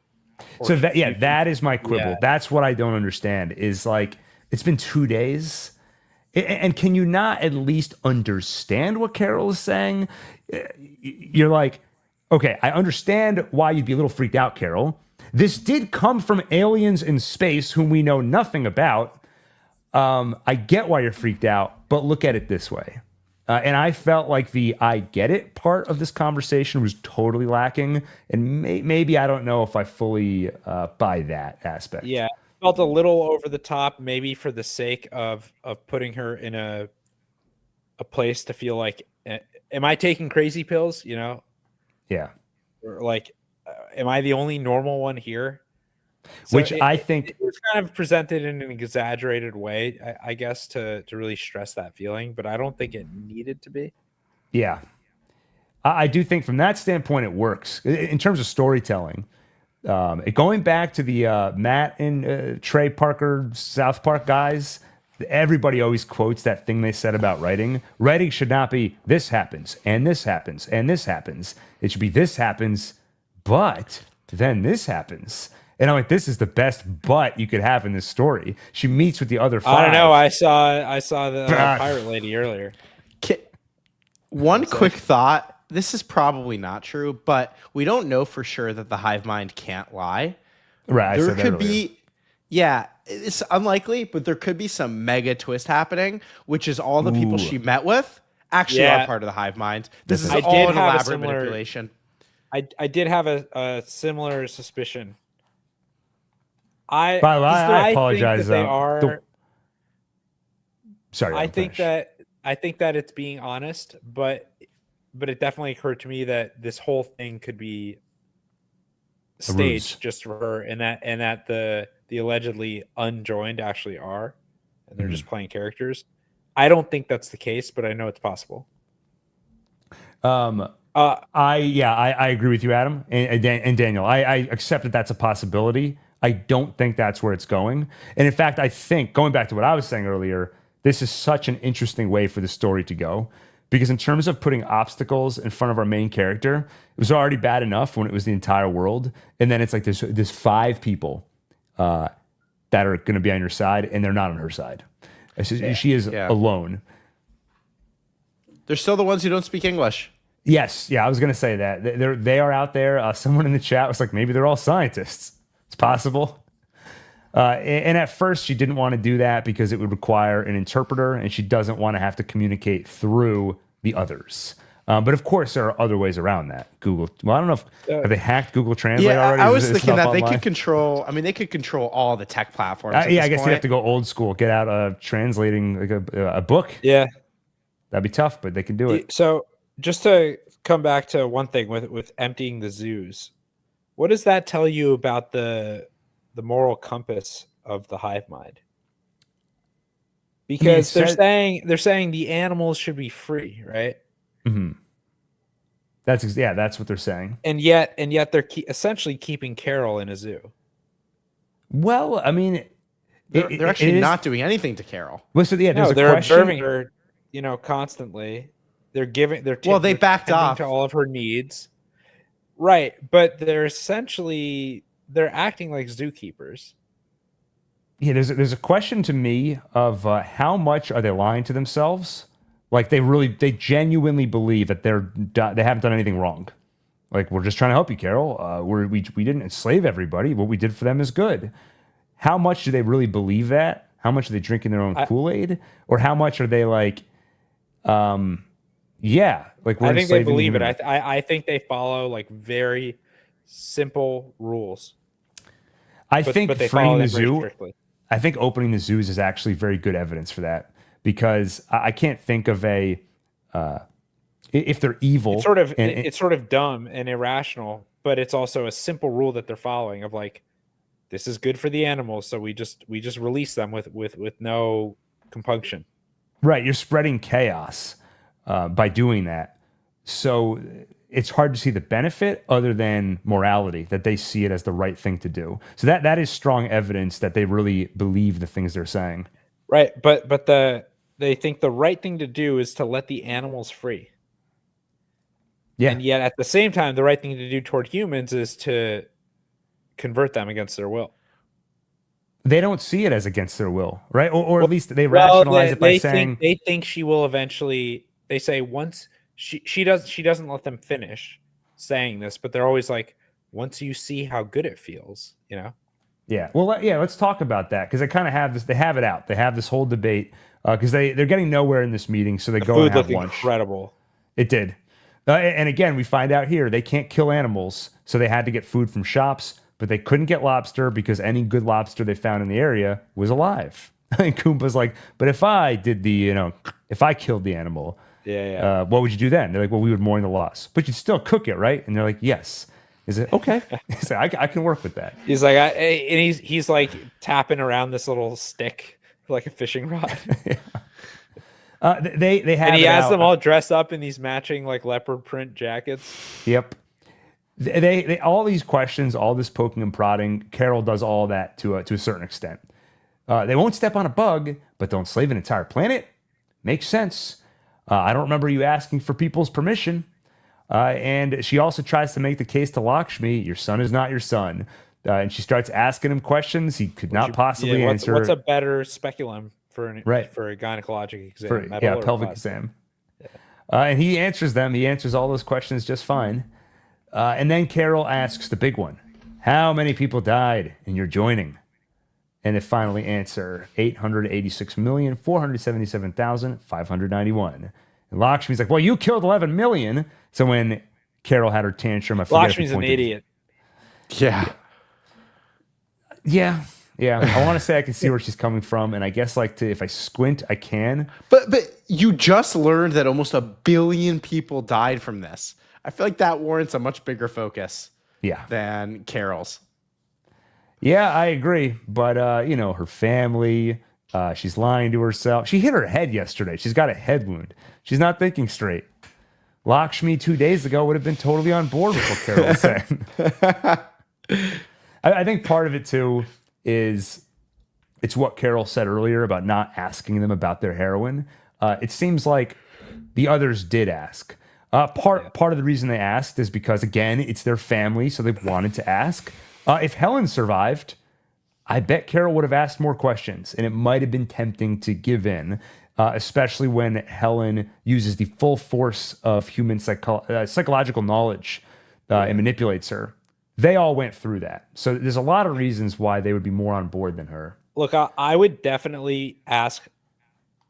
So that is my quibble. Yeah. That's what I don't understand is like, it's been 2 days. And can you not at least understand what Carol is saying? You're like, okay, I understand why you'd be a little freaked out, Carol. This did come from aliens in space whom we know nothing about. I get why you're freaked out, but look at it this way. And I felt like the I get it part of this conversation was totally lacking. And maybe I don't know if I fully buy that aspect. Yeah, felt a little over the top, maybe for the sake of putting her in a place to feel like, am I taking crazy pills? You know? Yeah. Or like, am I the only normal one here? So which I think it was kind of presented in an exaggerated way, I guess, to really stress that feeling, but I don't think it needed to be. Yeah. I do think from that standpoint, it works in terms of storytelling. Going back to the Matt and Trey Parker, South Park guys, everybody always quotes that thing they said about writing. Writing should not be this happens and this happens and this happens. It should be this happens, but then this happens. And I'm like, this is the best but you could have in this story. She meets with the other 5. I don't know. I saw the pirate lady earlier. One quick thought. This is probably not true, but we don't know for sure that the hive mind can't lie. Right. There could be, it's unlikely, but there could be some mega twist happening, which is all the people she met with actually are part of the hive mind. This is all an elaborate manipulation. I did have a similar suspicion. By the way, I apologize. Sorry. I think that it's being honest, but it definitely occurred to me that this whole thing could be staged just for her, and that the allegedly unjoined actually are, and they're just playing characters. I don't think that's the case, but I know it's possible. I agree with you, Adam and Daniel. I accept that that's a possibility. I don't think that's where it's going. And in fact, I think going back to what I was saying earlier, this is such an interesting way for the story to go. Because in terms of putting obstacles in front of our main character, it was already bad enough when it was the entire world, and then it's like there's 5 people that are going to be on your side, and they're not on her side. She is alone. They're still the ones who don't speak English. Yes, I was going to say that they are out there. Someone in the chat was like, maybe they're all scientists. It's possible. And at first, she didn't want to do that because it would require an interpreter, and she doesn't want to have to communicate through the others. But of course, there are other ways around that. Google. Well, I don't know if have they hacked Google Translate already. I was thinking that they could control. I mean, they could control all the tech platforms. I guess you'd have to go old school. Get out translating like a book. Yeah, that'd be tough, but they can do it. So just to come back to one thing with emptying the zoos, what does that tell you about the moral compass of the hive mind? Because they're saying the animals should be free, right? Mm-hmm. That's what they're saying. And yet they're essentially keeping Carol in a zoo. Well, I mean, they're actually not doing anything to Carol. Well, so they're observing her, constantly. They backed off to all of her needs, right? But they're acting like zookeepers. Yeah, there's a question to me of how much are they lying to themselves? Like they genuinely believe that they haven't done anything wrong. Like, we're just trying to help you, Carol. We didn't enslave everybody. What we did for them is good. How much do they really believe that? How much are they drinking their own Kool-Aid? Or how much are they like, like we're I think they believe it. I think they follow like very simple rules. But they freeing the zoo. Strictly. I think opening the zoos is actually very good evidence for that, because I can't think of a if they're evil. It's sort of dumb and irrational, but it's also a simple rule that they're following of like, this is good for the animals, so we just release them with no compunction. Right, you're spreading chaos by doing that. So it's hard to see the benefit other than morality, that they see it as the right thing to do. So that is strong evidence that they really believe the things they're saying. Right, but they think the right thing to do is to let the animals free. Yeah. And yet at the same time, the right thing to do toward humans is to convert them against their will. They don't see it as against their will, right? Or at least they rationalize it by saying they think she will eventually. They say once she doesn't let them finish saying this, but they're always like, once you see how good it feels, Yeah. Well, let's talk about that, because they kind of have this. They have it out. They have this whole debate because they're getting nowhere in this meeting, so they go and have lunch. Incredible. It did. And again, we find out here they can't kill animals, so they had to get food from shops, but they couldn't get lobster because any good lobster they found in the area was alive. And Koopa's like, but if I did if I killed the animal, what would you do then? They're like, well, we would mourn the loss, but you'd still cook it, right? And they're like, yes. Is it okay? He's like, I can work with that. He's like, and he's like tapping around this little stick like a fishing rod. They have, and he has them all dressed up in these matching like leopard print jackets. Yep. They all these questions, all this poking and prodding. Carol does all that to a certain extent. They won't step on a bug, but don't slave an entire planet. Makes sense. I don't remember you asking for people's permission. And she also tries to make the case to Lakshmi, your son is not your son. And she starts asking him questions he could not possibly answer. What's a better speculum for a gynecologic exam? Pelvic exam. Yeah. And he answers them. He answers all those questions just fine. And then Carol asks the big one. How many people died in your joining? And they finally answer 886,477,591. And Lakshmi's like, well, you killed 11 million. So when Carol had her tantrum, I forget. Lakshmi's an idiot. Yeah. I want to say I can see where she's coming from, and I guess if I squint, I can. But you just learned that almost 1 billion people died from this. I feel like that warrants a much bigger focus. Than Carol's. Yeah, I agree. But her family, she's lying to herself. She hit her head yesterday. She's got a head wound. She's not thinking straight. Lakshmi 2 days ago would have been totally on board with what Carol was saying. I think part of it too is it's what Carol said earlier about not asking them about their heroin. It seems like the others did ask. Part of the reason they asked is because, again, it's their family, so they wanted to ask. If Helen survived, I bet Carol would have asked more questions, and it might have been tempting to give in, especially when Helen uses the full force of human psychological knowledge and manipulates her. They all went through that. So there's a lot of reasons why they would be more on board than her. Look, I would definitely ask.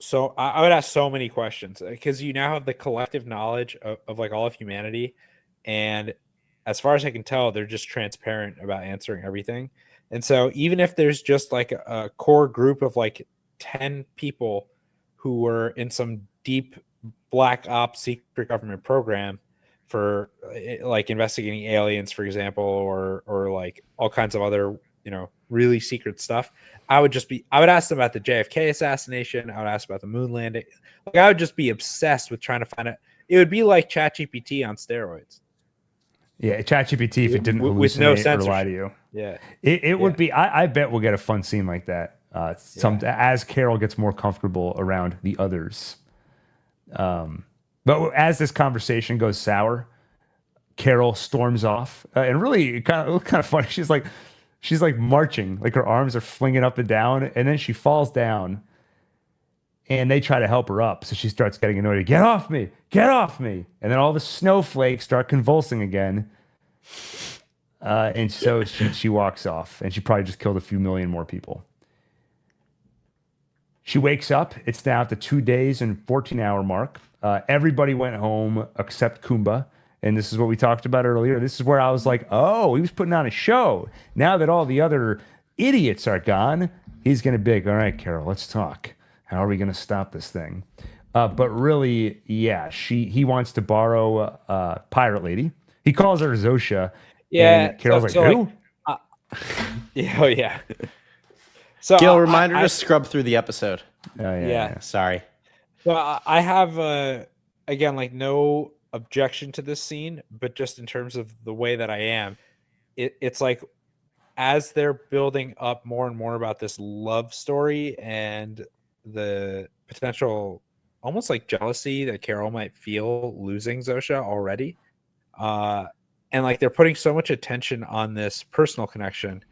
So I would ask so many questions because you now have the collective knowledge of like all of humanity. And as far as I can tell, they're just transparent about answering everything. And so even if there's just like a core group of like 10 people who were in some deep black ops secret government program for like investigating aliens, for example, or like all kinds of other, really secret stuff, I would ask them about the JFK assassination. I would ask about the moon landing. Like I would just be obsessed with trying to find out. It would be like ChatGPT on steroids. Yeah, ChatGPT if it didn't hallucinate with no or lie to you. Yeah, it would be. I bet we'll get a fun scene like that. As Carol gets more comfortable around the others. But as this conversation goes sour, Carol storms off, and really it kind of funny. She's like marching, like her arms are flinging up and down, and then she falls down. And they try to help her up, so she starts getting annoyed. Get off me! Get off me! And then all the snowflakes start convulsing again. And so she walks off, and she probably just killed a few million more people. She wakes up. It's now at the 2 days and 14-hour mark. Everybody went home except Kumba. And this is what we talked about earlier. This is where I was like, oh, he was putting on a show. Now that all the other idiots are gone, he's going to be like, all right, Carol, let's talk. How are we going to stop this thing? But really, yeah, he wants to borrow Pirate Lady. He calls her Zosha. Yeah. And Carol's who? Yeah, oh, yeah. So Gil, reminder to scrub through the episode. Yeah. Sorry. So I have, again, like no objection to this scene, but just in terms of the way that I am, it's like as they're building up more and more about this love story and the potential almost like jealousy that Carol might feel losing Zosha already. And like they're putting so much attention on this personal connection.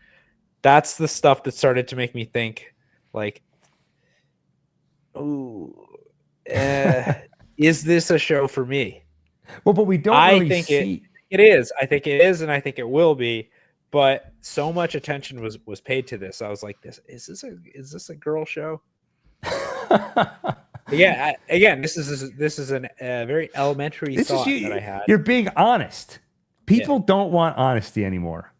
That's the stuff that started to make me think like, ooh, is this a show for me? Well, but we don't really see. It is. I think it is, and I think it will be. But so much attention was paid to this. I was like, is this a girl show? Yeah. Again, this is a very elementary thought that I had. You're being honest. People don't want honesty anymore,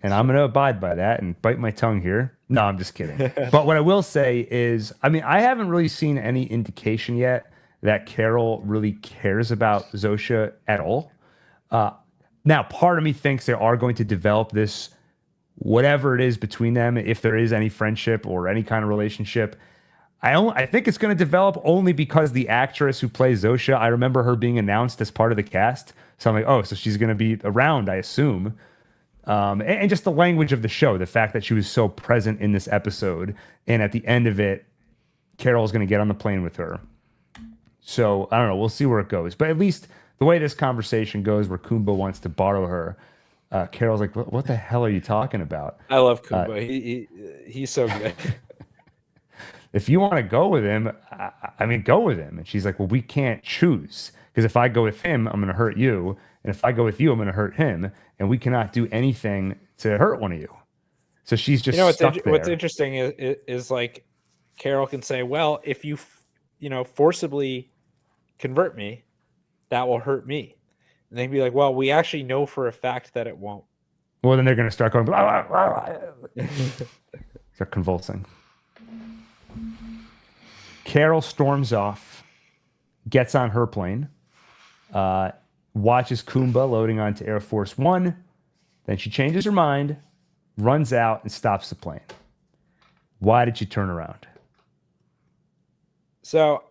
and I'm going to abide by that and bite my tongue here. No, I'm just kidding. But what I will say is, I mean, I haven't really seen any indication yet that Carol really cares about Zosha at all. Now, part of me thinks they are going to develop this, whatever it is between them, if there is any friendship or any kind of relationship. I think it's going to develop only because the actress who plays Zosha, I remember her being announced as part of the cast. So I'm like, oh, so she's going to be around, I assume. And just the language of the show, the fact that she was so present in this episode. And at the end of it, Carol's going to get on the plane with her. So I don't know. We'll see where it goes. But at least the way this conversation goes, where Kumba wants to borrow her, Carol's like, what the hell are you talking about? I love Kumba. He's so good. If you want to go with him, I mean, go with him. And she's like, well, we can't choose. Because if I go with him, I'm going to hurt you. And if I go with you, I'm going to hurt him. And we cannot do anything to hurt one of you. So she's just stuck there. What's interesting is like Carol can say, well, if you, forcibly convert me, that will hurt me. And they'd be like, well, we actually know for a fact that it won't. Well, then they're going to start going, blah, blah, blah. Start convulsing. Carol storms off, gets on her plane, watches Kumba loading onto Air Force One. Then she changes her mind, runs out, and stops the plane. Why did she turn around? So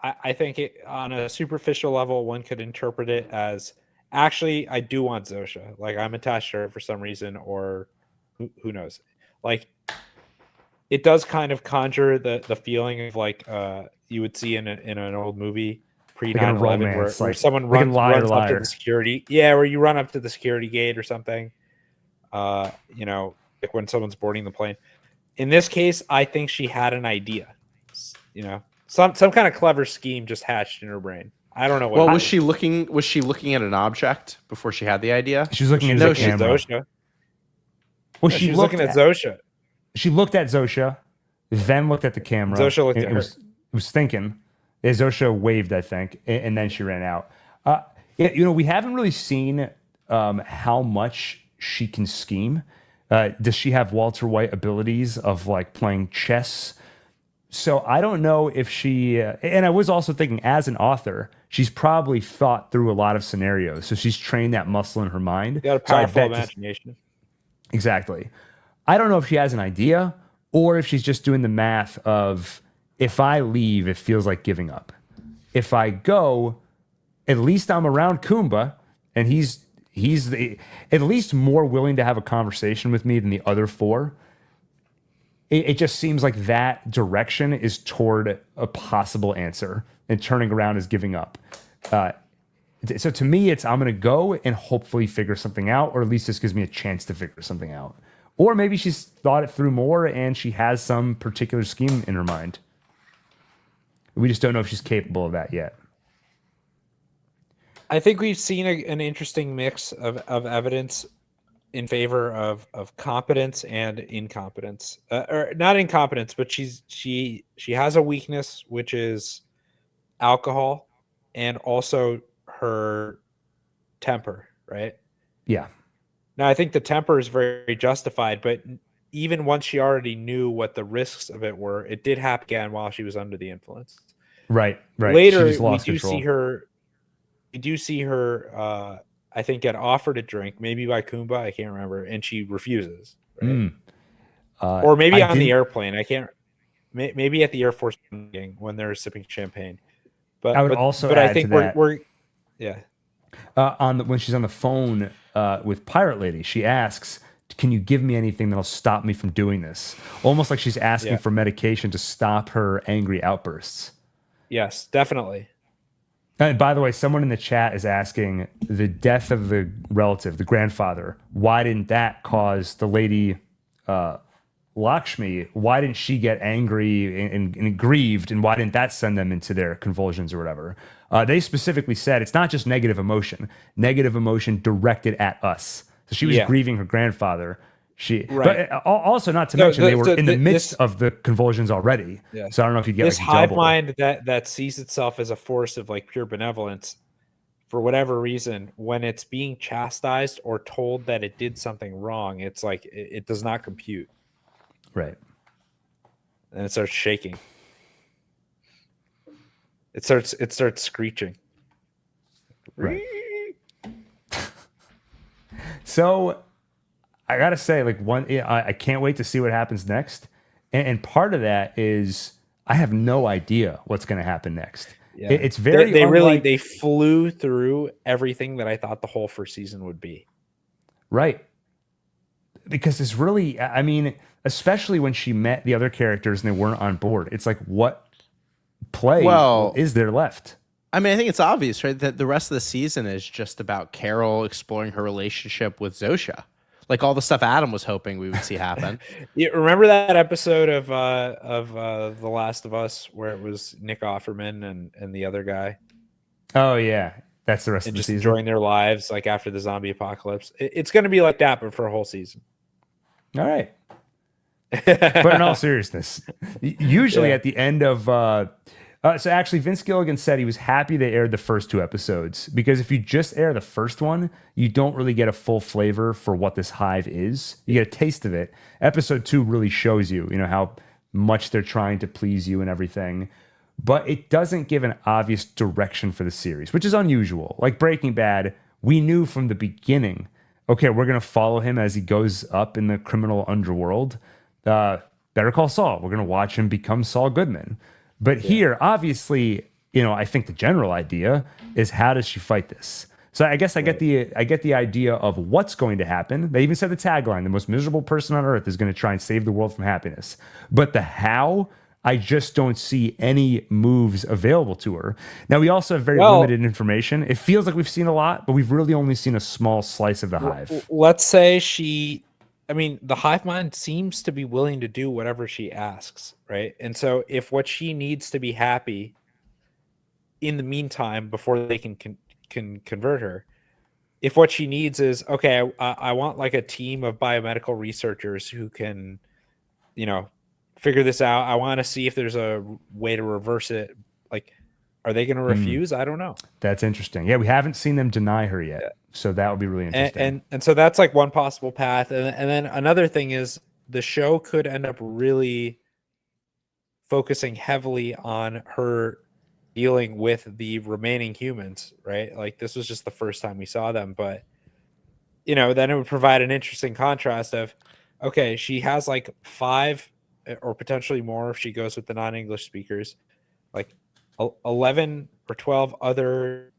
I think on a superficial level, one could interpret it as actually I do want Zosha. Like I'm attached to her for some reason, or who knows? Like it does kind of conjure the feeling of like you would see in an old movie pre Like in a 9/11 romance, where like someone like in runs up to Liar. the security. Yeah, where you run up to the security gate or something. You know, like when someone's boarding the plane. In this case, I think she had an idea. You know, some kind of clever scheme just hatched in her brain. I don't know what. Well, it was is. she looking? Was she looking at an object before she had the idea? She was looking at No, the she- camera. Zosha. Well, No, she was looking at Zosha. She looked at Zosha, then looked at the camera. Zosha looked and at it her. was, it was thinking. Zosha waved, I think, and then she ran out. You know, we haven't really seen how much she can scheme. Does she have Walter White abilities of like playing chess? So I don't know if she. And I was also thinking, as an author, she's probably thought through a lot of scenarios. So she's trained that muscle in her mind. You got a So I powerful bet imagination. Exactly. I don't know if she has an idea or if she's just doing the math of if I leave, it feels like giving up. If I go, at least I'm around Kumba, and he's at least more willing to have a conversation with me than the other four. It just seems like that direction is toward a possible answer, and turning around is giving up. So to me, it's I'm going to go and hopefully figure something out, or at least this gives me a chance to figure something out. Or maybe she's thought it through more and she has some particular scheme in her mind. We just don't know if she's capable of that yet. I think we've seen an interesting mix of evidence in favor of competence and incompetence, or not incompetence, but she has a weakness, which is alcohol, and also her temper, right? Yeah. Now I think the temper is very justified, but even once she already knew what the risks of it were, it did happen again while she was under the influence. Right. Later, She just lost we control. do see her I think get offered a drink, maybe by Kumba, I can't remember, and she refuses. Right? Or maybe on the airplane. I can't. Maybe at the Air Force meeting when they're sipping champagne. But I would also but add I think to that. we're yeah. When she's on the phone with Pirate Lady, she asks, "Can you give me anything that'll stop me from doing this?" Almost like she's asking for medication to stop her angry outbursts. Yes, definitely. And by the way, someone in the chat is asking the death of the relative, the grandfather. Why didn't that cause the lady Lakshmi? Why didn't she get angry and grieved? And why didn't that send them into their convulsions or whatever? They specifically said it's not just negative emotion directed at us. So she was grieving her grandfather. But also not to mention they were in the midst of the convulsions already. Yeah. So I don't know if you get this like hive double. mind that sees itself as a force of like pure benevolence, for whatever reason, when it's being chastised or told that it did something wrong, it's like it does not compute. Right. And it starts shaking. It starts screeching. Right. So I gotta say, like I can't wait to see what happens next. And part of that is I have no idea what's going to happen next. Yeah. It's very they flew through everything that I thought the whole first season would be. Right. Because it's really, I mean, especially when she met the other characters and they weren't on board. It's like, what play is there left? I mean, I think it's obvious, right? That the rest of the season is just about Carol exploring her relationship with Zosha. Like all the stuff Adam was hoping we would see happen. You remember that episode of The Last of Us where it was Nick Offerman and the other guy? Oh yeah, that's the rest of the just season. Enjoying their lives like after the zombie apocalypse. It's going to be like that, but for a whole season. All right. But in all seriousness, usually at the end of so actually Vince Gilligan said he was happy they aired the first 2 episodes, because if you just air the first one, you don't really get a full flavor for what this hive is. You get a taste of it. Episode 2 really shows you, how much they're trying to please you and everything. But it doesn't give an obvious direction for the series, which is unusual. Like Breaking Bad, we knew from the beginning, okay, we're going to follow him as he goes up in the criminal underworld. Better Call Saul, we're going to watch him become Saul Goodman. But here, obviously, I think the general idea is, how does she fight this? So I guess I get the idea of what's going to happen. They even said the tagline: the most miserable person on earth is going to try and save the world from happiness. But the how, I just don't see any moves available to her. Now, we also have very limited information. It feels like we've seen a lot, but we've really only seen a small slice of the hive. Let's say the hive mind seems to be willing to do whatever she asks, right? And so if what she needs to be happy in the meantime, before they can convert her, if what she needs is, okay, I want like a team of biomedical researchers who can, figure this out. I want to see if there's a way to reverse it. Like, are they going to refuse? I don't know. That's interesting. Yeah, we haven't seen them deny her yet. So that would be really interesting. And so that's like one possible path. And then another thing is, the show could end up really focusing heavily on her dealing with the remaining humans, right? Like, this was just the first time we saw them, but then it would provide an interesting contrast of, okay, she has like 5 or potentially more if she goes with the non-English speakers, like 11 or 12 other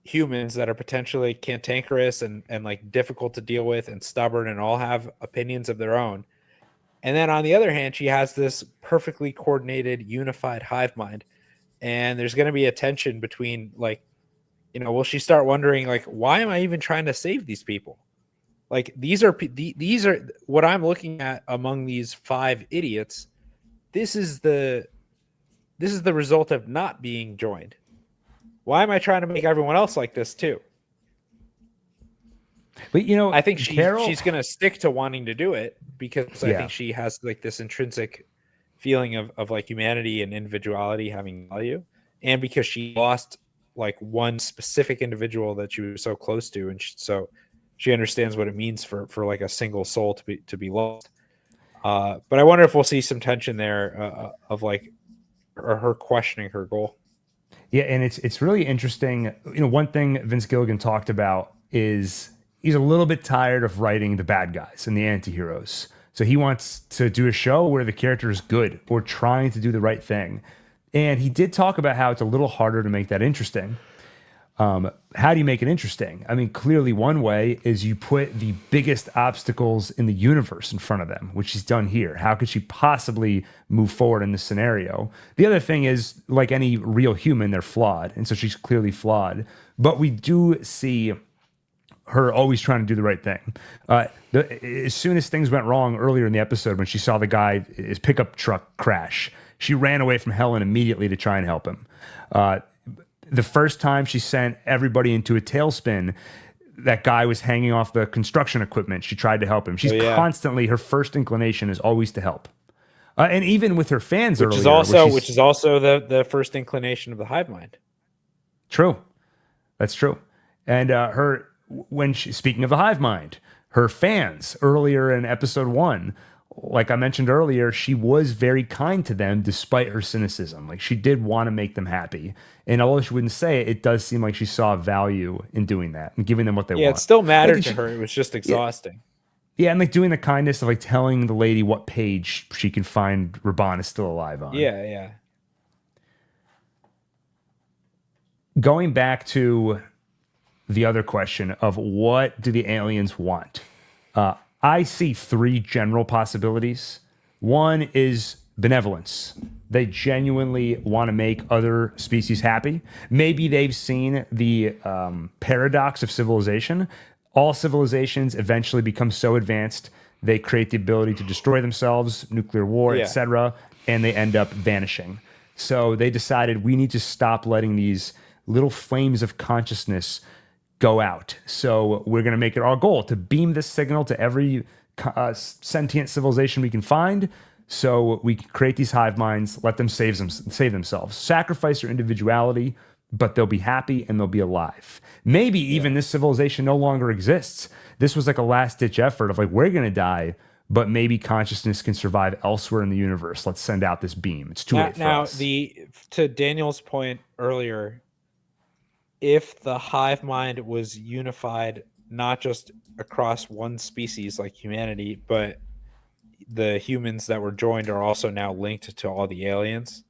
humans that are potentially cantankerous and like difficult to deal with and stubborn and all have opinions of their own. And then on the other hand, she has this perfectly coordinated, unified hive mind. And there's going to be a tension between, like, will she start wondering, like, why am I even trying to save these people? Like, these are what I'm looking at among these 5 idiots. This is the result of not being joined. Why am I trying to make everyone else like this too? But I think she's going to stick to wanting to do it because I think she has like this intrinsic feeling of like humanity and individuality having value, and because she lost like one specific individual that she was so close to, and so she understands what it means for like a single soul to be lost. But I wonder if we'll see some tension there of like her questioning her goal. Yeah, and it's really interesting. One thing Vince Gilligan talked about is he's a little bit tired of writing the bad guys and the anti-heroes. So he wants to do a show where the character is good or trying to do the right thing. And he did talk about how it's a little harder to make that interesting. How do you make it interesting? I mean, clearly one way is you put the biggest obstacles in the universe in front of them, which she's done here. How could she possibly move forward in this scenario? The other thing is, like any real human, they're flawed. And so she's clearly flawed. But we do see her always trying to do the right thing. As soon as things went wrong earlier in the episode, when she saw the guy, his pickup truck crash, she ran away from Helen immediately to try and help him. The first time she sent everybody into a tailspin, that guy was hanging off the construction equipment. She tried to help him. She's constantly, her first inclination is always to help. And even with her fans which is also the first inclination of the hive mind. True. That's true. And speaking of the hive mind, her fans earlier in episode 1, like I mentioned earlier, she was very kind to them despite her cynicism. Like, she did want to make them happy. And although she wouldn't say it, it does seem like she saw value in doing that and giving them what they want. Yeah, it still mattered to her. It was just exhausting. Yeah, and like doing the kindness of like telling the lady what page she can find Raban is still alive on. Yeah. Going back to the other question of what do the aliens want? I see 3 general possibilities. One is benevolence. They genuinely want to make other species happy. Maybe they've seen the paradox of civilization. All civilizations eventually become so advanced, they create the ability to destroy themselves, nuclear war, etc., and they end up vanishing. So they decided we need to stop letting these little flames of consciousness go out. So we're going to make it our goal to beam this signal to every sentient civilization we can find, so we can create these hive minds, let them save themselves, sacrifice their individuality, but they'll be happy and they'll be alive. Maybe even this civilization no longer exists. This was like a last-ditch effort of like, we're going to die, but maybe consciousness can survive elsewhere in the universe. Let's send out this beam. It's too late for us. To Daniel's point earlier, if the hive mind was unified not just across one species like humanity, but the humans that were joined are also now linked to all the aliens,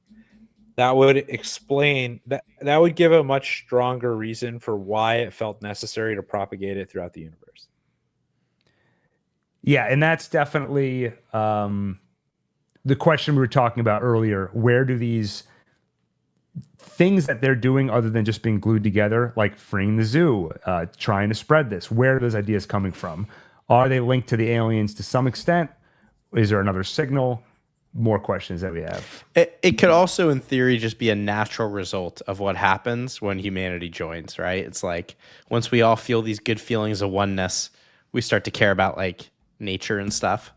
that would explain that would give a much stronger reason for why it felt necessary to propagate it throughout the universe. Yeah, and that's definitely the question we were talking about earlier. Where do these things that they're doing, other than just being glued together, like freeing the zoo, trying to spread this, where are those ideas coming from? Are they linked to the aliens to some extent? Is there another signal? More questions that we have. It could also, in theory, just be a natural result of what happens when humanity joins, right? It's like once we all feel these good feelings of oneness, we start to care about like nature and stuff.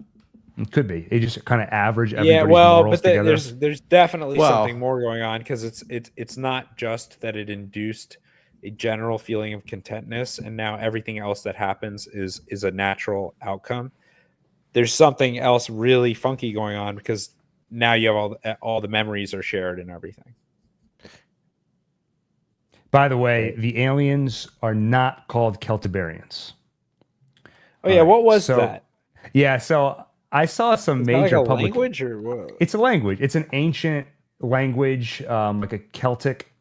It could be. It just kind of average everybody's Yeah, well, morals but together. there's definitely Well- something more going on, because it's not just that it induced a general feeling of contentness, and now everything else that happens is a natural outcome. There's something else really funky going on, because now you have all the memories are shared and everything. By the way, the aliens are not called Celtiberians. Oh yeah, All right, what was so- that? Yeah, so I saw some Is that like major a public. language or what? It's a language. It's an ancient language, like a Celtic,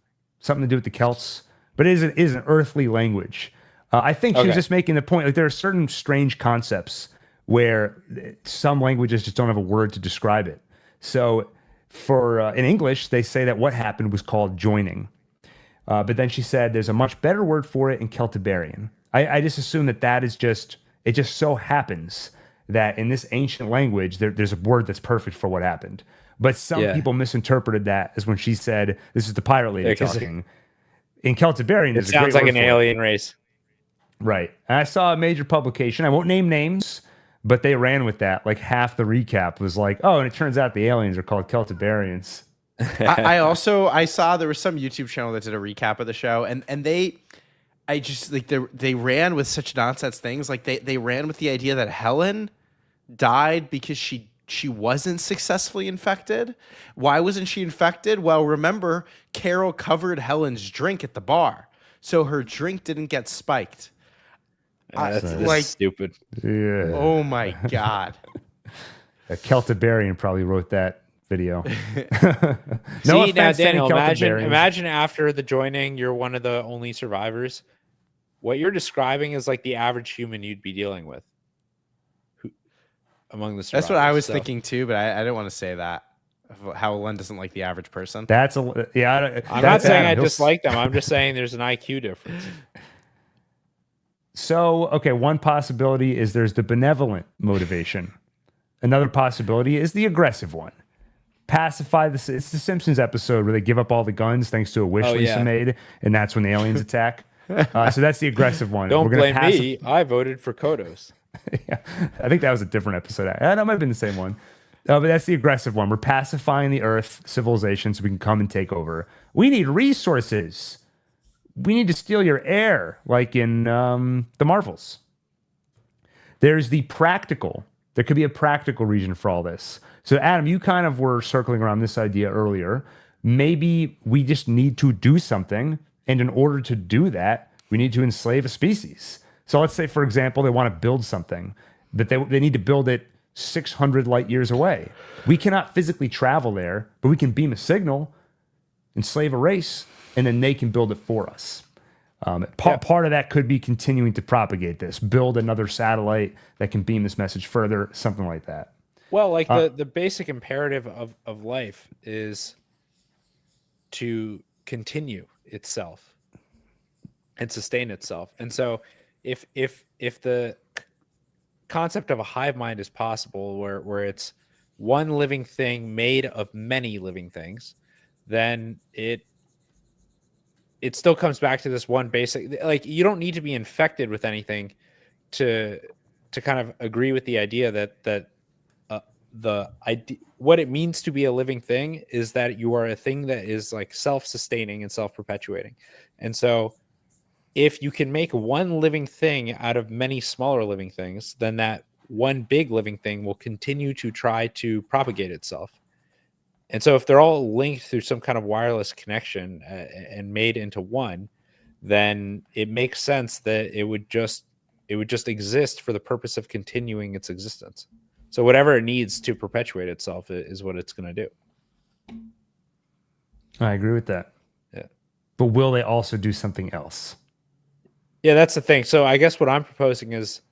something to do with the Celts. But it is an earthly language. I think she was Okay. just making the point. Like there are certain strange concepts where some languages just don't have a word to describe it. So for in English, they say that what happened was called joining. But then she said there's a much better word for it in Celtiberian. I just assume that is just, it just so happens that in this ancient language, there's a word that's perfect for what happened. But some Yeah. people misinterpreted that as when she said, this is the pirate lady 'cause talking. In Celtiberian, It there's a sounds great like word an for it. alien race. Right. And I saw a major publication. I won't name names, but they ran with that. Like half the recap was like, oh, and it turns out the aliens are called Celtiberians. I saw there was some YouTube channel that did a recap of the show, and I just like they ran with such nonsense things. Like they ran with the idea that Helen died because she wasn't successfully infected. Why wasn't she infected? Well, remember, Carol covered Helen's drink at the bar, so her drink didn't get spiked. That's like- stupid. Yeah. Oh my god. A Celtiberian probably wrote that video. See, now, offense to any Daniel, Celtiberians. imagine after the joining, you're one of the only survivors. What you're describing is like the average human you'd be dealing with among the survivors. That's what I was So- thinking too, but I didn't want to say that. How Len doesn't like the average person. That's a yeah. I'm not saying I He'll- dislike them. I'm just saying there's an IQ difference. So, okay, one possibility is there's the benevolent motivation. Another possibility is the aggressive one. Pacify the. It's the Simpsons episode where they give up all the guns thanks to a wish Oh, Lisa yeah. made, and that's when the aliens attack. So that's the aggressive one. Don't We're gonna blame me. I voted for Kodos. Yeah, I think that was a different episode. That might have been the same one. But that's the aggressive one. We're pacifying the Earth civilization so we can come and take over. We need resources. We need to steal your air, like in the Marvels. There's the practical. There could be a practical reason for all this. So, Adam, you kind of were circling around this idea earlier. Maybe we just need to do something. And in order to do that, we need to enslave a species. So let's say, for example, they want to build something, but they need to build it 600 light years away. We cannot physically travel there, but we can beam a signal, enslave a race, and then they can build it for us. Part of that could be continuing to propagate this, build another satellite that can beam this message further, something like that. Well, like the basic imperative of life is to continue itself and sustain itself. And so if the concept of a hive mind is possible, where it's one living thing made of many living things, then it still comes back to this one basic, like, you don't need to be infected with anything to kind of agree with the idea that what it means to be a living thing is that you are a thing that is like self-sustaining and self-perpetuating. And so if you can make one living thing out of many smaller living things, then that one big living thing will continue to try to propagate itself. And so if they're all linked through some kind of wireless connection and made into one, then it makes sense that it would just exist for the purpose of continuing its existence. So whatever it needs to perpetuate itself is what it's going to do. I agree with that. Yeah. But will they also do something else? Yeah, that's the thing. So I guess what I'm proposing is,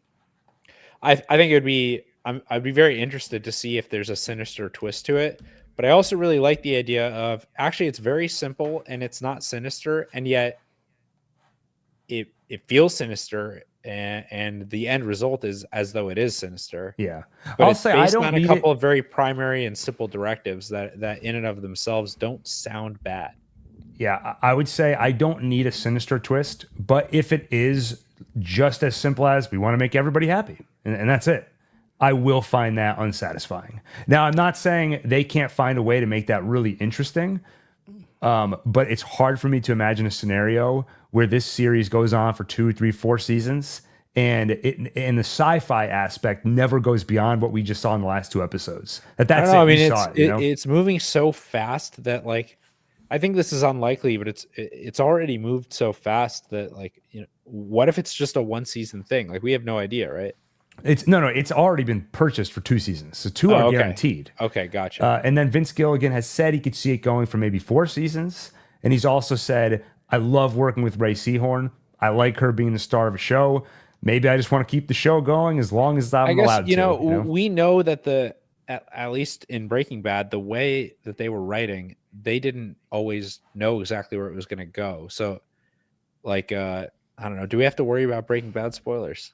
I think it would be, I'd be very interested to see if there's a sinister twist to it. But I also really like the idea of actually it's very simple and it's not sinister, and yet it feels sinister, and the end result is as though it is sinister. Yeah. But I'll it's say based I don't on a need couple it. of very primary and simple directives that in and of themselves don't sound bad. Yeah, I would say I don't need a sinister twist, but if it is just as simple as we want to make everybody happy, and that's it, I will find that unsatisfying. Now, I'm not saying they can't find a way to make that really interesting, but it's hard for me to imagine a scenario where this series goes on for 2, 3, 4 seasons, and the sci-fi aspect never goes beyond what we just saw in the last 2 episodes. That's I don't know. it. I mean, We saw it, you know? it's moving so fast that like, I think this is unlikely, but it's already moved so fast that like, you know, what if it's just a 1 season thing? Like we have no idea, right? It's already been purchased for 2 seasons, so 2 are okay. guaranteed. Okay, gotcha. And then Vince Gilligan has said he could see it going for maybe 4 seasons, and he's also said, "I love working with Ray Seahorn. I like her being the star of a show. Maybe I just want to keep the show going as long as I'm I guess allowed to." you know we know that at least in Breaking Bad, the way that they were writing, they didn't always know exactly where it was going to go. So, like, I don't know. Do we have to worry about Breaking Bad spoilers?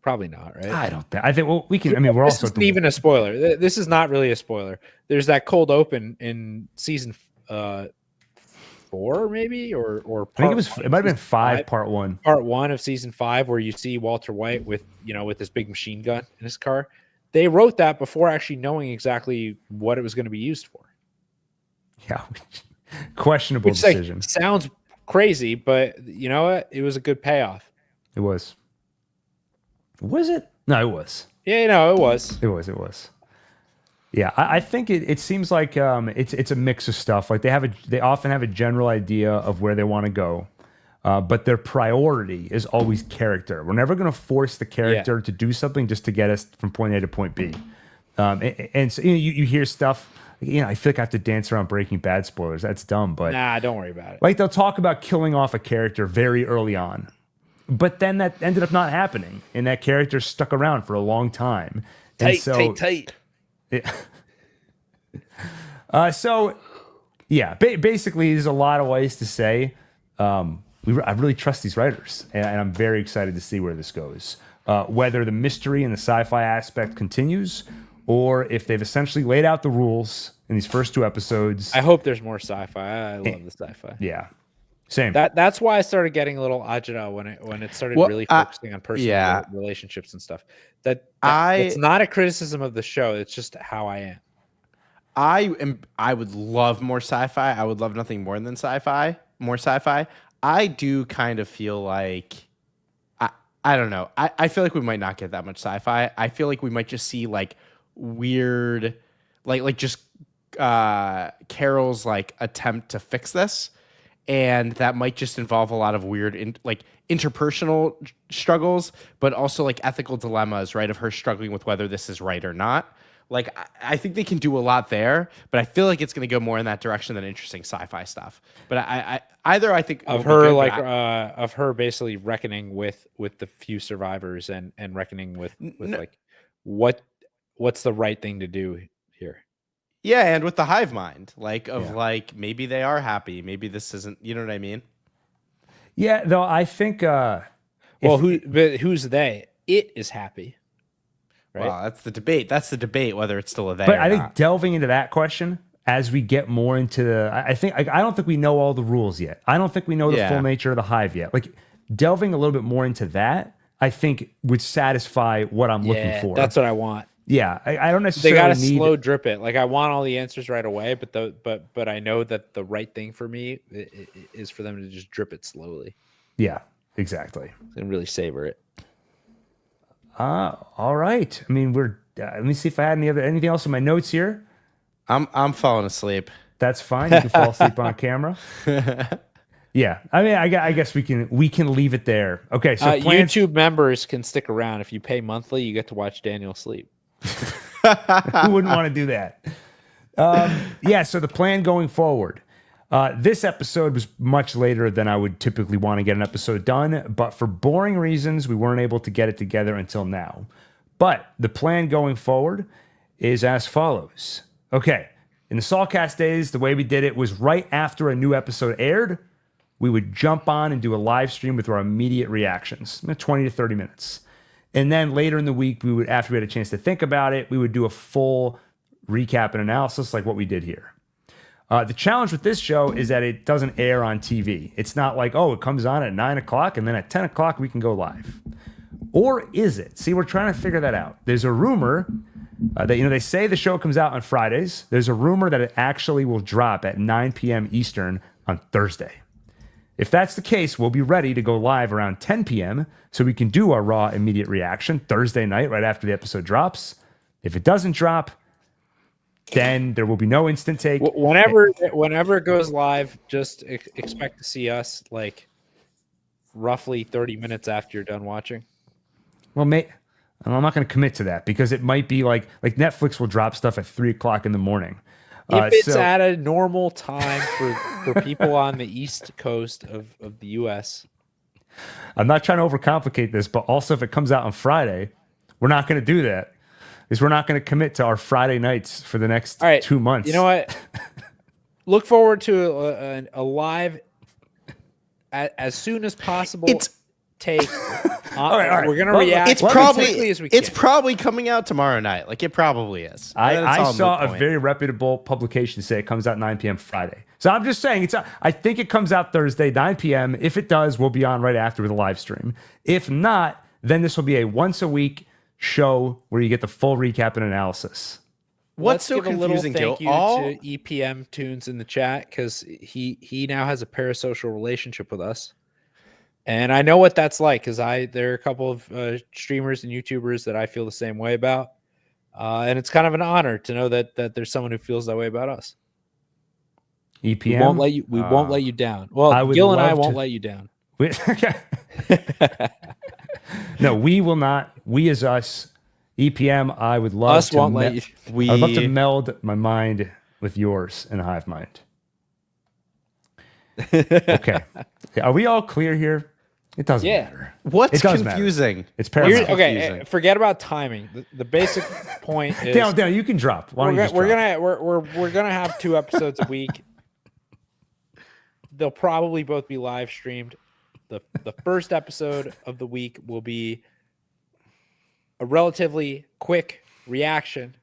Probably not, right? I don't think. I think. Well, we can. I mean, we're This also isn't even a spoiler. This is not really a spoiler. There's that cold open in season 4, maybe, or I think it was. part It might have been season 5, part 1. Part 1 of season 5, where you see Walter White with this big machine gun in his car. They wrote that before actually knowing exactly what it was going to be used for. Yeah, questionable Which decision. like, sounds crazy, but you know what? It was a good payoff. It was. Was it? No, it was. Yeah, it was. It was. It was. Yeah, I think it seems like it's a mix of stuff. Like they often have a general idea of where they want to go, but their priority is always character. We're never going to force the character to do something just to get us from point A to point B. And so you hear stuff. I feel like I have to dance around Breaking Bad spoilers. That's dumb, but Nah, don't worry about it. like they'll talk about killing off a character very early on, but then that ended up not happening, and that character stuck around for a long time. And Tight. So, yeah, basically, there's a lot of ways to say I really trust these writers, and I'm very excited to see where this goes. Whether the mystery and the sci-fi aspect continues, or if they've essentially laid out the rules in these first 2 episodes. I hope there's more sci-fi. I love the sci-fi. Yeah, same. That's why I started getting a little agita when it started really focusing on personal relationships and stuff. It's not a criticism of the show. It's just how I am. I would love more sci-fi. I would love nothing more than more sci-fi. I do kind of feel like I don't know. I feel like we might not get that much sci-fi. I feel like we might just see like weird like just Carol's like attempt to fix this, and that might just involve a lot of weird interpersonal struggles, but also like ethical dilemmas, right, of her struggling with whether this is right or not. Like, I think they can do a lot there, but I feel like it's going to go more in that direction than interesting sci-fi stuff. But I think of her of her basically reckoning with the few survivors and reckoning with like what's the right thing to do here. Yeah, and with the hive mind, like maybe they are happy, maybe this isn't. You know what I mean? Yeah, though I think. Who's they? It is happy. Right? Well, that's the debate. That's the debate whether it's still a they. But or I think not. delving into that question as we get more into the, I don't think we know all the rules yet. I don't think we know the full nature of the hive yet. Like delving a little bit more into that, I think would satisfy what I'm looking for. That's what I want. Yeah, I don't necessarily. They got to need slow drip it. Like I want all the answers right away, but I know that the right thing for me is for them to just drip it slowly. Yeah, exactly. And really savor it. All right. I mean, let me see if I had anything else in my notes here. I'm falling asleep. That's fine. You can fall asleep on camera. Yeah. I mean, I guess we can leave it there. Okay. So YouTube members can stick around. If you pay monthly, you get to watch Daniel sleep. Who wouldn't want to do that? Yeah. So the plan going forward, This episode was much later than I would typically want to get an episode done, but for boring reasons, we weren't able to get it together until now. But the plan going forward is as follows. Okay, in the Sawcast days, the way we did it was right after a new episode aired, we would jump on and do a live stream with our immediate reactions, 20 to 30 minutes. And then later in the week, we would, after we had a chance to think about it, we would do a full recap and analysis like what we did here. The challenge with this show is that it doesn't air on TV. It's not like, oh, it comes on at 9 o'clock and then at 10 o'clock we can go live. Or is it? See, we're trying to figure that out. There's a rumor that, they say the show comes out on Fridays. There's a rumor that it actually will drop at 9 p.m. Eastern on Thursday. If that's the case, we'll be ready to go live around 10 p.m. so we can do our raw immediate reaction Thursday night right after the episode drops. If it doesn't drop, then there will be no instant take. Whenever it goes live, just expect to see us like roughly 30 minutes after you're done watching. Well, I'm not going to commit to that because it might be like Netflix will drop stuff at 3 o'clock in the morning. If it's at a normal time for people on the East Coast of the U.S. I'm not trying to overcomplicate this, but also if it comes out on Friday, we're not going to do that. Is we're not going to commit to our Friday nights for the next 2 months. You know what? Look forward to a live as soon as possible. Take. All right. We're gonna react. It's probably coming out tomorrow night. Like it probably is. I saw a very reputable publication say it comes out 9 p.m. Friday. So I'm just saying I think it comes out Thursday 9 p.m. If it does, we'll be on right after with a live stream. If not, then this will be a once a week show where you get the full recap and analysis. What's so confusing? Thank you to EPM Tunes in the chat because he now has a parasocial relationship with us. And I know what that's like because there are a couple of streamers and YouTubers that I feel the same way about. And it's kind of an honor to know that there's someone who feels that way about us. EPM? We won't let you down. Well, Gil and I won't let you down. No, we will not. We as us. EPM, I would love us to won't let you. I'd love to meld my mind with yours in a hive mind. Okay. Are we all clear here? It doesn't matter. What's confusing? Matter. It's paramount. Okay, forget about timing. The basic point is Dale, you can drop. We're gonna have 2 episodes a week. They'll probably both be live streamed. The first episode of the week will be a relatively quick reaction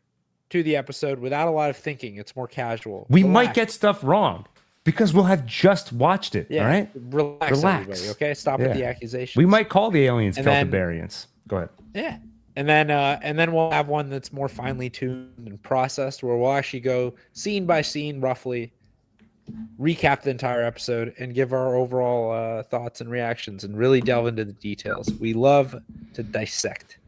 to the episode without a lot of thinking. It's more casual. We might get stuff wrong because we'll have just watched it. All right, relax. Everybody, okay, stop with the accusations. We might call the aliens Celtiberians. Go ahead. Yeah, and then we'll have one that's more finely tuned and processed, where we'll actually go scene by scene, roughly recap the entire episode and give our overall thoughts and reactions and really delve into the details. We love to dissect.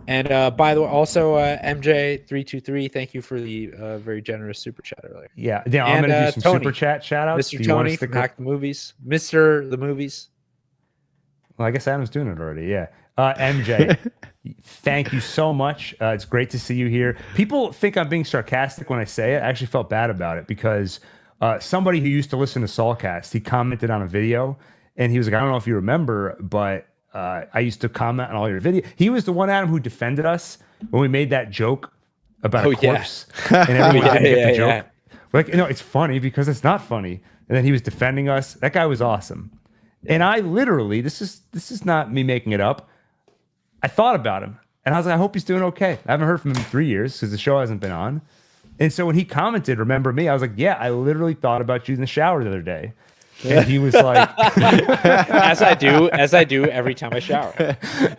And by the way, also MJ323, thank you for the very generous super chat earlier. Yeah, I'm going to do some Tony, super chat shout outs. Mr. Tony from Hack the Movies. Mr. the Movies. Well, I guess Adam's doing it already. Yeah. MJ, thank you so much. It's great to see you here. People think I'm being sarcastic when I say it. I actually felt bad about it because somebody who used to listen to Soulcast, he commented on a video and he was like, I don't know if you remember, but I used to comment on all your videos. He was the one, Adam, who defended us when we made that joke about a corpse. Yeah. And everyone didn't get the joke. Yeah. We're like, no, it's funny because it's not funny. And then he was defending us. That guy was awesome. Yeah. And I literally, this is not me making it up. I thought about him. And I was like, I hope he's doing okay. I haven't heard from him in 3 years because the show hasn't been on. And so when he commented, remember me, I was like, yeah, I literally thought about you in the shower the other day. And he was like, as I do every time I shower.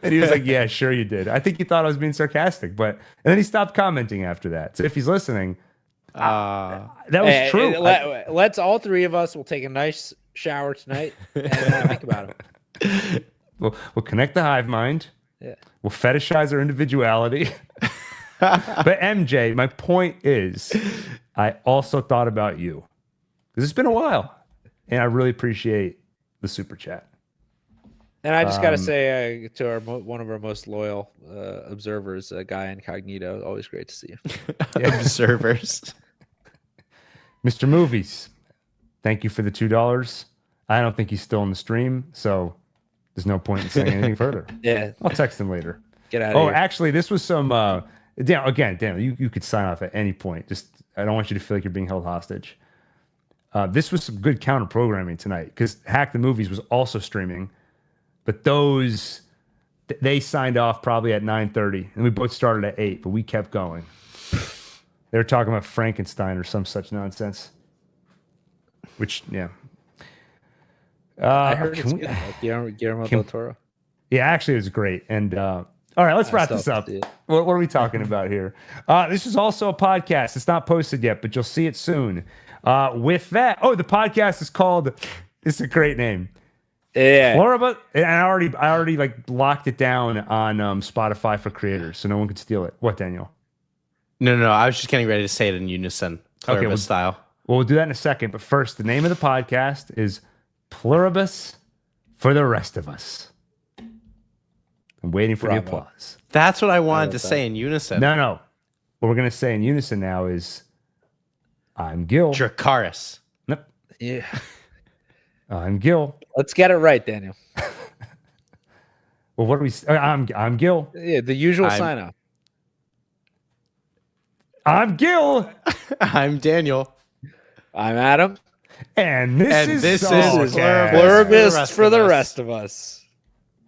And he was like, yeah, sure you did. I think he thought I was being sarcastic, and then he stopped commenting after that. So if he's listening, that was true. Let's all 3 of us will take a nice shower tonight and think about it. We'll connect the hive mind. Yeah. We'll fetishize our individuality. But MJ, my point is, I also thought about you because it's been a while. And I really appreciate the super chat. And I just got to say to one of our most loyal observers, Guy Incognito, always great to see you. Observers. Mr. Movies, thank you for the $2. I don't think he's still in the stream, so there's no point in saying anything further. Yeah. I'll text him later. Get out of here. Actually, this was some. Daniel, you could sign off at any point. Just I don't want you to feel like you're being held hostage. This was some good counter programming tonight because Hack the Movies was also streaming, but they signed off probably at 9:30, and we both started at 8, but we kept going. They were talking about Frankenstein or some such nonsense. Which, yeah. I heard it's good. Like Guillermo del Toro. Yeah, actually, it was great. And all right, let's wrap this up. What are we talking about here? This is also a podcast. It's not posted yet, but you'll see it soon. With that, the podcast is called. This is a great name. Yeah, PLURIBUS, and I already like locked it down on Spotify for creators, so no one could steal it. What, Daniel? No. I was just getting ready to say it in unison, Pluribus style. Well, we'll do that in a second. But first, the name of the podcast is Pluribus for the Rest of Us. I'm waiting for the applause. That's what I wanted to say in unison. No. What we're gonna say in unison now is, I'm Gil. Dracarys. Nope. Yeah. I'm Gil. Let's get it right, Daniel. Well, what do we? I'm Gil. Yeah, the usual sign off. I'm Gil. I'm Daniel. I'm Adam. And this is Pluribus Pluribus for the rest of us.